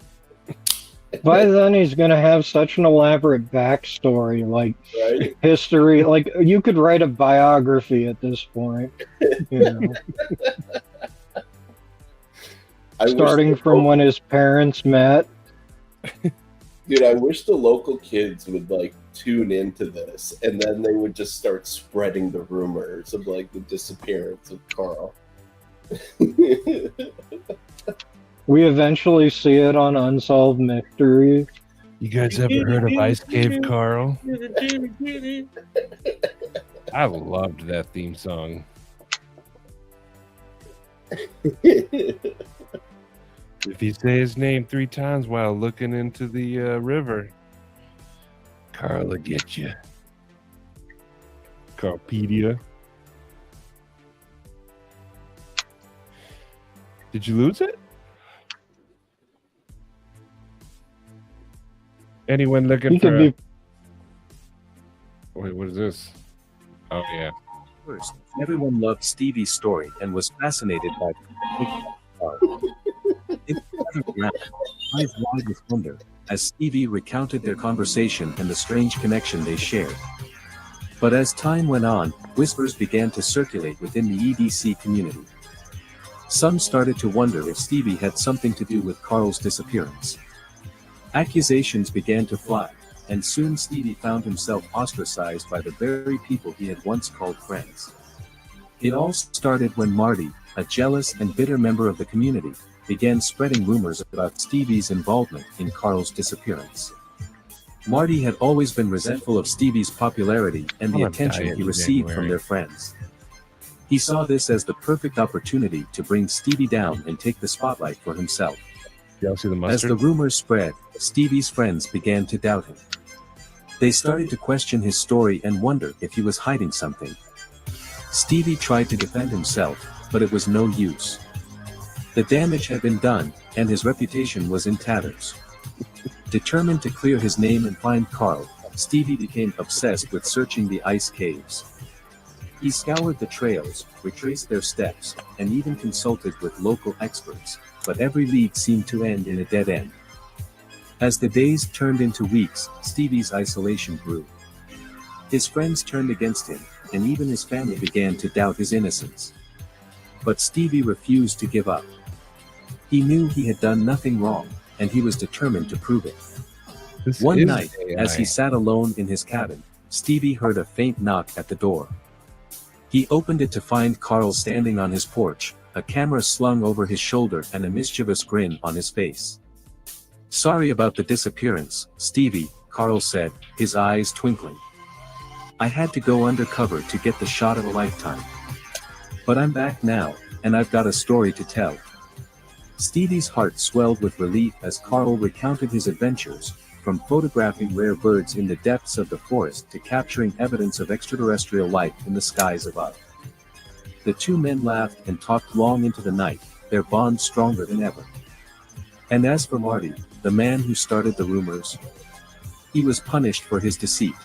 S5: By then, he's going to have such an elaborate backstory, like
S3: Right?
S5: history. Like, you could write a biography at this point. You know, starting from when his parents met.
S3: Dude, I wish the local kids would like tune into this, and then they would just start spreading the rumors of like the disappearance of Carl.
S5: We eventually see it on Unsolved Mysteries.
S2: You guys ever heard of Ice Cave Carl? I loved that theme song. If you say his name 3 times while looking into the river, Carl will get you. Carpedia. Did you lose it? Anyone looking
S5: He
S2: for?
S5: could be.
S2: Wait, what is this? Oh yeah.
S7: First, everyone loved Stevie's story and was fascinated by it. Eyes wide with wonder as Stevie recounted their conversation and the strange connection they shared. But as time went on, whispers began to circulate within the EDC community. Some started to wonder if Stevie had something to do with Carl's disappearance. Accusations began to fly, and soon Stevie found himself ostracized by the very people he had once called friends. It all started when Marty, a jealous and bitter member of the community, began spreading rumors about Stevie's involvement in Carl's disappearance. Marty had always been resentful of Stevie's popularity and the attention he received from their friends. He saw this as the perfect opportunity to bring Stevie down and take the spotlight for himself.
S2: Y'all see the
S7: As
S2: mustard?
S7: the rumors spread, Stevie's friends began to doubt him. They started to question his story and wonder if he was hiding something. Stevie tried to defend himself, but it was no use. The damage had been done, and his reputation was in tatters. Determined to clear his name and find Carl, Stevie became obsessed with searching the ice caves. He scoured the trails, retraced their steps, and even consulted with local experts, but every lead seemed to end in a dead end. As the days turned into weeks, Stevie's isolation grew. His friends turned against him, and even his family began to doubt his innocence. But Stevie refused to give up. He knew he had done nothing wrong, and he was determined to prove it. One night,
S2: AI.
S7: as he sat alone in his cabin, Stevie heard a faint knock at the door. He opened it to find Carl standing on his porch, a camera slung over his shoulder and a mischievous grin on his face. "Sorry about the disappearance, Stevie," Carl said, his eyes twinkling. "I had to go undercover to get the shot of a lifetime. But I'm back now, and I've got a story to tell." Stevie's heart swelled with relief as Carl recounted his adventures, from photographing rare birds in the depths of the forest to capturing evidence of extraterrestrial life in the skies above. The two men laughed and talked long into the night, their bond stronger than ever. And as for Marty, the man who started the rumors, he was punished for his deceit.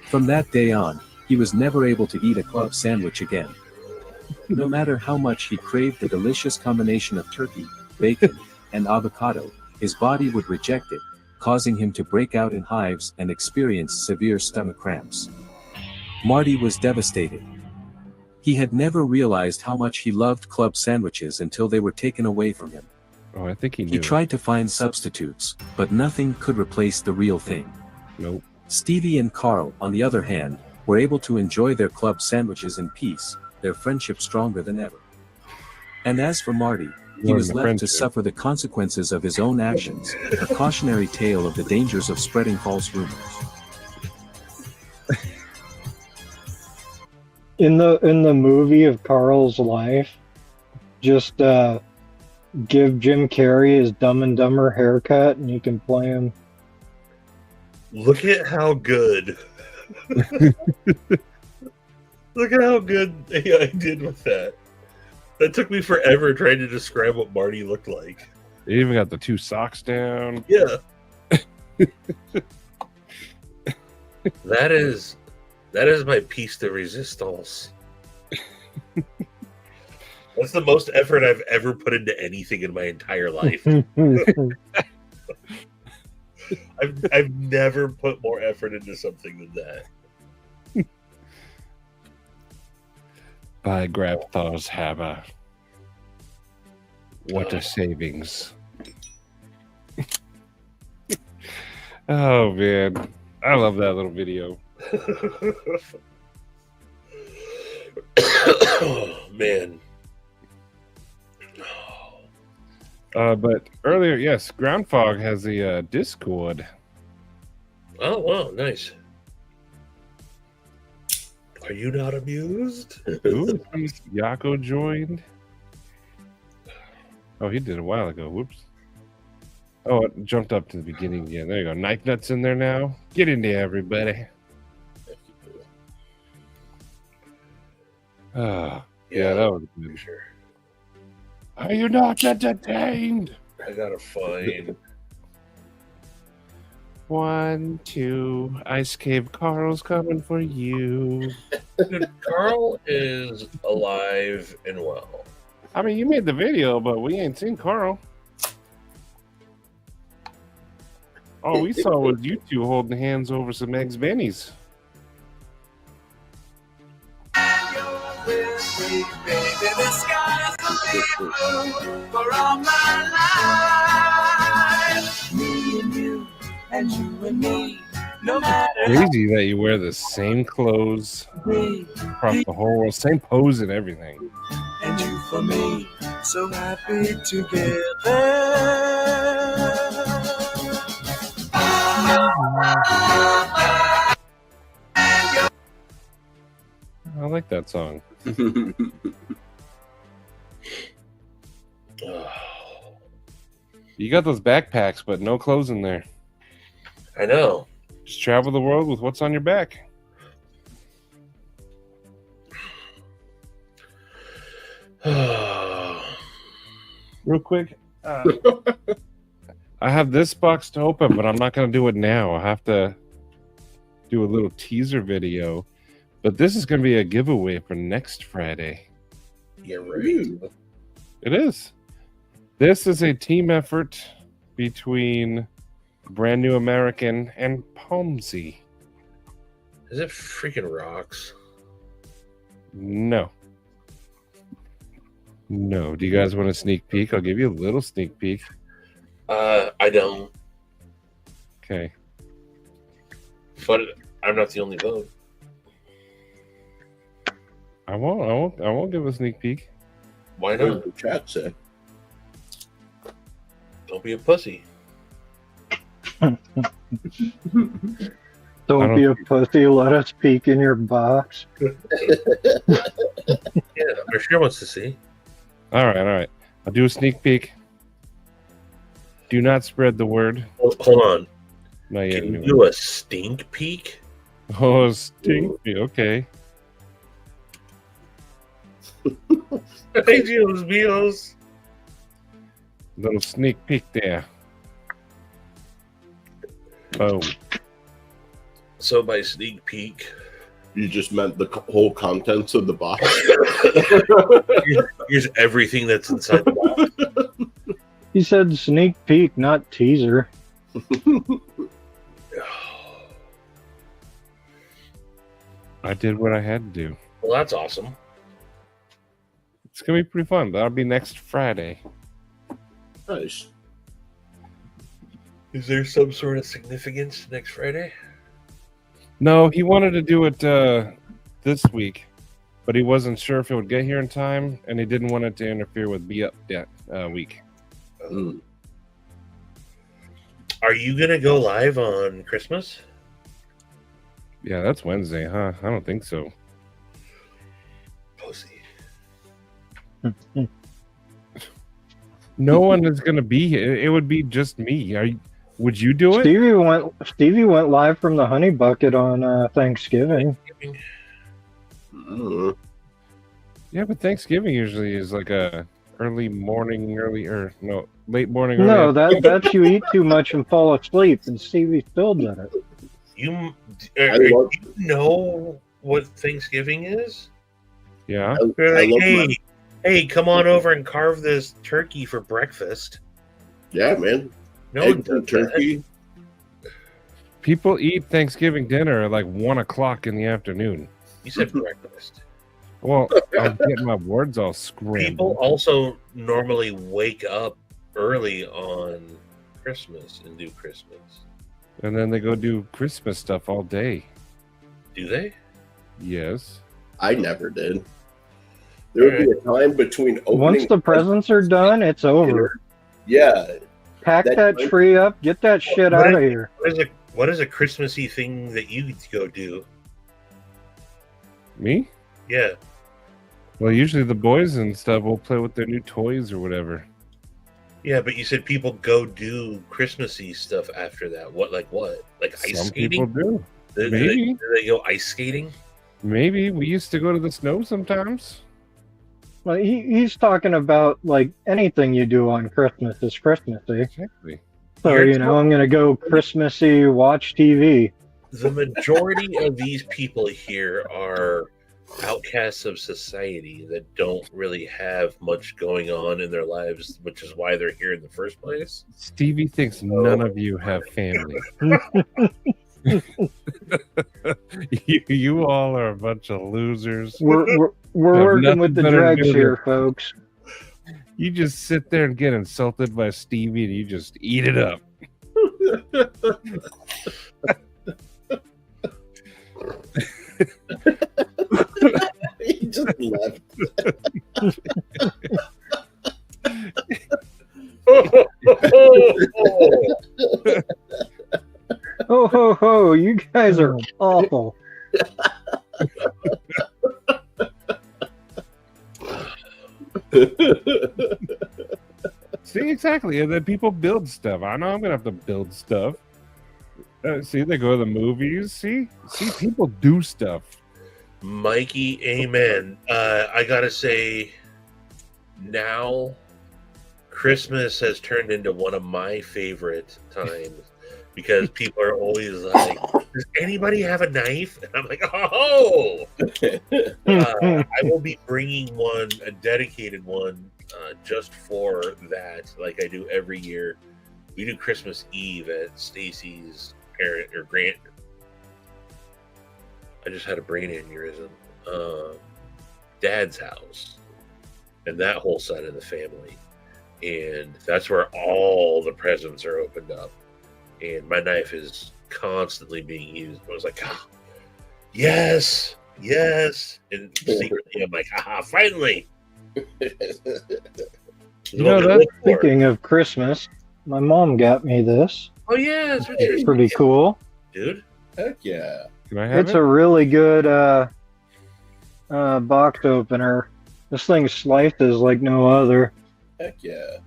S7: From that day on, he was never able to eat a club sandwich again. No matter how much he craved the delicious combination of turkey, bacon, and avocado, his body would reject it, causing him to break out in hives and experience severe stomach cramps. Marty was devastated. He had never realized how much he loved club sandwiches until they were taken away from him.
S2: Oh, I think he knew.
S7: He tried to find substitutes, but nothing could replace the real thing.
S2: Nope.
S7: Stevie and Carl, on the other hand, were able to enjoy their club sandwiches in peace, their friendship stronger than ever. And as for Marty, he was left to suffer the consequences of his own actions, a cautionary tale of the dangers of spreading false rumors.
S5: In the movie of Carl's life, just give Jim Carrey his Dumb and Dumber haircut, and you can play him.
S4: Look at how good. Look at how good AI did with that. That took me forever trying to describe what Marty looked like.
S2: They even got the two socks down.
S4: Yeah. That is my piece de resistance. That's the most effort I've ever put into anything in my entire life. I've never put more effort into something than that.
S2: By Grandpa's hammer. What a savings. Oh, man. I love that little video.
S4: Oh, man.
S2: But earlier, yes, Groundfog has a Discord.
S4: Oh, wow, nice. Are you not amused?
S2: Ooh, Yako joined. Oh, he did a while ago. Whoops. Oh, it jumped up to the beginning again. There you go. Knife Nut's in there now. Get in there, everybody. Ah, yeah, that was good.
S4: Sure.
S2: Are you not entertained?
S4: I gotta find.
S2: 1, 2. Ice Cave Carl's coming for you.
S4: Dude, Carl is alive and well.
S2: I mean, you made the video, but we ain't seen Carl. All we saw was you two holding hands over some eggs bennies.
S6: For all my life, me and you, and you and me, no matter
S2: Crazy that you wear the same clothes across the whole world, same pose and everything.
S6: and you for me, so happy together.
S2: I like that song. You got those backpacks, but no clothes in there.
S4: I know.
S2: Just travel the world with what's on your back. Real quick, I have this box to open, but I'm not going to do it now. I have to do a little teaser video. But this is going to be a giveaway for next Friday.
S4: Yeah, right.
S2: It is. This is a team effort between Brand New American and Palmsy.
S4: Is it freaking rocks?
S2: No. No. Do you guys want a sneak peek? I'll give you a little sneak peek.
S4: I don't.
S2: Okay.
S4: But I'm not the only vote.
S2: I won't give a sneak peek.
S4: Why
S3: What
S4: not?
S3: did the chat say?
S4: Don't be a pussy.
S5: Don't be a pussy. Let us peek in your box.
S4: Yeah, I'm sure wants to see.
S2: All right. I'll do a sneak peek. Do not spread the word.
S4: Hold on.
S2: Not yet.
S4: Can you
S2: anyway.
S4: do a stink peek?
S2: Oh, stink peek. Okay.
S4: Hey, Dios míos.
S2: Little sneak peek there. Boom.
S4: So by sneak peek,
S3: You just meant the whole contents of the box.
S4: here's everything that's inside the box.
S5: He said sneak peek, not teaser.
S2: I did what I had to do.
S4: Well, that's awesome.
S2: It's gonna be pretty fun. That'll be next Friday.
S3: Nice.
S4: Is there some sort of significance next Friday?
S2: No, he wanted to do it this week, but he wasn't sure if it would get here in time, and he didn't want it to interfere with Be Up that week.
S3: Mm.
S4: Are you gonna go live on Christmas?
S2: Yeah, that's Wednesday, huh? I don't think so.
S4: Pussy.
S2: No one is gonna be here. It would be just me. Would you do it?
S5: Stevie went live from the honey bucket on Thanksgiving.
S3: Mm.
S2: Yeah, but Thanksgiving usually is like a late morning, early
S5: No, that's you eat too much and fall asleep, and Stevie still did it.
S4: You
S3: love-
S4: know what Thanksgiving is?
S2: Yeah.
S4: They're
S3: I
S4: like,
S3: love
S4: hey,
S3: my-
S4: hey, come on over and carve this turkey for breakfast.
S3: Yeah, man.
S4: No one
S3: Eggs
S4: does
S3: and turkey.
S2: People eat Thanksgiving dinner at like 1 o'clock in the afternoon.
S4: that. You said breakfast.
S2: Well, I'm getting my words all
S4: People
S2: scrambled.
S4: also normally wake up early on Christmas and do Christmas.
S2: And then they go do Christmas stuff all day.
S4: Do they?
S2: Yes.
S3: I never did. There would be a time between opening.
S5: Once the presents are done, it's over.
S3: Yeah,
S5: Pack that tree up, get that shit
S4: What
S5: out of
S4: is-
S5: here.
S4: What is a Christmassy thing that you go do?
S2: Me?
S4: Yeah.
S2: Well, usually the boys and stuff will play with their new toys or whatever.
S4: Yeah, but you said people go do Christmassy stuff after that. What? Like ice
S2: Some
S4: skating?
S2: people do.
S4: Do
S2: Maybe.
S4: they go ice skating?
S2: Maybe. We used to go to the snow sometimes.
S5: Well, he's talking about like anything you do on Christmas is Christmassy.
S2: Exactly.
S5: So, I'm going to go Christmassy, watch TV.
S4: The majority of these people here are outcasts of society that don't really have much going on in their lives, which is why they're here in the first place.
S2: Stevie thinks none of you have family. you all are a bunch of losers.
S5: We're working
S2: nothing
S5: with the
S2: better to
S5: dregs
S2: do
S5: here,
S2: than-
S5: folks.
S2: You just sit there and get insulted by Stevie and you just eat it up.
S3: he just left.
S5: Oh, ho, ho, you guys are awful.
S2: See, exactly. And then people build stuff. I know I'm going to have to build stuff. See, they go to the movies. See, people do stuff.
S4: Mikey, amen. I gotta say, now Christmas has turned into one of my favorite times because people are always like, "Does anybody have a knife?" And I'm like, "Oh!" I will be bringing one, a dedicated one, just for that, like I do every year. We do Christmas Eve at Stacy's parent or grand. I just had a brain aneurysm. Dad's house, and that whole side of the family, and that's where all the presents are opened up. and my knife is constantly being used. I was like, yes, and secretly I'm like, finally.
S5: Speaking of Christmas, my mom got me this.
S4: Oh yeah,
S5: it's pretty cool,
S4: dude.
S3: Heck yeah!
S2: Can I have
S5: it's a really good box opener. This thing slices like no other.
S3: Heck yeah!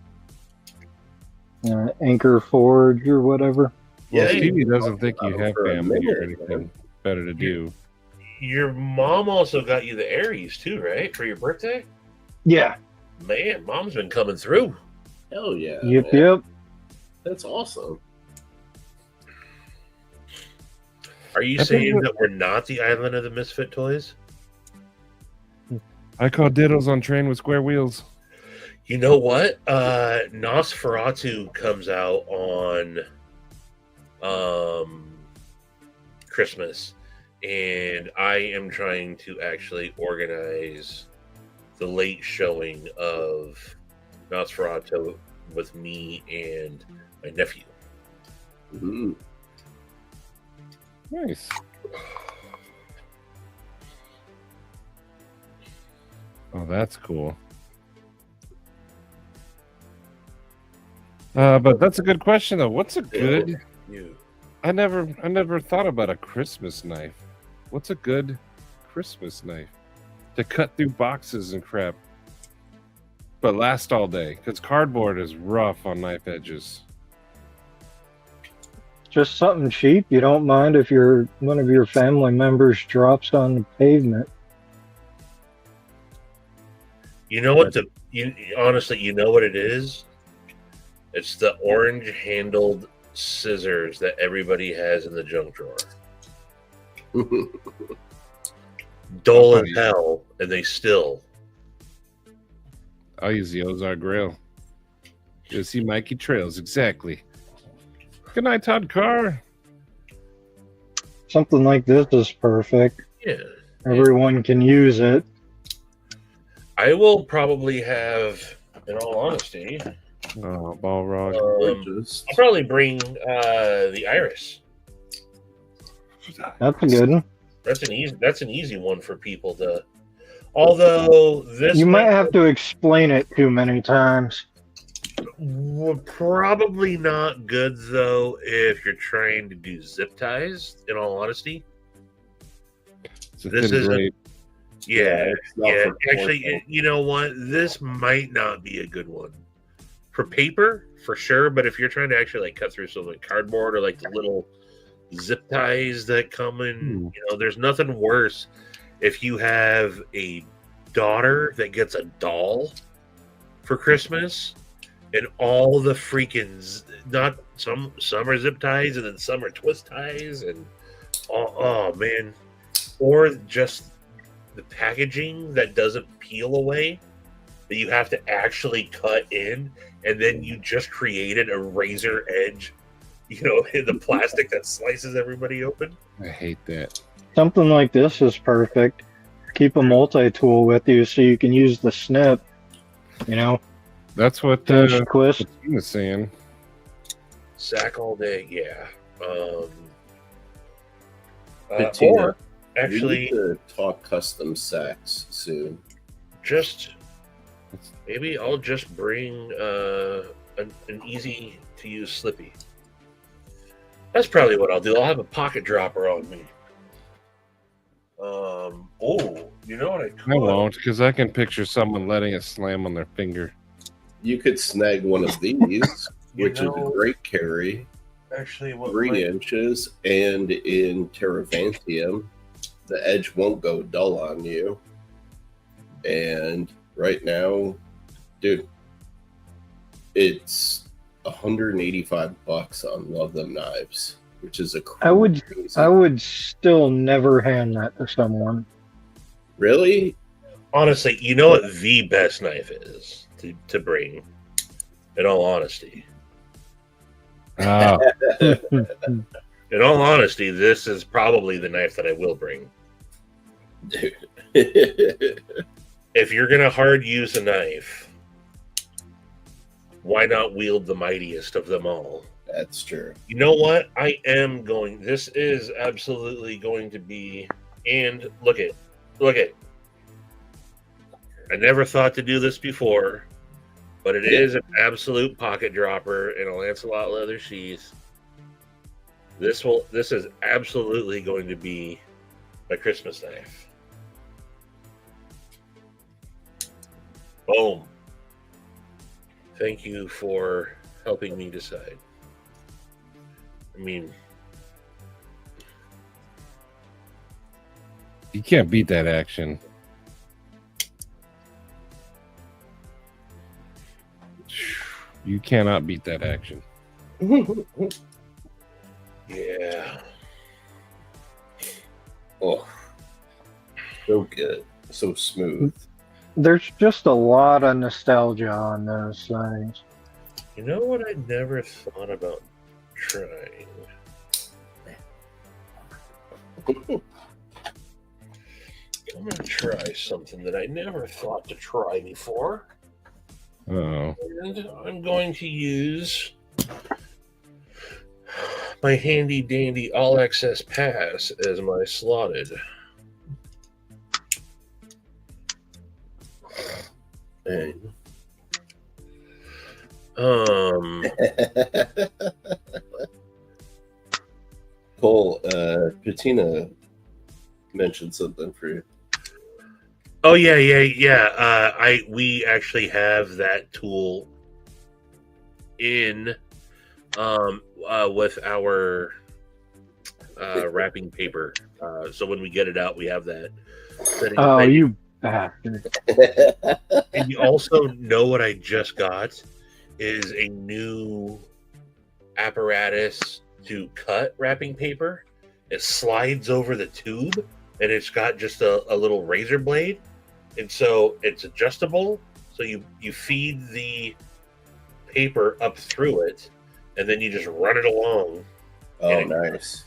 S5: Anchor Forge or whatever.
S2: Well,
S4: Yeah,
S2: Stevie doesn't think you have
S3: for a
S2: family or
S3: minute,
S2: anything better to do.
S4: Your mom also got you the Aries too, right? For your birthday?
S5: Yeah.
S4: Man, mom's been coming through.
S3: Hell yeah!
S5: Yep,
S3: man.
S5: yep.
S3: That's awesome.
S4: Are you saying that we're not the island of the misfit toys?
S2: I call diddles on train with square wheels.
S4: You know what? Nosferatu comes out on Christmas, and I am trying to actually organize the late showing of Nosferatu with me and my nephew.
S3: Mm-hmm.
S2: Nice. Oh, that's cool. But that's a good question though. What's a good? I never thought about a Christmas knife. What's a good Christmas knife to cut through boxes and crap, but last all day? Because cardboard is rough on knife edges.
S5: Just something cheap. You don't mind if one of your family members drops on the pavement.
S4: You know what honestly, you know what it is? It's the orange handled scissors that everybody has in the junk drawer. Dull as hell, and they still.
S2: I'll use the Ozark Grail. You'll see Mikey Trails, exactly. Good night, Todd Carr.
S5: Something like this is perfect.
S4: Yeah.
S5: Everyone can use it.
S4: I will probably have, in all honesty,
S2: Balrog.
S4: I'll probably bring the Iris.
S5: That's a good one.
S4: That's an easy one for people to. Although this,
S5: you might have to explain it too many times.
S4: Probably not good though if you're trying to do zip ties. In all honesty, this isn't. Yeah. Actually, you know what? This might not be a good one for paper for sure. But if you're trying to actually like cut through some like cardboard or like the little zip ties that come in, there's nothing worse if you have a daughter that gets a doll for Christmas and all the freaking not some are zip ties and then some are twist ties and oh man, or just the packaging that doesn't peel away that you have to actually cut in, and then you just created a razor edge, in the plastic that slices everybody open.
S2: I hate that.
S5: Something like this is perfect. Keep a multi-tool with you so you can use the snip.
S2: That's what
S5: twist
S2: was saying.
S4: Sack all day, yeah.
S3: Or
S4: actually,
S3: we need to talk custom sacks soon.
S4: Maybe I'll just bring an easy to use Slippy. That's probably what I'll do. I'll have a pocket dropper on me. You know what I could?
S2: I won't, because I can picture someone letting it slam on their finger.
S3: You could snag one of these, which is a great carry.
S4: Actually,
S3: 3 inches, and in Terravantium, the edge won't go dull on you. And right now, dude, it's $185 on Love Them Knives, which is a crazy.
S5: I would still never hand that to someone.
S3: Really?
S4: Honestly, you know what the best knife is to bring? In all honesty.
S2: Oh.
S4: In all honesty, this is probably the knife that I will bring.
S3: Dude.
S4: If you're gonna hard use a knife, why not wield the mightiest of them all?
S3: That's true.
S4: You know what? I am going. This is absolutely going to be. And look at. I never thought to do this before, but it is an absolute pocket dropper in a Lancelot leather sheath. This is absolutely going to be my Christmas knife. Boom. Thank you for helping me decide. I mean,
S2: You can't beat that action. You cannot beat that action.
S4: yeah.
S3: Oh, so good, so smooth.
S5: There's just a lot of nostalgia on those things.
S4: You know what I never thought about trying? I'm going to try something that I never thought to try before.
S2: Oh,
S4: And I'm going to use my handy dandy all access pass as my slotted.
S3: And Cole, Patina mentioned something for you.
S4: Oh yeah. We actually have that tool in with our wrapping paper. So when we get it out, we have that.
S5: Oh, you bastard.
S4: And you also know what I just got is a new apparatus to cut wrapping paper. It slides over the tube and it's got just a little razor blade. And so it's adjustable. So you feed the paper up through it and then you just run it along.
S3: Oh, nice.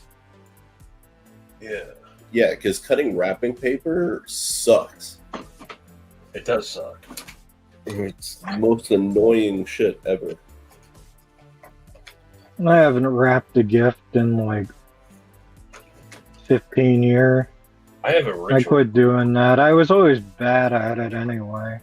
S4: Yeah.
S3: Yeah, because cutting wrapping paper sucks.
S4: It does suck.
S3: It's the most annoying shit ever.
S5: I haven't wrapped a gift in like 15 years.
S4: I have a ritual.
S5: I quit doing that. I was always bad at it anyway.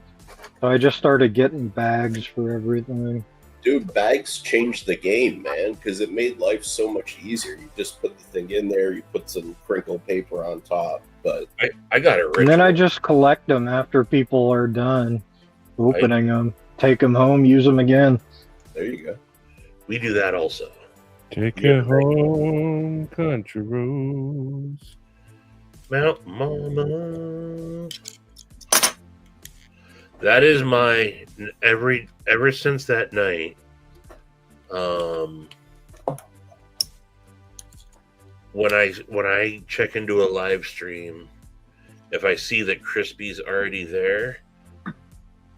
S5: So I just started getting bags for everything.
S3: Dude, bags changed the game, man, because it made life so much easier. You just put the thing in there, you put some crinkle paper on top, but...
S4: I got a ritual.
S5: And then I just collect them after people are done opening them. Take them home, use them again.
S3: There you go.
S4: We do that also.
S2: take it home, country roads.
S4: Mount Mama. That is my ever since that night. When I check into a live stream, if I see that Crispy's already there,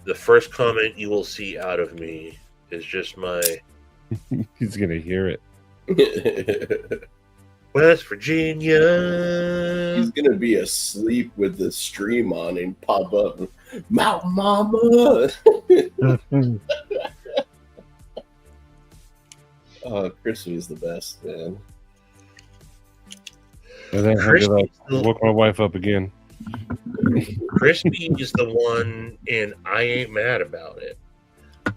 S4: the first comment you will see out of me is just my
S2: He's gonna hear it.
S4: West Virginia.
S3: He's gonna be asleep with the stream on and pop up, Mount Mama. Oh, Crispy's the best, man.
S2: And then how did I woke my wife up again?
S4: Crispy is the one, and I ain't mad about it.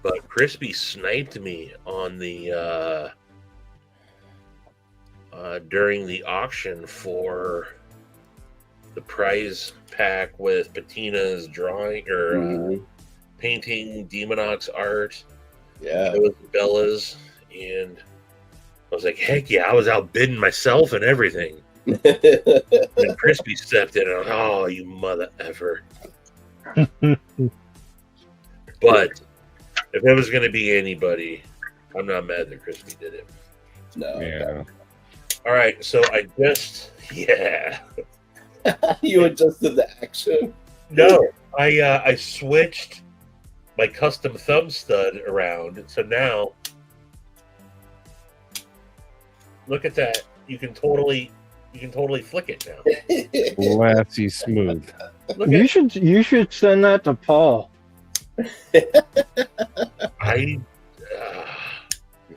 S4: But Crispy sniped me on the during the auction for the prize pack with Patina's drawing or painting Demonox art.
S3: Yeah,
S4: It was Bella's, and I was like, heck yeah, I was outbidding myself and everything. And Crispy stepped in, and I was, oh, you mother effer. But if it was going to be anybody, I'm not mad that Crispy did it.
S3: no,
S2: Yeah.
S4: All right, so I just, yeah.
S3: you adjusted the action.
S4: No, I switched my custom thumb stud around, so now, look at that. You can totally flick it now.
S2: Classy smooth.
S4: Look
S5: You
S4: at
S5: should send that to Paul.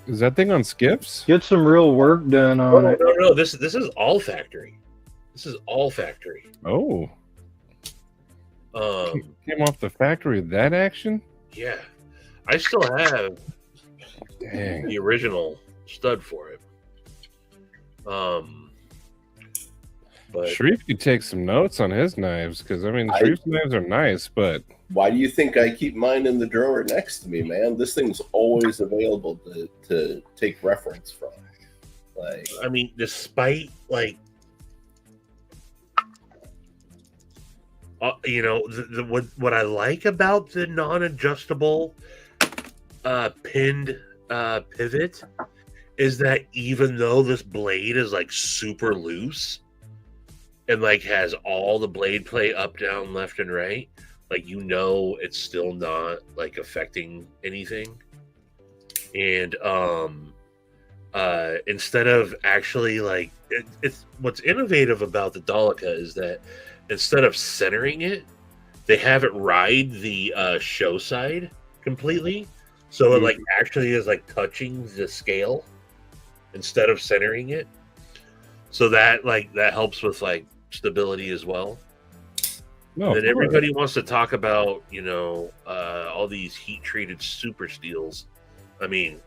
S2: Is that thing on skips?
S5: Get some real work done
S4: No,
S5: on it.
S4: no. This is all factory. This is all factory.
S2: Oh, came off the factory with that action?
S4: Yeah. I still have
S2: Dang.
S4: the original stud for it. But
S2: Sharif could take some notes on his knives because, I mean, Sharif's knives are nice, but
S3: Why do you think I keep mine in the drawer next to me, man? This thing's always available to take reference from. Like,
S4: I mean, despite like, you know, what I like about the non-adjustable pinned pivot is that even though this blade is like super loose and like has all the blade play up, down, left, and right, like, you know, it's still not like affecting anything. And instead of actually like it's what's innovative about the Dolica is that instead of centering it, they have it ride the show side completely, so it like actually is like touching the scale instead of centering it, so that like that helps with like stability as well.
S2: no.
S4: And everybody wants to talk about, you know, all these heat treated super steels. I mean,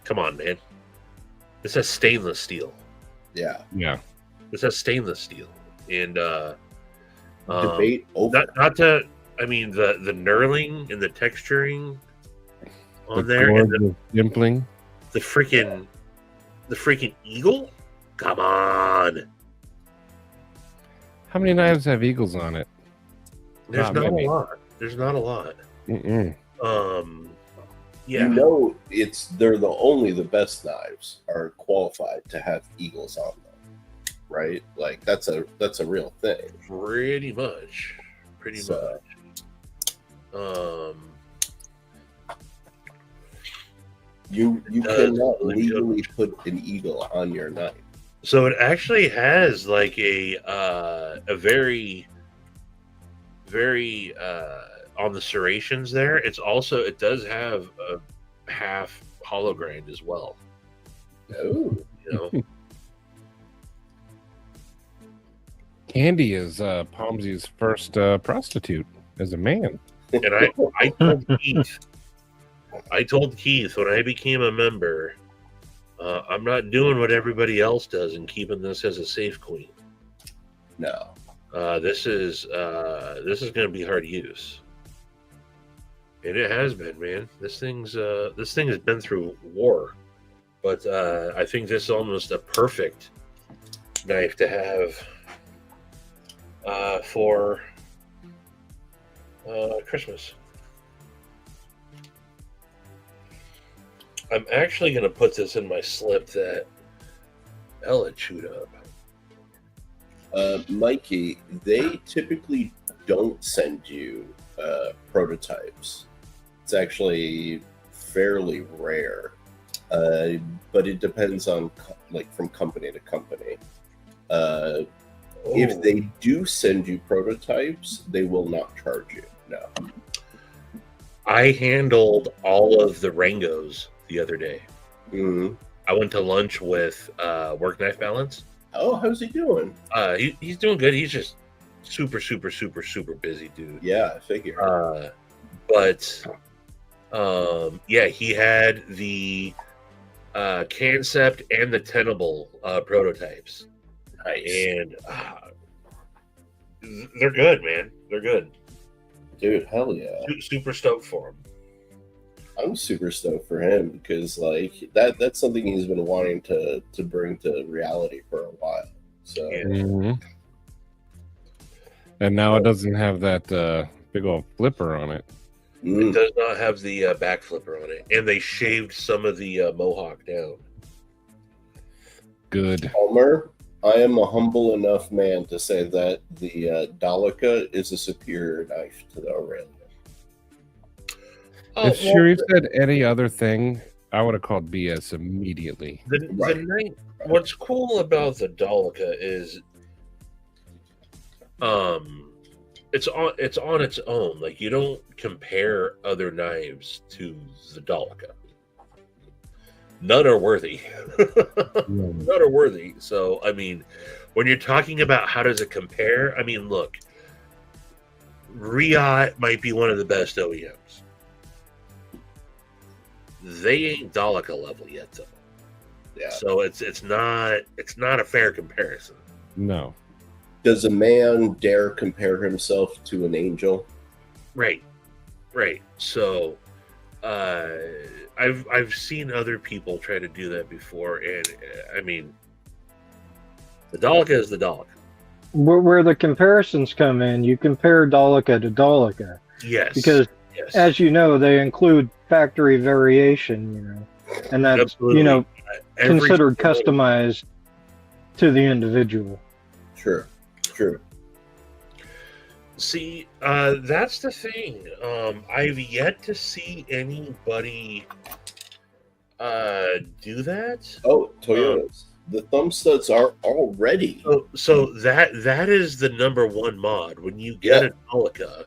S4: come on, man. This has stainless steel.
S3: yeah,
S2: Yeah.
S4: This has stainless steel. And
S3: debate over.
S4: not to, I mean, the knurling and the texturing on
S2: The
S4: there, and
S2: gorgeous dimpling.
S4: the freaking eagle. Come on.
S2: How many knives have eagles on it?
S4: There's
S2: Not
S4: not
S2: many.
S4: a lot. There's not a lot.
S2: Mm-mm.
S4: Yeah.
S3: You know, they're the best knives are qualified to have eagles on them, right? Like that's a real thing.
S4: Pretty much.
S3: So- You cannot legally put an eagle on your knife.
S4: So it actually has like a very on the serrations there. It does have a half hollow grind as well.
S3: Oh,
S4: You know,
S2: Candy is Palmsy's first prostitute as a man.
S4: and I told Keith when I became a member, I'm not doing what everybody else does and keeping this as a safe queen.
S3: no.
S4: This is going to be hard use, and it has been, man. This thing has been through war, but I think this is almost a perfect knife to have for Christmas. I'm actually going to put this in my slip that Ella chewed up.
S3: Mikey, they typically don't send you prototypes. It's actually fairly rare, but it depends on from company to company. If they do send you prototypes, they will not charge you. No.
S4: I handled all of the Rangos the other day.
S3: Mm-hmm.
S4: I went to lunch with Work Knife Balance.
S3: Oh, how's he doing?
S4: He's doing good. He's just super busy, dude.
S3: Yeah, I figure.
S4: But he had the concept and the tenable prototypes.
S3: Nice.
S4: And they're good, man. They're good.
S3: Dude, hell yeah.
S4: Super stoked for them.
S3: I'm super stoked for him because that's something he's been wanting to bring to reality for a while. So
S4: Yeah.
S2: Mhm. And now it doesn't have that big old flipper on it.
S4: It does not have the back flipper on it. And they shaved some of the mohawk down.
S2: Good.
S3: Homer, I am a humble enough man to say that the Dolica is a superior knife to the Aurelia.
S2: If Sharif said any other thing, I would have called BS immediately.
S4: What's cool about the Dolica is it's on its own. Like, you don't compare other knives to the Dolica. none are worthy. None are worthy. So, I mean, when you're talking about how does it compare, I mean, look, Riot might be one of the best OEMs. They ain't Daleka level yet, though.
S3: Yeah.
S4: So it's not a fair comparison.
S2: No.
S3: Does a man dare compare himself to an angel?
S4: Right. So, I've seen other people try to do that before, and I mean, the Daleka is the Daleka.
S5: Where the comparisons come in, you compare Daleka to Daleka.
S4: Yes.
S5: Because,
S4: yes.
S5: as you know, they include factory variation, you know, and that's,
S4: Absolutely.
S5: you know,
S4: Every
S5: considered
S4: single-
S5: customized to the individual.
S3: Sure. True.
S4: See, that's the thing. I've yet to see anybody do that.
S3: Oh, Toyotas. The thumb studs are already.
S4: So that is the number one mod. When you get a Daleka,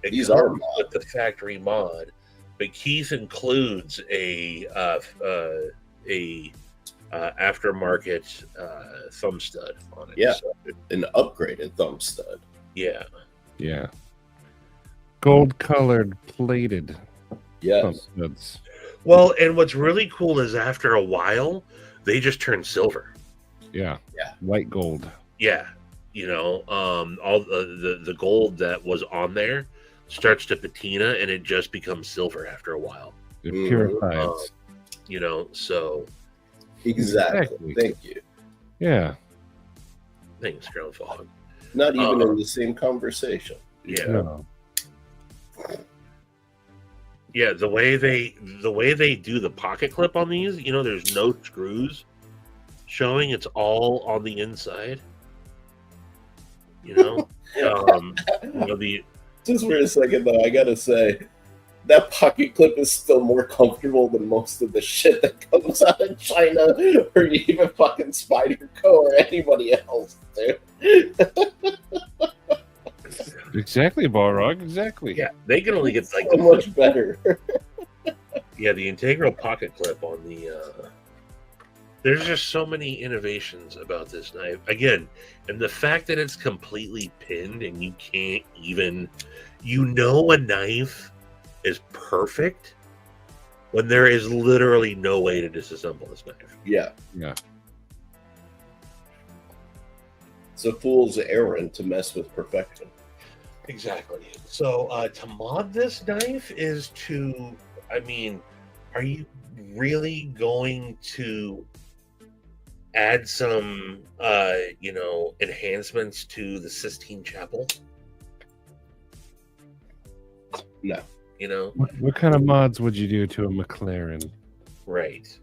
S4: it
S3: These
S4: comes
S3: are
S4: with the factory mod, but Keith includes a aftermarket thumb stud on it.
S3: Yeah.
S4: So,
S3: An upgraded thumb stud.
S4: yeah.
S2: Yeah. Gold colored plated
S3: Yes.
S2: thumb studs.
S4: Well, and what's really cool is after a while, they just turn silver.
S2: Yeah.
S3: Yeah.
S2: White gold.
S4: Yeah, you know, all the gold that was on there starts to patina, and it just becomes silver after a while.
S2: It
S3: Mhm.
S2: purifies.
S4: You know, so
S3: Exactly. Thank you.
S2: Yeah.
S4: thanks, Groundfog.
S3: Not even in the same conversation.
S4: Yeah,
S2: No.
S4: yeah. The way they do the pocket clip on these, you know, there's no screws showing; it's all on the inside. You know, you know the
S3: Just for a second, though, I gotta say, that pocket clip is still more comfortable than most of the shit that comes out of China or even fucking Spyderco or anybody else, dude.
S2: Exactly, Balrog. Exactly.
S4: yeah they can only get like
S3: So much better.
S4: yeah the integral pocket clip on the. There's just so many innovations about this knife. Again, and the fact that it's completely pinned and you can't even, you know, a knife is perfect when there is literally no way to disassemble this knife.
S3: Yeah.
S2: Yeah.
S3: It's a fool's errand to mess with perfection.
S4: Exactly. So to mod this knife is to, I mean, are you really going to add some, you know, enhancements to the Sistine Chapel?
S3: No.
S4: You know,
S2: What kind of mods would you do to a McLaren?
S4: right?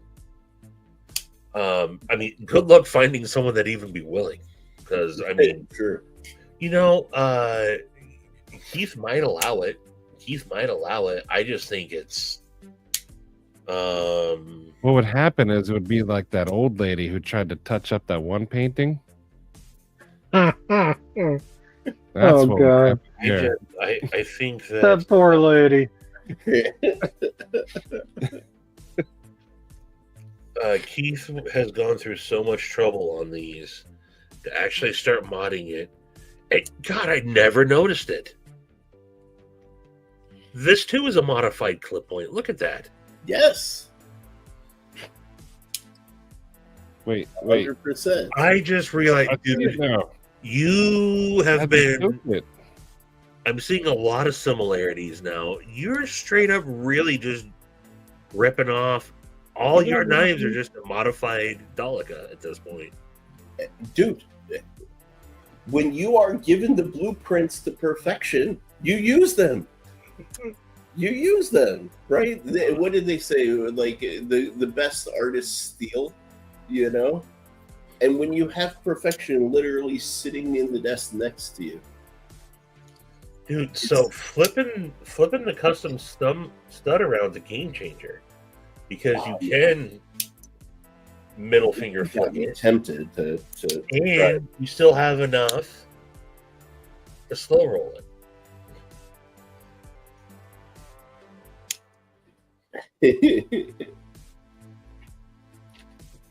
S4: I mean, good luck finding someone that even be willing, because I mean,
S3: Sure.
S4: you know, Keith might allow it. I just think it's,
S2: What would happen is it would be like that old lady who tried to touch up that one painting. That's
S5: Oh,
S2: what would
S5: God.
S2: happen here.
S4: I think that
S5: That poor lady.
S4: Keith has gone through so much trouble on these to actually start modding it. And God, I never noticed it. This too is a modified clip point. Look at that.
S3: Yes.
S2: Wait.
S3: 100%.
S4: I just realized,
S2: I see it
S4: dude,
S2: now.
S4: you have
S2: That's
S4: been.
S2: stupid.
S4: I'm seeing a lot of similarities now. You're straight up really just ripping off. All your knives are just a modified Daleka at this point.
S3: Dude, when you are given the blueprints to perfection, you use them. You use them, right? What did they say? Like the best artists steal, you know? And when you have perfection literally sitting in the desk next to you.
S4: Dude, so flipping the custom stud around is a game changer. Because you can middle finger
S3: You
S4: flip
S3: got me
S4: it.
S3: tempted to
S4: And you still have enough to slow roll it.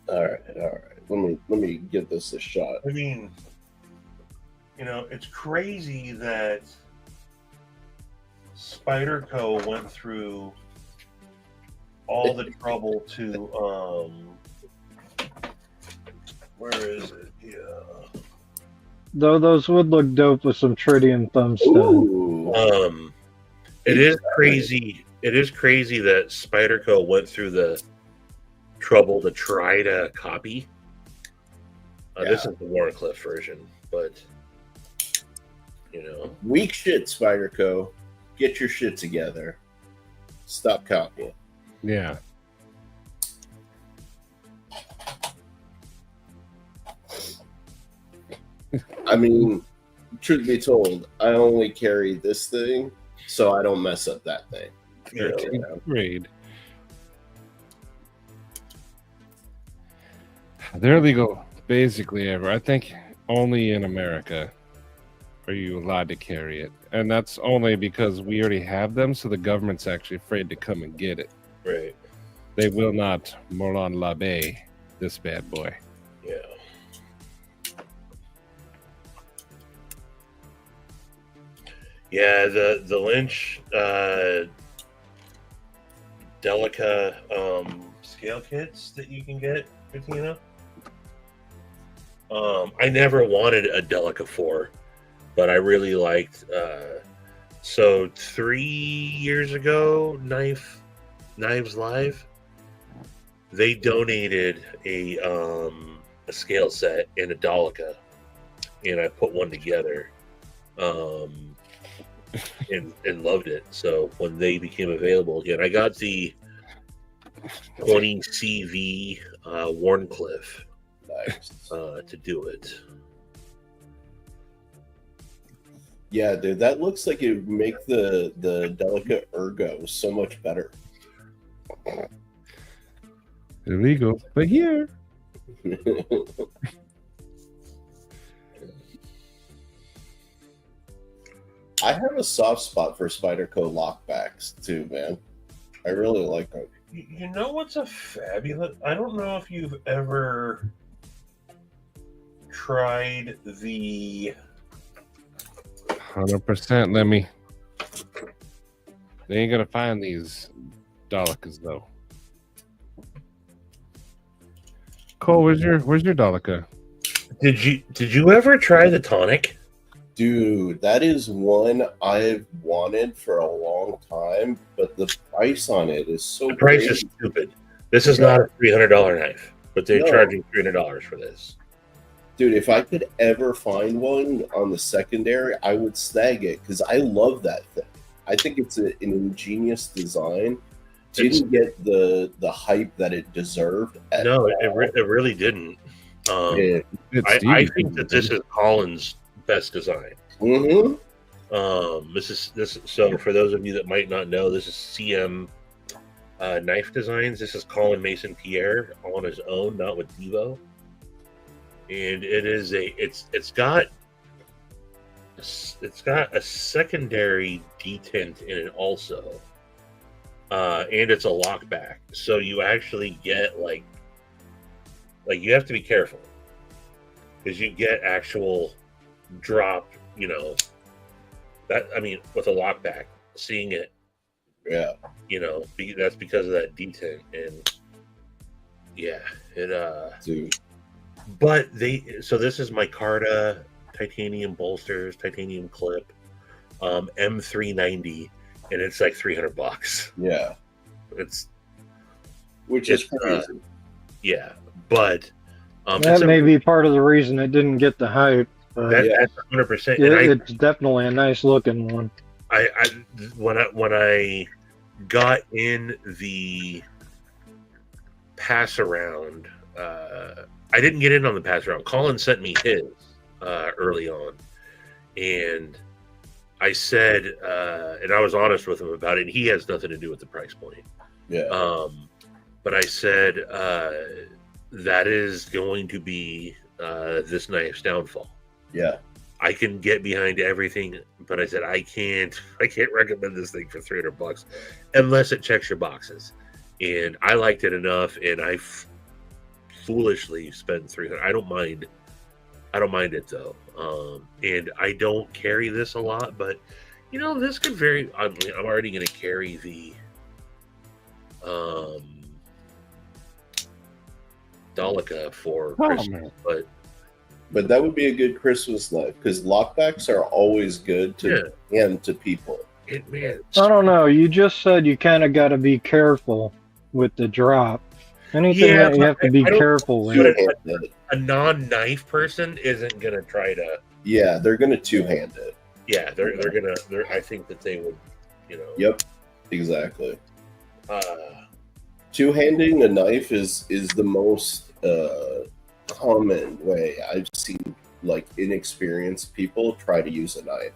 S3: All right. Let me give this a shot.
S4: I mean, it's crazy that Spyderco went through all the trouble to where is it? Yeah.
S5: Though those would look dope with some tritium thumb stud.
S3: Ooh.
S4: It is crazy. It is crazy that Spyderco went through the trouble to try to copy. This is the Warncliffe version, but
S3: Weak shit, Spyderco. Get your shit together. Stop copying.
S2: Yeah.
S3: I mean, truth be told, I only carry this thing so I don't mess up that thing.
S2: Grade. They're illegal basically ever. I think only in America are you allowed to carry it. And that's only because we already have them, so the government's actually afraid to come and get it.
S4: Right.
S2: They will not Morlan Labe this bad boy.
S4: Yeah. Yeah, the Lynch Delica scale kits that you can get, Bettina. I never wanted a Delica 4, but I really liked. So 3 years ago, Knives Live, they donated a scale set and a Delica, and I put one together, and loved it. So when they became available again, I got the 20 CV Warncliffe.
S3: Nice.
S4: To do it.
S3: Yeah, dude, that looks like it would make the Delica Ergo so much better.
S2: Illegal, but here.
S3: I have a soft spot for Spyderco lockbacks too, man. I really like them.
S4: You know what's a fabulous? I don't know if you've ever tried the
S2: 100%. Let me. They ain't gonna find these Dalicas though. Cole, where's your Dalica?
S4: Did you ever try the tonic?
S3: Dude, that is one I've wanted for a long time, but the price on it is so
S4: The price
S3: crazy.
S4: is stupid. This is not a $300 knife, but they're
S3: No.
S4: charging $300 for this.
S3: Dude, if I could ever find one on the secondary, I would snag it because I love that thing. I think it's an ingenious design. Didn't get the hype that it desered.
S4: No, it really didn't.
S3: Yeah.
S4: I think that this is Colin's best design.
S3: Mm-hmm.
S4: This so for those of you that might not know, this is CM Knife Designs. This is Colin Mason Pierre on his own, not with Devo. And it's got a secondary detent in it also, and it's a lockback. So you actually get like you have to be careful because you get actual drop. That I mean, with a lockback, seeing it,
S3: Yeah.
S4: That's because of that detent, and yeah,
S3: Dude.
S4: But so this is micarta, titanium bolsters, titanium clip, M390, and it's like $300.
S3: Yeah.
S4: It's
S3: Which is crazy.
S4: yeah, but
S5: That may be part of the reason it didn't get the hype. But
S4: that's 100%.
S5: it's definitely a nice looking one.
S4: When I got in the pass around, I didn't get in on the pass around. Colin sent me his early on, and I said, and I was honest with him about it. And he has nothing to do with the price point.
S3: Yeah.
S4: But I said that is going to be this knife's downfall.
S3: Yeah.
S4: I can get behind everything, but I said I can't recommend this thing for $300 unless it checks your boxes. And I liked it enough, and I foolishly spend 300. I don't mind. I don't mind it though. And I don't carry this a lot, but you know, this could very. I'm already going to carry the Dolica for Christmas,
S3: But that would be a good Christmas knife because lockbacks are always good to hand to people.
S4: Man,
S5: I don't know. You just said you kind of got to be careful with the drop. Anything that you have to be careful with.
S4: A non-knife person isn't gonna try to.
S3: Yeah, they're gonna two-hand it.
S4: Yeah, they're gonna. I think that they would, you know.
S3: Yep, exactly. Two-handing a knife is the most common way I've seen like inexperienced people try to use a knife.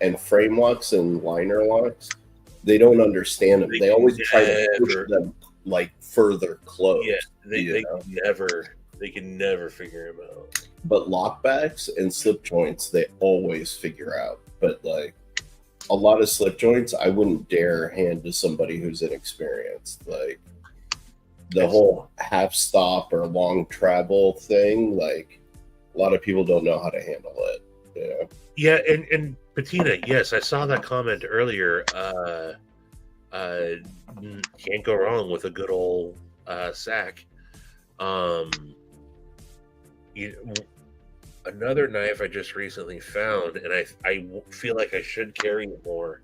S3: And frame locks and liner locks, they don't understand them. They always try to push them like further close.
S4: Yeah, they can never figure them out.
S3: But lockbacks and slip joints, they always figure out. But like a lot of slip joints, I wouldn't dare hand to somebody who's inexperienced. Like the whole half stop or long travel thing, like a lot of people don't know how to handle it. You know?
S4: Yeah, and Patina, yes, I saw that comment earlier. Can't go wrong with a good old sack. Another knife I just recently found, and I feel like I should carry it more,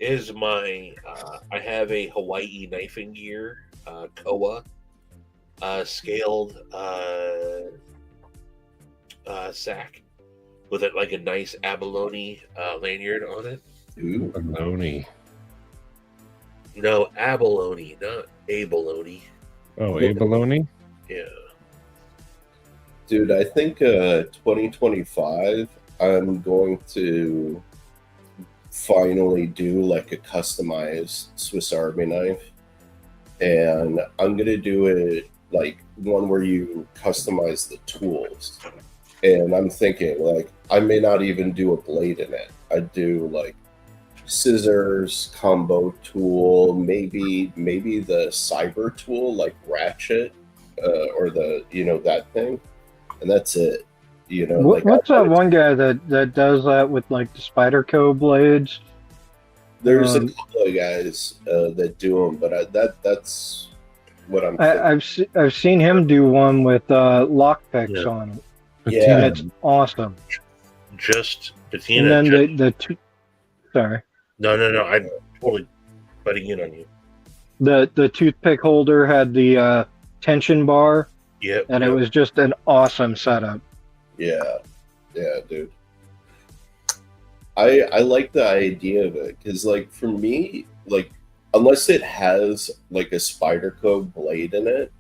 S4: is my I have a Hawaii knifing gear Koa scaled sack with it like a nice abalone lanyard on it.
S3: Ooh.
S2: Abalone.
S4: No, abalone, not abalone.
S2: Oh, abalone?
S4: Yeah.
S3: Dude, I think 2025, I'm going to finally do like a customized Swiss Army knife. And I'm going to do it like one where you customize the tools. And I'm thinking like, I may not even do a blade in it. I'd do like scissors, combo tool, maybe the cyber tool like ratchet or the, you know, that thing. And that's it. You know,
S5: what's that one guy that does that with like the Spyderco blades?
S3: There's a couple of guys that do them, but that's what I'm thinking.
S5: I've seen him do one with lockpicks on it.
S3: Yeah,
S5: it's awesome.
S4: Just Patina.
S5: And then the two. Sorry.
S4: No. I'm totally butting in on you.
S5: The toothpick holder had the tension bar.
S4: Yep.
S5: And it was just an awesome setup.
S3: Yeah, dude. I like the idea of it because, like, for me, like, unless it has like a Spyderco blade in it,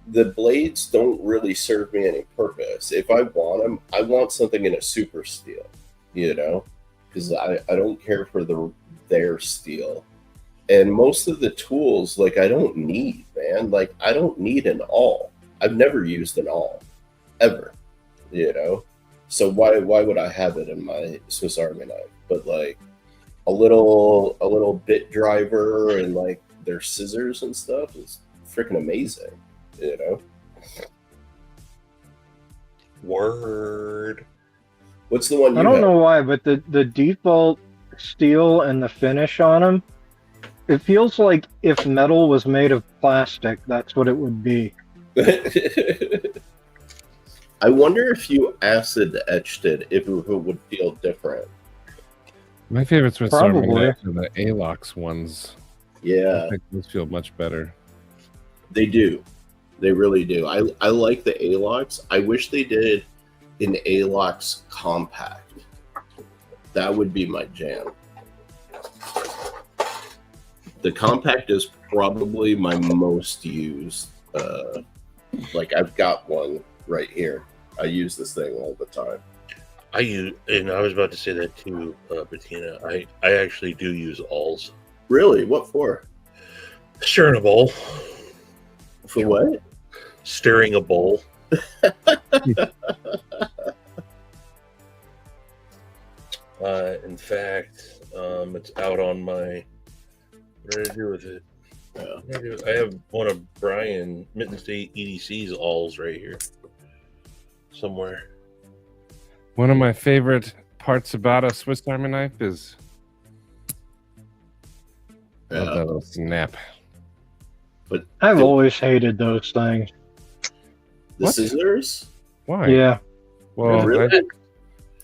S3: the blades don't really serve me any purpose. If I want them, I want something in a super steel, you know, because I don't care for their steel. And most of the tools, like, I don't need, man. Like, I don't need an awl. I've never used an awl, ever, you know? So why would I have it in my Swiss Army knife? But, like, a little bit driver and, like, their scissors and stuff is freaking amazing, you know?
S4: Word.
S3: What's the one you
S5: I don't
S3: have?
S5: know why, but the default steel and the finish on them, it feels like if metal was made of plastic, that's what it would be.
S3: I wonder if you acid etched it, if it would feel different.
S2: My favorite Swiss Army
S5: Probably.
S2: knives are the Alox ones.
S3: Yeah,
S2: I think those feel much better.
S3: they do. They really do. I like the Alox. I wish they did an Alox compact. That would be my jam. The compact is probably my most used. Like, I've got one right here. I use this thing all the time.
S4: And I was about to say that too, Bettina. I actually do use awls.
S3: Really? What for?
S4: Stirring a bowl.
S3: For what?
S4: Stirring a bowl. In fact, it's out on my. What did I do with it?
S3: Yeah.
S4: I have one of Brian Mitten State EDC's alls right here somewhere.
S2: One of my favorite parts about a Swiss Army knife is love that little snap.
S3: But
S5: I've always hated those things.
S3: the
S2: What?
S3: scissors.
S2: Why?
S5: Yeah.
S2: Well,
S3: Really?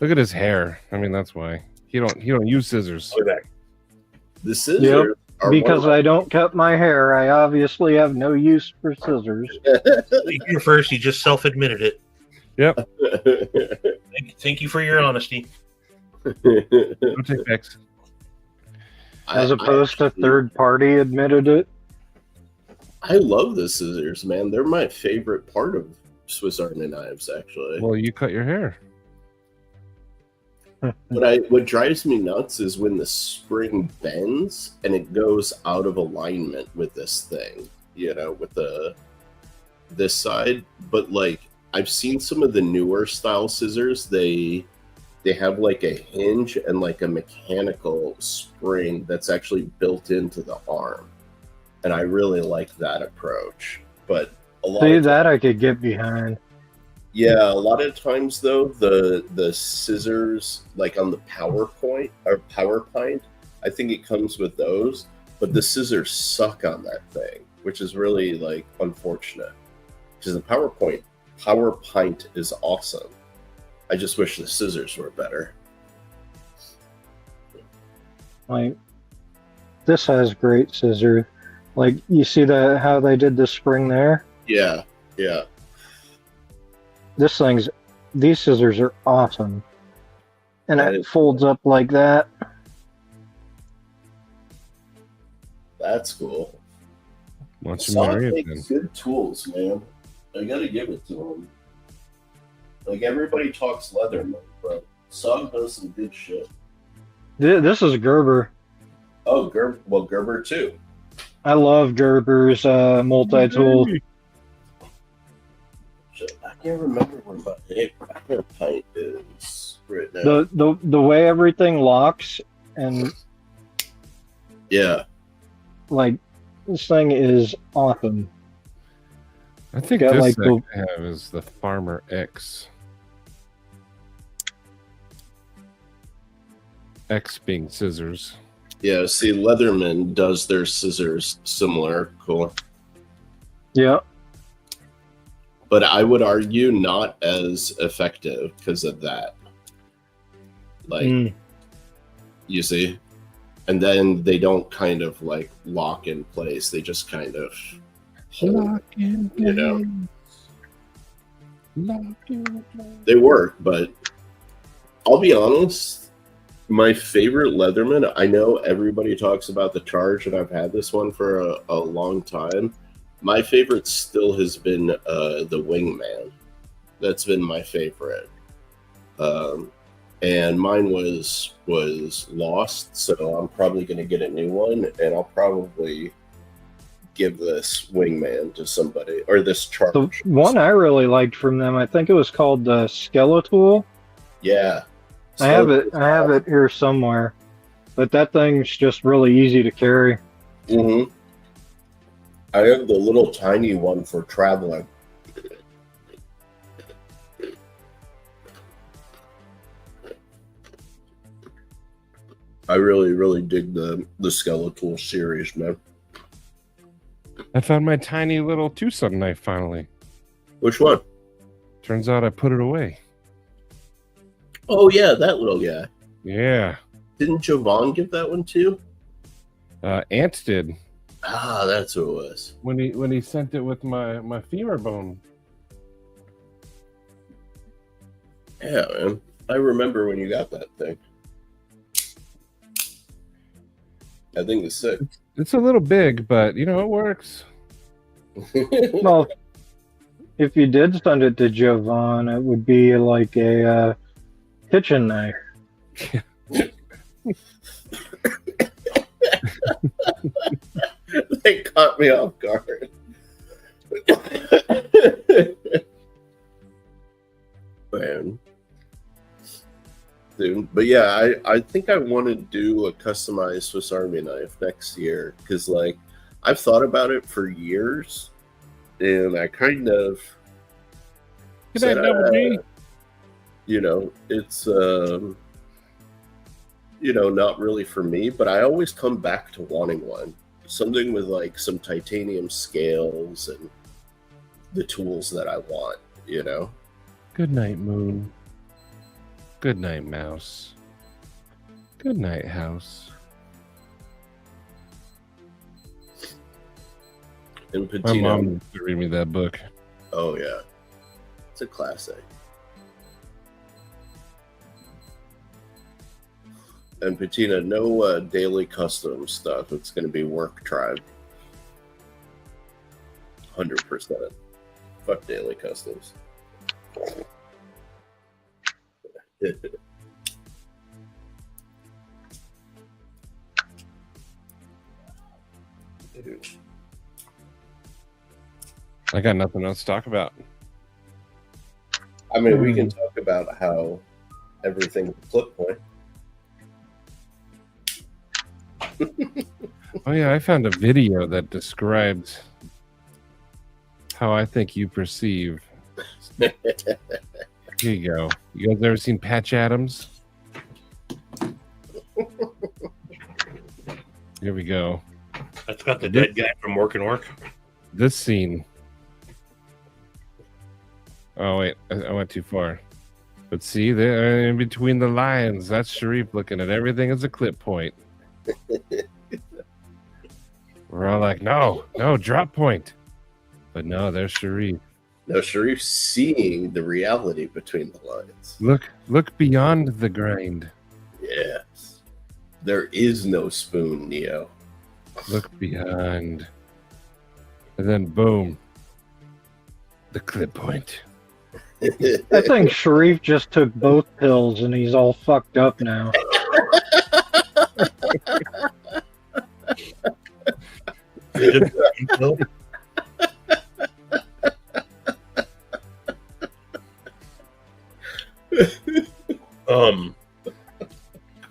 S2: look at his hair. I mean, that's why he don't use scissors.
S4: Look at that.
S3: The scissors
S5: Yep,
S3: are
S5: because I don't cut my hair, I obviously have no use for scissors.
S4: You're first. You just self-admitted it.
S2: Yep.
S4: Thank you for your honesty.
S2: Don't take pics.
S5: As opposed to third party admitted it.
S3: I love the scissors, man. They're my favorite part of Swiss Army knives, actually.
S2: Well, you cut your hair.
S3: What drives me nuts is when the spring bends and it goes out of alignment with this thing, with this side. But like I've seen some of the newer style scissors, they have like a hinge and like a mechanical spring that's actually built into the arm. And I really like that approach. But a lot
S5: See,
S3: of
S5: that I could get behind.
S3: Yeah, a lot of times though, the scissors like on the PowerPoint or PowerPint, I think it comes with those, but the scissors suck on that thing, which is really like unfortunate. Because the PowerPint is awesome. I just wish the scissors were better.
S5: Like, this has great scissors. Like, you see how they did the spring there?
S3: Yeah, yeah.
S5: These scissors are awesome. And it folds up like that.
S3: That's cool.
S2: Once you
S3: Saw
S2: marry it,
S3: makes
S2: then.
S3: good tools, man. I gotta give it to him. Like everybody talks Leatherman, but Saw does some good shit.
S5: This is Gerber.
S3: Oh, Gerber too.
S5: I love Gerber's multi-tool.
S3: I can't remember what my pint is right now.
S5: The way everything locks and
S3: Yeah.
S5: like this thing is awesome.
S2: I think
S5: Got,
S2: this
S5: like,
S2: thing I have is the Farmer X. X being scissors.
S3: Yeah, see, Leatherman does their scissors similar. Cool.
S5: Yeah.
S3: But I would argue not as effective because of that. Like, you see? And then they don't kind of like lock in place. They just kind of hold,
S2: Lock in place.
S3: you know?
S2: Lock in place.
S3: They work, but I'll be honest. My favorite Leatherman, I know everybody talks about the Charge, and I've had this one for a long time. My favorite still has been the Wingman. That's been my favorite. And mine was lost, so I'm probably going to get a new one, and I'll probably give this Wingman to somebody, or this Charge.
S5: The one I really liked from them, I think it was called the Skeletal.
S3: Yeah.
S5: I have it here somewhere, but that thing's just really easy to carry.
S3: Mm-hmm. I have the little tiny one for traveling. I really, really dig the Skeletal series, man.
S2: I found my tiny little Tucson knife finally.
S3: Which one?
S2: Turns out I put it away.
S3: Oh yeah, that little guy.
S2: Yeah.
S3: Didn't Jovan give that one to you?
S2: Ant did.
S3: Ah, that's who it was.
S2: When he sent it with my femur bone.
S3: Yeah, man. I remember when you got that thing. I think it's sick.
S2: It's a little big, but it works.
S5: Well, if you did send it to Jovan, it would be like a kitchen knife.
S3: They caught me off guard. Man. Dude. But yeah, I think I want to do a customized Swiss Army knife next year, because like I've thought about it for years, and I kind of
S2: Good night, Double D.
S3: you know, it's not really for me, but I always come back to wanting one. Something with like some titanium scales and the tools that I want,
S2: Good night, Moon. Good night, Mouse. Good night, House.
S3: And
S2: My
S3: Patina.
S2: mom used to read me that book.
S3: Oh yeah. It's a classic. And Patina, no daily custom stuff. It's going to be work tribe. 100%. Fuck daily customs.
S2: I got nothing else to talk about.
S3: I mean, we can talk about how everything's a flip point.
S2: Oh yeah, I found a video that describes how I think you perceive. Here you go. You guys ever seen Patch Adams? Here we go.
S4: That's got the dead guy from Work and Work.
S2: This scene. Oh wait, I went too far. But see, there in between the lines, that's Sharif looking at everything as a clip point. We're all like, no, drop point. But no, there's Sharif.
S3: No, Sharif's seeing the reality between the lines.
S2: Look beyond the grind.
S3: Yes. There is no spoon, Neo.
S2: Look behind. And then boom. The clip point.
S5: I think Sharif just took both pills and he's all fucked up now.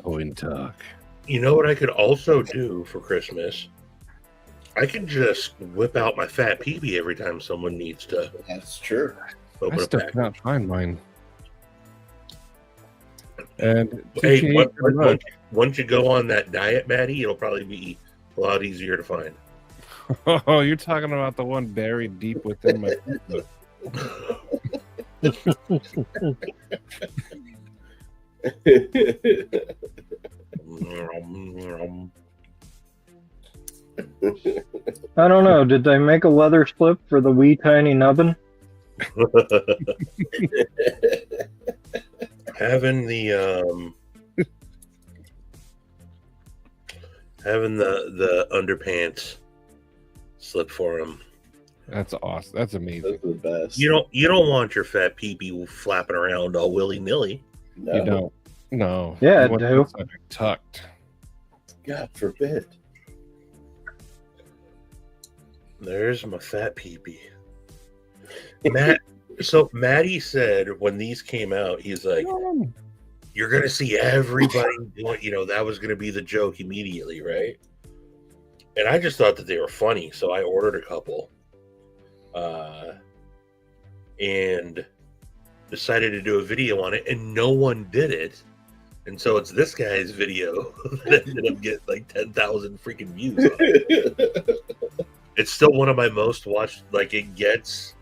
S2: Coin talk.
S4: You know what I could also do for Christmas? I could just whip out my fat peepee every time someone needs to
S3: That's true.
S4: open
S2: I
S4: a
S2: still
S4: pack.
S2: cannot find mine. And
S4: Hey,
S2: TK,
S4: once you go on that diet, Matty, it'll probably be a lot easier to find.
S2: oh, you're talking about the one buried deep within my pizza.
S5: I don't know. Did they make a leather slip for the wee tiny nubbin?
S4: Having the underpants slip for him.
S2: That's awesome. That's amazing.
S3: Those are the best.
S4: You don't want your fat peepee flapping around all willy nilly.
S3: No,
S2: You don't. No.
S5: Yeah,
S2: You want
S5: I do.
S2: it tucked.
S3: God forbid.
S4: There's my fat peepee. So Matty said when these came out, he's like, "You're gonna see everybody doing." That was gonna be the joke immediately, right? And I just thought that they were funny, so I ordered a couple, and decided to do a video on it, and no one did it. And so it's this guy's video that ended up getting like 10,000 freaking views on it. It's still one of my most watched. Like, it gets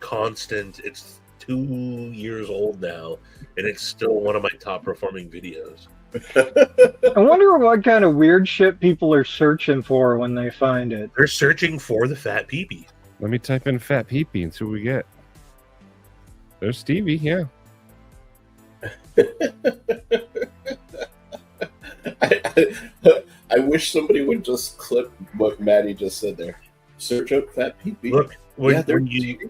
S4: constant. It's 2 years old now, and it's still one of my top performing videos.
S5: I wonder what kind of weird shit people are searching for when they find it.
S4: They're searching for the fat peepee.
S2: Let me type in fat peepee and see what we get. There's Stevie, yeah.
S3: I wish somebody would just clip what Maddie just said there. Search up fat peepee.
S4: Look,
S3: yeah,
S4: when you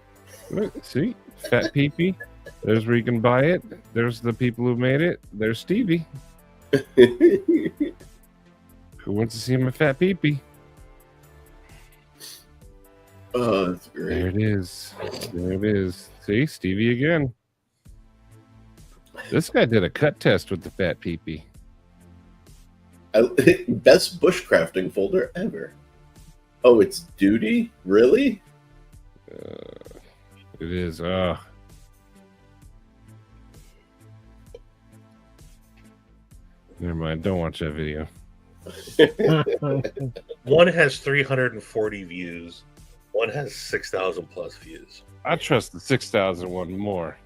S2: Look, see? Fat peepee. There's where you can buy it. There's the people who made it. There's Stevie. Who wants to see him a fat peepee?
S3: Oh, that's
S2: There
S3: great.
S2: it is. There it is. See, Stevie again. This guy did a cut test with the fat peepee.
S3: Best bushcrafting folder ever. Oh, it's duty? Really?
S2: It is. Never mind. Don't watch that video.
S4: One has 340 views. One has 6,000 plus views.
S2: I trust the 6,000 one more.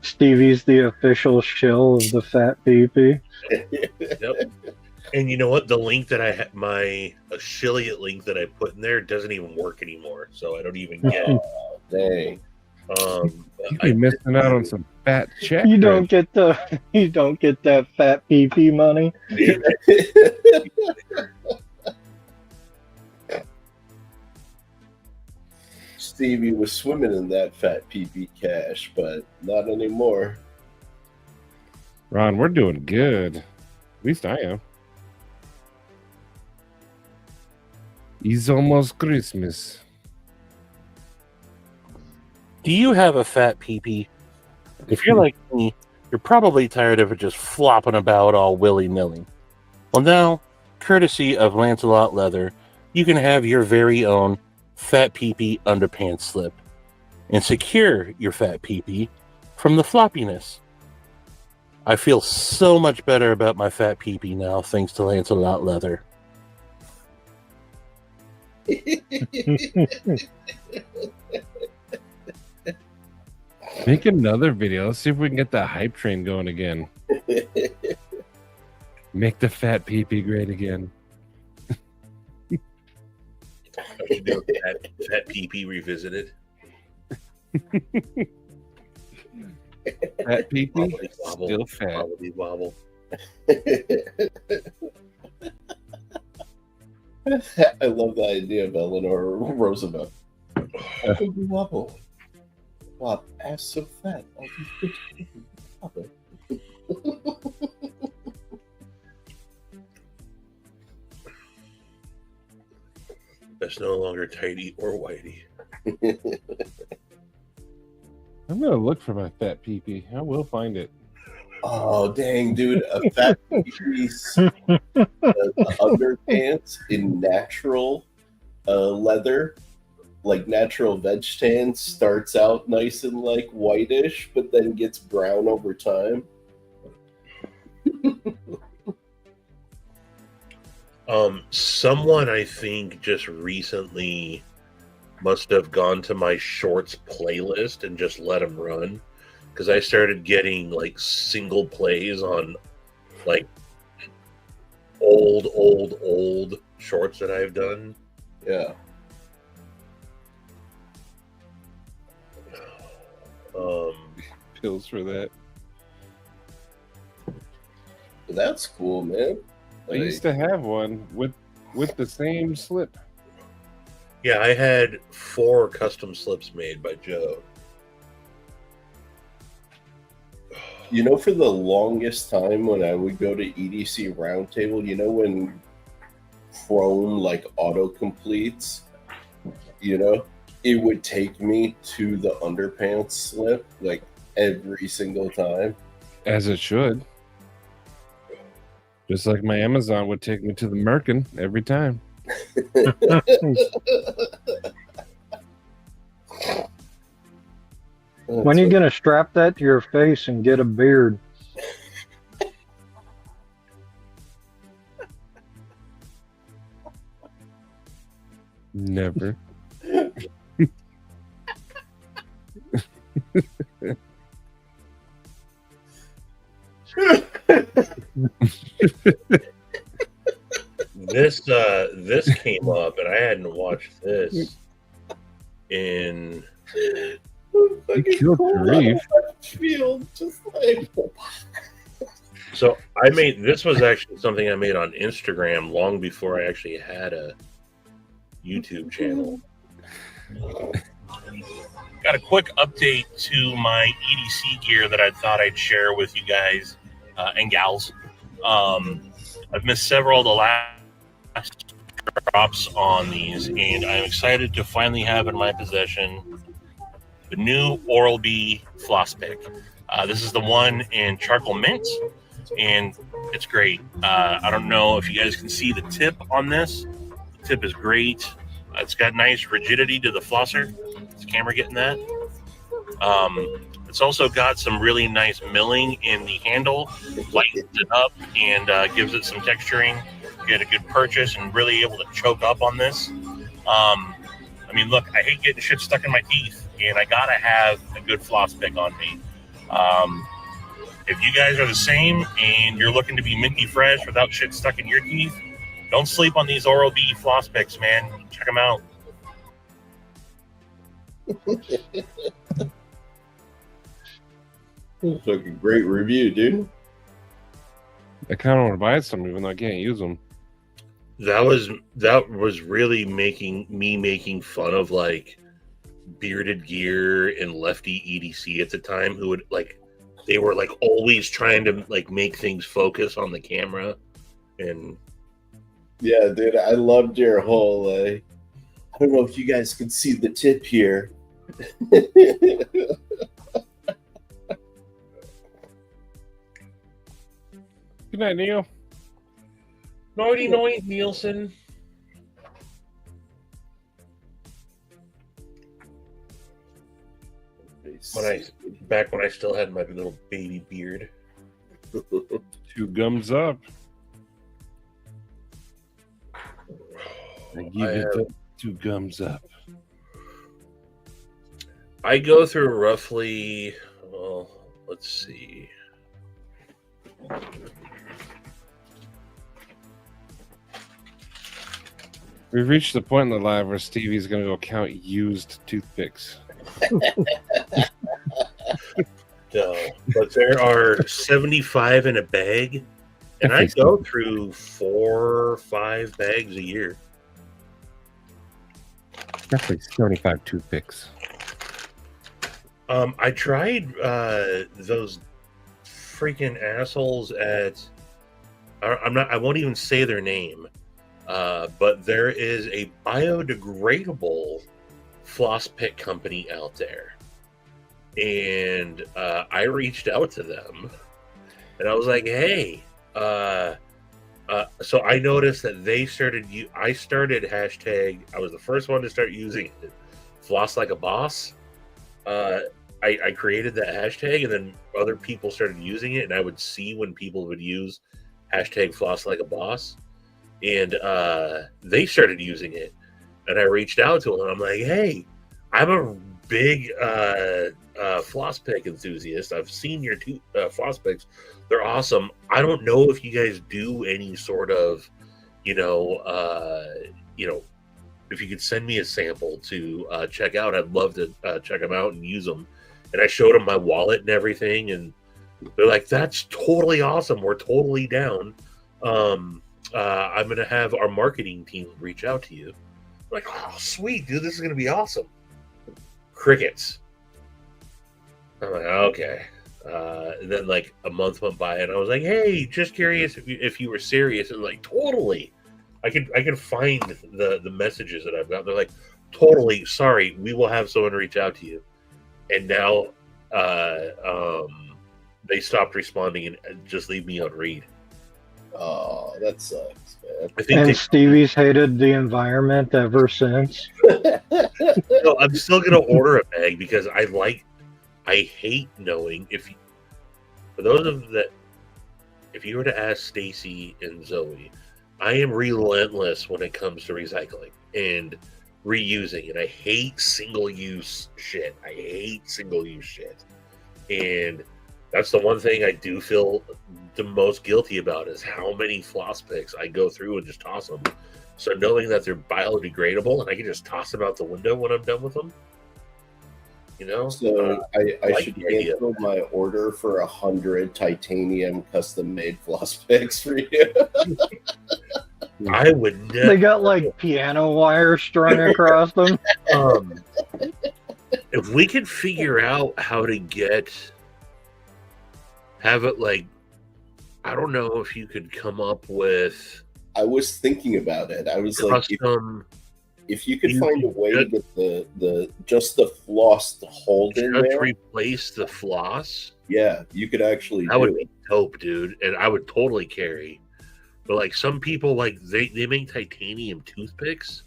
S5: Stevie's the official shill of the fat peepee.
S4: Yep. And you know what? The link that I had, my affiliate link that I put in there, doesn't even work anymore. So I don't even get it.
S3: Dang.
S2: You'd be missing out on some fat check.
S5: You don't get that fat peepee money.
S3: Stevie was swimming in that fat PP cash, but not anymore.
S2: Ron, we're doing good. At least I am. It's almost Christmas.
S8: Do you have a fat peepee? If you're like me, you're probably tired of it just flopping about all willy-nilly. Well, now, courtesy of Lancelot Leather, you can have your very own fat peepee underpants slip and secure your fat peepee from the floppiness. I feel so much better about my fat peepee now, thanks to Lancelot Leather.
S2: Make another video. Let's see if we can get that hype train going again. Make the fat peepee great again.
S4: I should do Fat PP Revisited.
S2: Fat peepee,
S4: Wobbly wobble.
S2: still fat.
S4: Wobbly wobble.
S3: I love the idea of Eleanor Roosevelt. Wobbly wobble. Wow, ass so fat. All these bitches
S4: That's no longer tidy or whitey.
S2: I'm gonna look for my fat peepee. I will find it.
S3: Oh dang, dude! A fat piece underpants in natural leather, like natural veg tan, starts out nice and like whitish, but then gets brown over time.
S4: Someone I think just recently must have gone to my shorts playlist and just let them run, because I started getting like single plays on like old shorts that I've done.
S3: Yeah.
S2: Pills for that.
S3: That's cool, man.
S2: I used to have one with the same slip.
S4: Yeah, I had 4 custom slips made by Joe.
S3: You know, for the longest time when I would go to EDC Roundtable, you know, when Chrome like auto completes, you know, it would take me to the underpants slip like every single time.
S2: As it should. Just like my Amazon would take me to the Merkin every time.
S5: When are you gonna strap that to your face and get a beard?
S2: Never.
S4: This came up, and I hadn't watched this in.
S2: You killed Sharif.
S3: Field, just like...
S4: So I made this was actually something I made on Instagram long before I actually had a YouTube channel. Got a quick update to my EDC gear that I thought I'd share with you guys and gals. I've missed several of the last drops on these, and I'm excited to finally have in my possession the new Oral-B Floss pick.
S8: This is the one in charcoal mint, and it's great. I don't know if you guys can see the tip on this. The tip is great. It's got nice rigidity to the flosser. Is the camera getting that? It's also got some really nice milling in the handle, lightens it up and gives it some texturing. Get a good purchase and really able to choke up on this. I mean, look, I hate getting shit stuck in my teeth, and I gotta have a good floss pick on me. If you guys are the same and you're looking to be minty fresh without shit stuck in your teeth, don't sleep on these Oral-B floss picks, man. Check them out.
S3: Fucking great review, dude.
S2: I kind of want to buy some, even though I can't use them.
S4: That was really making fun of like Bearded Gear and Lefty EDC at the time, who would like they were like always trying to like make things focus on the camera. And
S3: yeah, dude, I loved your whole I don't know if you guys can see the tip here.
S2: Good night, Neil.
S4: Naughty Nielsen. Back when I still had my little baby beard.
S2: 2 gums up. I give it 2 gums up.
S4: I go through roughly, well, let's see.
S2: We've reached the point in the live where Stevie's going to go count used toothpicks.
S4: No, but there are 75 in a bag, and I go through 4 or 5 bags a year.
S2: Definitely 75 toothpicks.
S4: I tried those freaking assholes at. I won't even say their name. But there is a biodegradable floss pick company out there. And I reached out to them and I was like, hey, so I noticed that I started hashtag, I was the first one to start using it, floss like a boss. I created that hashtag and then other people started using it, and I would see when people would use hashtag floss like a boss. And they started using it, and I reached out to them. And I'm like, "Hey, I'm a big floss pick enthusiast. I've seen your floss picks; they're awesome. I don't know if you guys do any sort of, if you could send me a sample to check out. I'd love to check them out and use them." And I showed them my wallet and everything, and they're like, "That's totally awesome. We're totally down." I'm going to have our marketing team reach out to you. I'm like, oh, sweet, dude, this is going to be awesome. Crickets. I'm like, okay. And then like a month went by and I was like, hey, just curious if you were serious. And like, totally. I could find the messages that I've got. They're like, totally, sorry, we will have someone reach out to you. And now they stopped responding and just leave me on read.
S3: Oh, that sucks, man.
S5: And Stevie's hated the environment ever since.
S4: No, I'm still gonna order a bag because I hate knowing if you were to ask Stacy and Zoe, I am relentless when it comes to recycling and reusing, and I hate single-use shit. And that's the one thing I do feel the most guilty about is how many floss picks I go through and just toss them. So knowing that they're biodegradable and I can just toss them out the window when I'm done with them,
S3: So I should cancel my order for 100 titanium custom-made floss picks for you.
S4: I would never.
S5: They got like piano wire strung across them.
S4: If we could figure out how to have it like, I don't know if you could come up with.
S3: I was thinking about it. I was
S4: custom,
S3: if you could find a way to get the just the floss to hold in
S4: Just
S3: there,
S4: replace the floss.
S3: yeah, you could actually
S4: That
S3: do
S4: would
S3: it.
S4: be dope, dude, and I would totally carry. But like some people, like they make titanium toothpicks.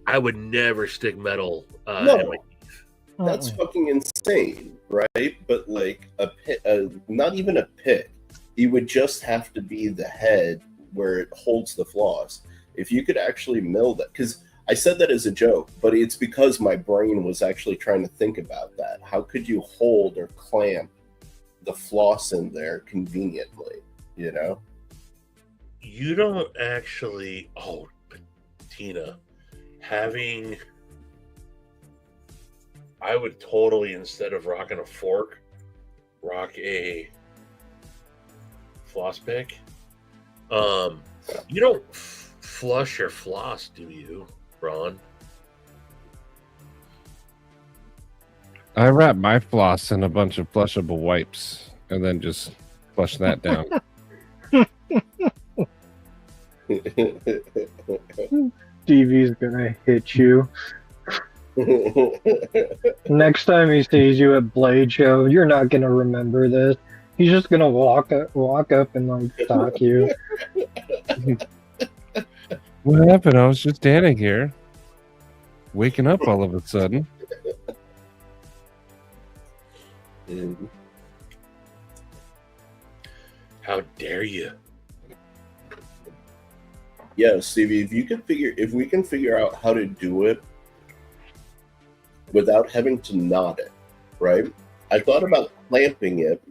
S4: I would never stick metal
S3: No.
S4: in my teeth.
S3: That's fucking insane, right? But like a pick, not even a pick. You would just have to be the head where it holds the floss. If you could actually mill that, because I said that as a joke, but it's because my brain was actually trying to think about that. How could you hold or clamp the floss in there conveniently? You know?
S4: You don't actually. Oh, Tina, having. I would totally, instead of rocking a fork, rock a floss pick. You don't flush your floss, do you, Ron?
S2: I wrap my floss in a bunch of flushable wipes and then just flush that down.
S5: Stevie's gonna hit you. Next time he sees you at Blade Show, you're not gonna remember this. He's just gonna walk up and like stalk you.
S2: What happened? I was just standing here, waking up all of a sudden.
S4: How dare you?
S3: Yeah, Stevie, if we can figure out how to do it without having to knot it, right? I thought about clamping it,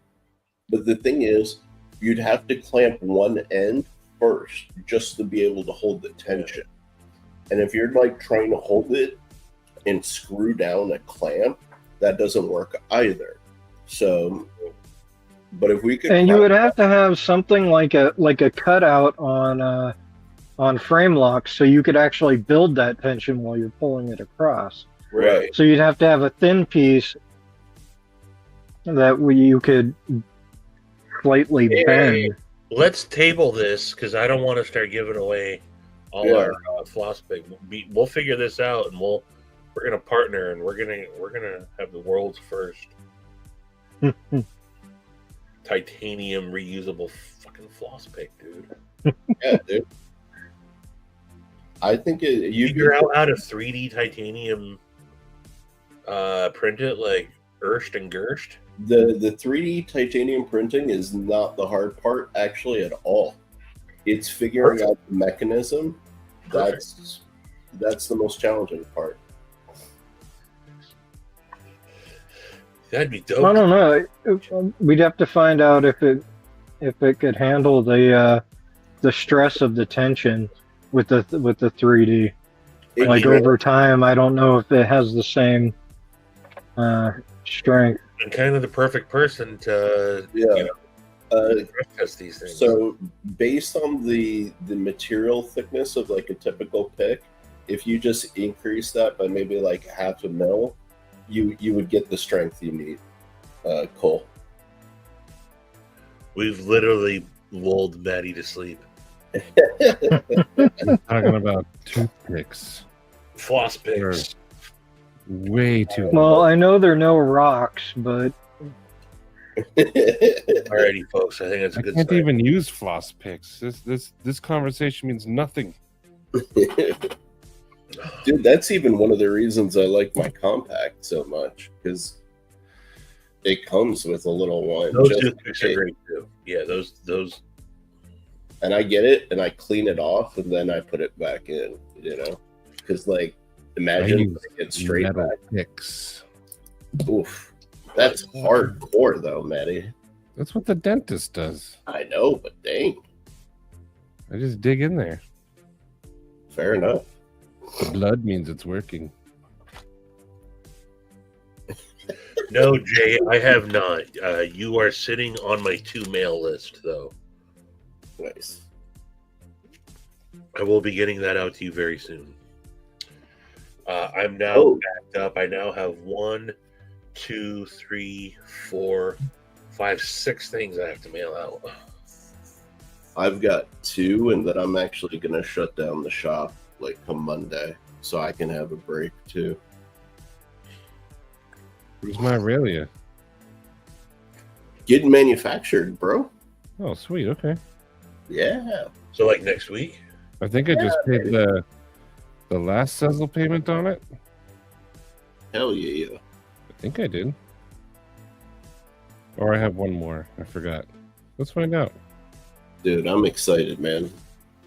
S3: but the thing is, you'd have to clamp one end first just to be able to hold the tension. And if you're like trying to hold it and screw down a clamp, that doesn't work either. So, but if we could,
S5: And you would have to have something like a cutout on frame locks so you could actually build that tension while you're pulling it across.
S3: right?
S5: So you'd have to have a thin piece that you could slightly bend.
S4: Let's table this because I don't want to start giving away all
S3: Yeah.
S4: our floss pick. We'll figure this out, and we're gonna partner, and we're gonna have the world's first titanium reusable fucking floss pick, dude.
S3: Yeah, dude. I think you
S4: Figure out how to 3D titanium print it like Erst and Gerst.
S3: the 3D titanium printing is not the hard part actually at all. It's figuring out the mechanism. That's the most challenging part.
S4: That'd be dope.
S5: I don't know. We'd have to find out if it could handle the stress of the tension with the 3D. Like over time, I don't know if it has the same strength.
S4: And kind of the perfect person to test these things.
S3: So based on the material thickness of like a typical pick, if you just increase that by maybe like half a mil, you would get the strength you need. Cole.
S4: We've literally lulled Maddie to sleep.
S2: I'm talking about toothpicks.
S4: Floss picks.
S2: Way too
S5: Well, I know there are no rocks, but
S4: Alrighty, folks. I think that's a
S2: I
S4: good
S2: can't
S4: sign.
S2: even use floss picks. This conversation means nothing.
S3: Dude, that's even one of the reasons I like my compact so much, because it comes with a little one.
S4: Those
S3: just
S4: toothpicks are
S3: in
S4: great too. Yeah, those.
S3: And I get it, and I clean it off, and then I put it back in. Because like, imagine it straight
S2: metal
S3: back.
S2: picks.
S3: Oof, that's hardcore though, Matty.
S2: That's what the dentist does.
S3: I know, but dang,
S2: I just dig in there.
S3: fair enough.
S2: The blood means it's working.
S4: No, Jay, I have not. You are sitting on my 2-mail list, though.
S3: Nice.
S4: I will be getting that out to you very soon. I'm now backed up. I now have 1, 2, 3, 4, 5, 6 things I have to mail out.
S3: I've got 2, and then I'm actually gonna shut down the shop like come Monday. so I can have a break too.
S2: Where's my Aurelia?
S3: Getting manufactured, bro.
S2: Oh, sweet. Okay.
S3: Yeah.
S4: So like next week?
S2: I think I just paid the last Sezzle payment on it.
S3: Hell yeah.
S2: I think I did. Or I have one more. I forgot. Let's find out.
S3: Dude, I'm excited, man.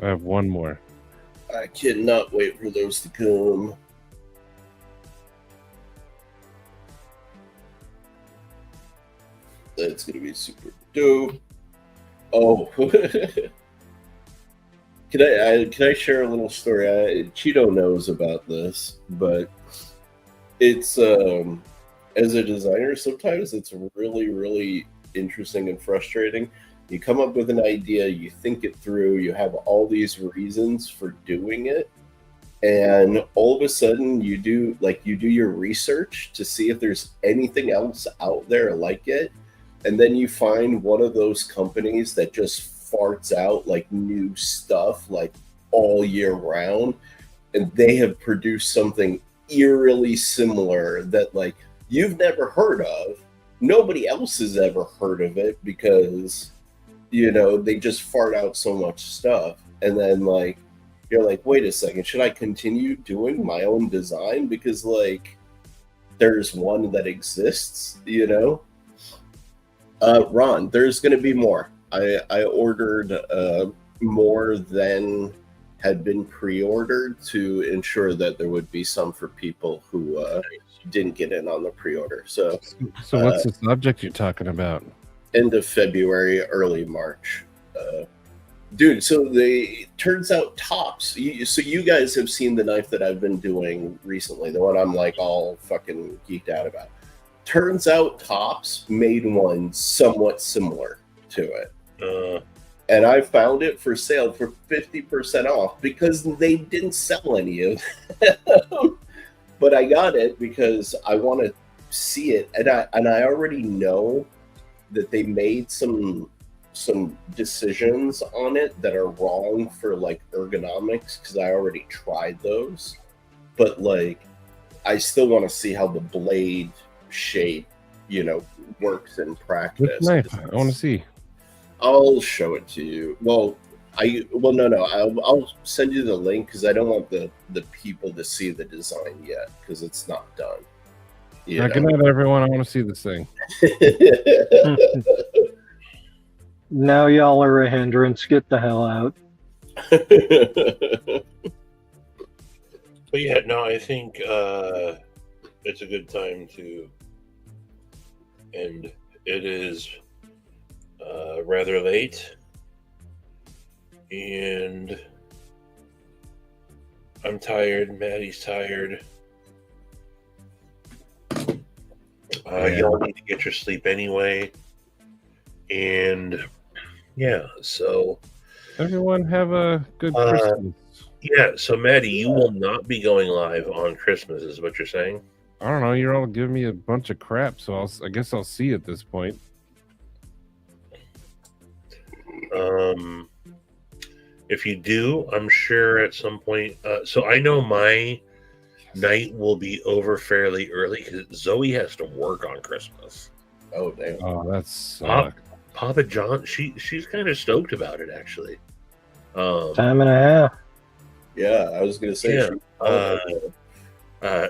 S2: I have one more.
S3: I cannot wait for those to come. That's gonna be super dope. Oh, can I share a little story? Cheeto knows about this, but it's as a designer, sometimes it's really, really interesting and frustrating. You come up with an idea, you think it through, you have all these reasons for doing it, and all of a sudden you do your research to see if there's anything else out there like it, and then you find one of those companies that just farts out like new stuff like all year round, and they have produced something eerily similar that like you've never heard of. Nobody else has ever heard of it because, you know, they just fart out so much stuff. And then like, you're like, wait a second, should I continue doing my own design? Because like, there's one that exists, you know? Ron, there's going to be more. I ordered more than had been pre-ordered to ensure that there would be some for people who didn't get in on the pre-order. So
S2: what's the subject you're talking about?
S3: End of February, early March. Dude, so turns out Tops. So you guys have seen the knife that I've been doing recently, the one I'm like all fucking geeked out about. Turns out Tops made one somewhat similar to it. And I found it for sale for 50% off because they didn't sell any of them. But I got it because I want to see it, and I already know that they made some decisions on it that are wrong for like ergonomics because I already tried those. But like, I still want to see how the blade shape, you know, works in practice.
S2: Which knife? I want to see.
S3: I'll show it to you. No. I'll send you the link because I don't want the people to see the design yet because it's not done.
S2: Good night, everyone. I want to see this thing.
S5: Now y'all are a hindrance. Get the hell out.
S4: But yeah, no, I think it's a good time to end. It is rather late, and I'm tired. Maddie's tired. Y'all need to get your sleep anyway. And yeah, so
S2: everyone have a good Christmas.
S4: Yeah, so Maddie, you will not be going live on Christmas, is what you're saying?
S2: I don't know. You're all giving me a bunch of crap, so I guess I'll see at this point.
S4: If you do, I'm sure at some point. So I know my night will be over fairly early because Zoe has to work on Christmas.
S3: Oh damn!
S2: Oh, that's
S4: Papa John. She's kind of stoked about it actually.
S5: Time and a half.
S3: Yeah, I was gonna say.
S4: Yeah.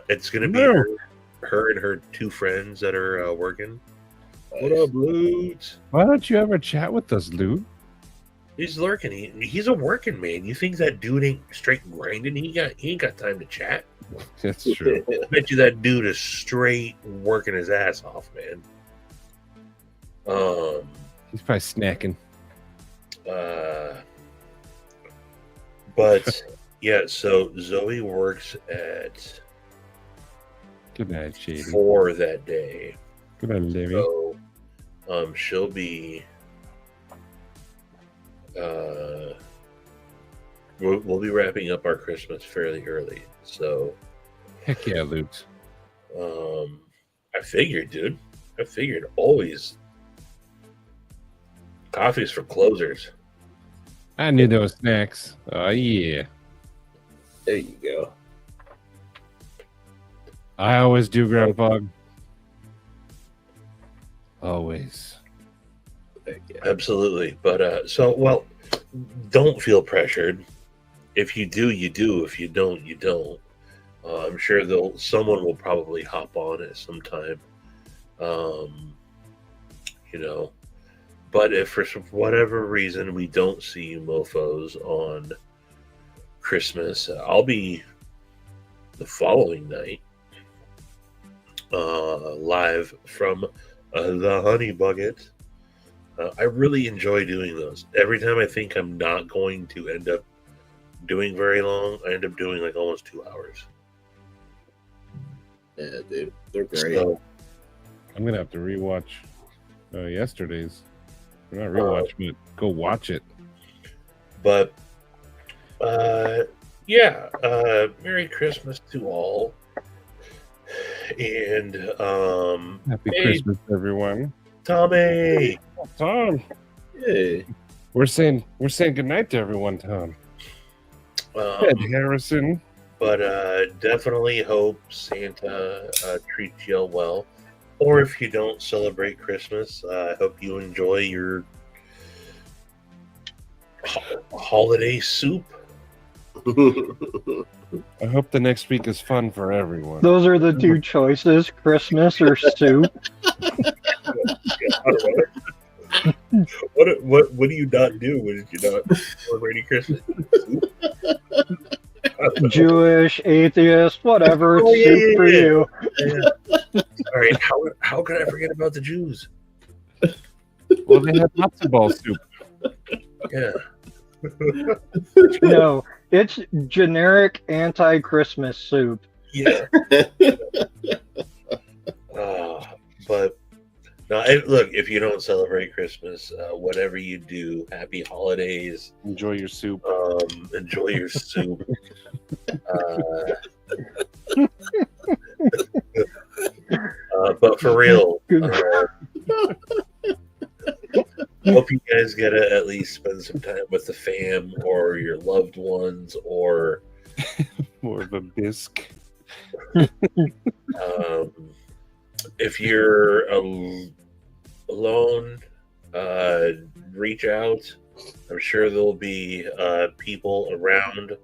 S4: It's gonna be her and her two friends that are working. What up, Lute?
S2: Why don't you ever chat with us, Lute?
S4: He's lurking. He's a working man. You think that dude ain't straight grinding? He ain't got time to chat.
S2: That's true.
S4: I bet you that dude is straight working his ass off, man.
S2: He's probably snacking.
S4: But yeah, so Zoe works at
S2: Good night, Shady.
S4: 4 that day.
S2: Good night, Larry.
S4: So, she'll be. We'll be wrapping up our Christmas fairly early. So,
S2: heck yeah, Luke.
S4: I figured, dude. I figured always. Coffee's for closers.
S2: I knew there was snacks. Oh yeah.
S3: There you go.
S2: I always do ground fog. Always.
S4: Absolutely. But don't feel pressured. If you do, you do. If you don't, you don't. I'm sure someone will probably hop on at some time. But if for whatever reason we don't see you mofos on Christmas, I'll be the following night live from the Honey Bucket. I really enjoy doing those. Every time I think I'm not going to end up doing very long, I end up doing like almost 2 hours.
S3: Yeah, dude, they're great.
S4: So,
S2: I'm gonna have to rewatch yesterday's. Not rewatch, but go watch it.
S4: But Merry Christmas to all, and
S2: Happy
S4: hey,
S2: Christmas, everyone.
S4: Tommy.
S2: Tom,
S3: Hey.
S2: we're saying goodnight to everyone, Tom. Ed Harrison.
S4: But definitely hope Santa treats you well. Or if you don't celebrate Christmas, I hope you enjoy your holiday soup.
S2: I hope the next week is fun for everyone.
S5: Those are the two choices: Christmas or soup.
S4: What do you not do when you're not celebrating Christmas?
S5: Jewish, atheist, whatever. It's soup for you.
S4: Yeah. All right, how could I forget about the Jews?
S2: Well, they have matzo ball soup.
S4: Yeah.
S5: No, it's generic anti-Christmas soup.
S4: Yeah. But no, look, if you don't celebrate Christmas, whatever you do, happy holidays.
S2: Enjoy your soup.
S4: Enjoy your soup. But for real, hope you guys get to at least spend some time with the fam or your loved ones, or
S2: More of a bisque.
S4: if you're alone, reach out. I'm sure there'll be people around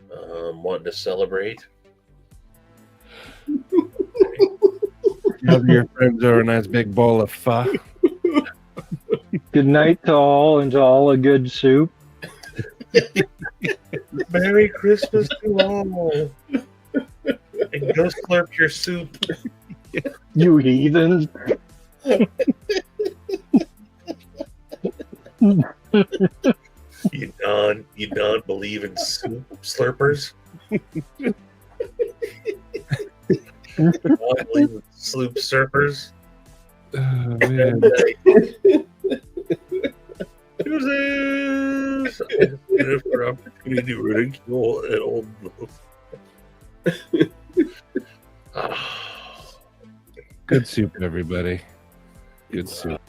S4: wanting to celebrate.
S2: Have your friends over a nice big bowl of pho.
S5: Good night to all, and to all a good soup.
S4: Merry Christmas to all. And go slurp your soup.
S5: You heathens.
S4: You don't believe in soup slurpers? You don't believe in sloop surfers?
S2: Oh, man.
S4: Deuces! For opportunity to ridicule an old
S2: Good soup, everybody. Good soup.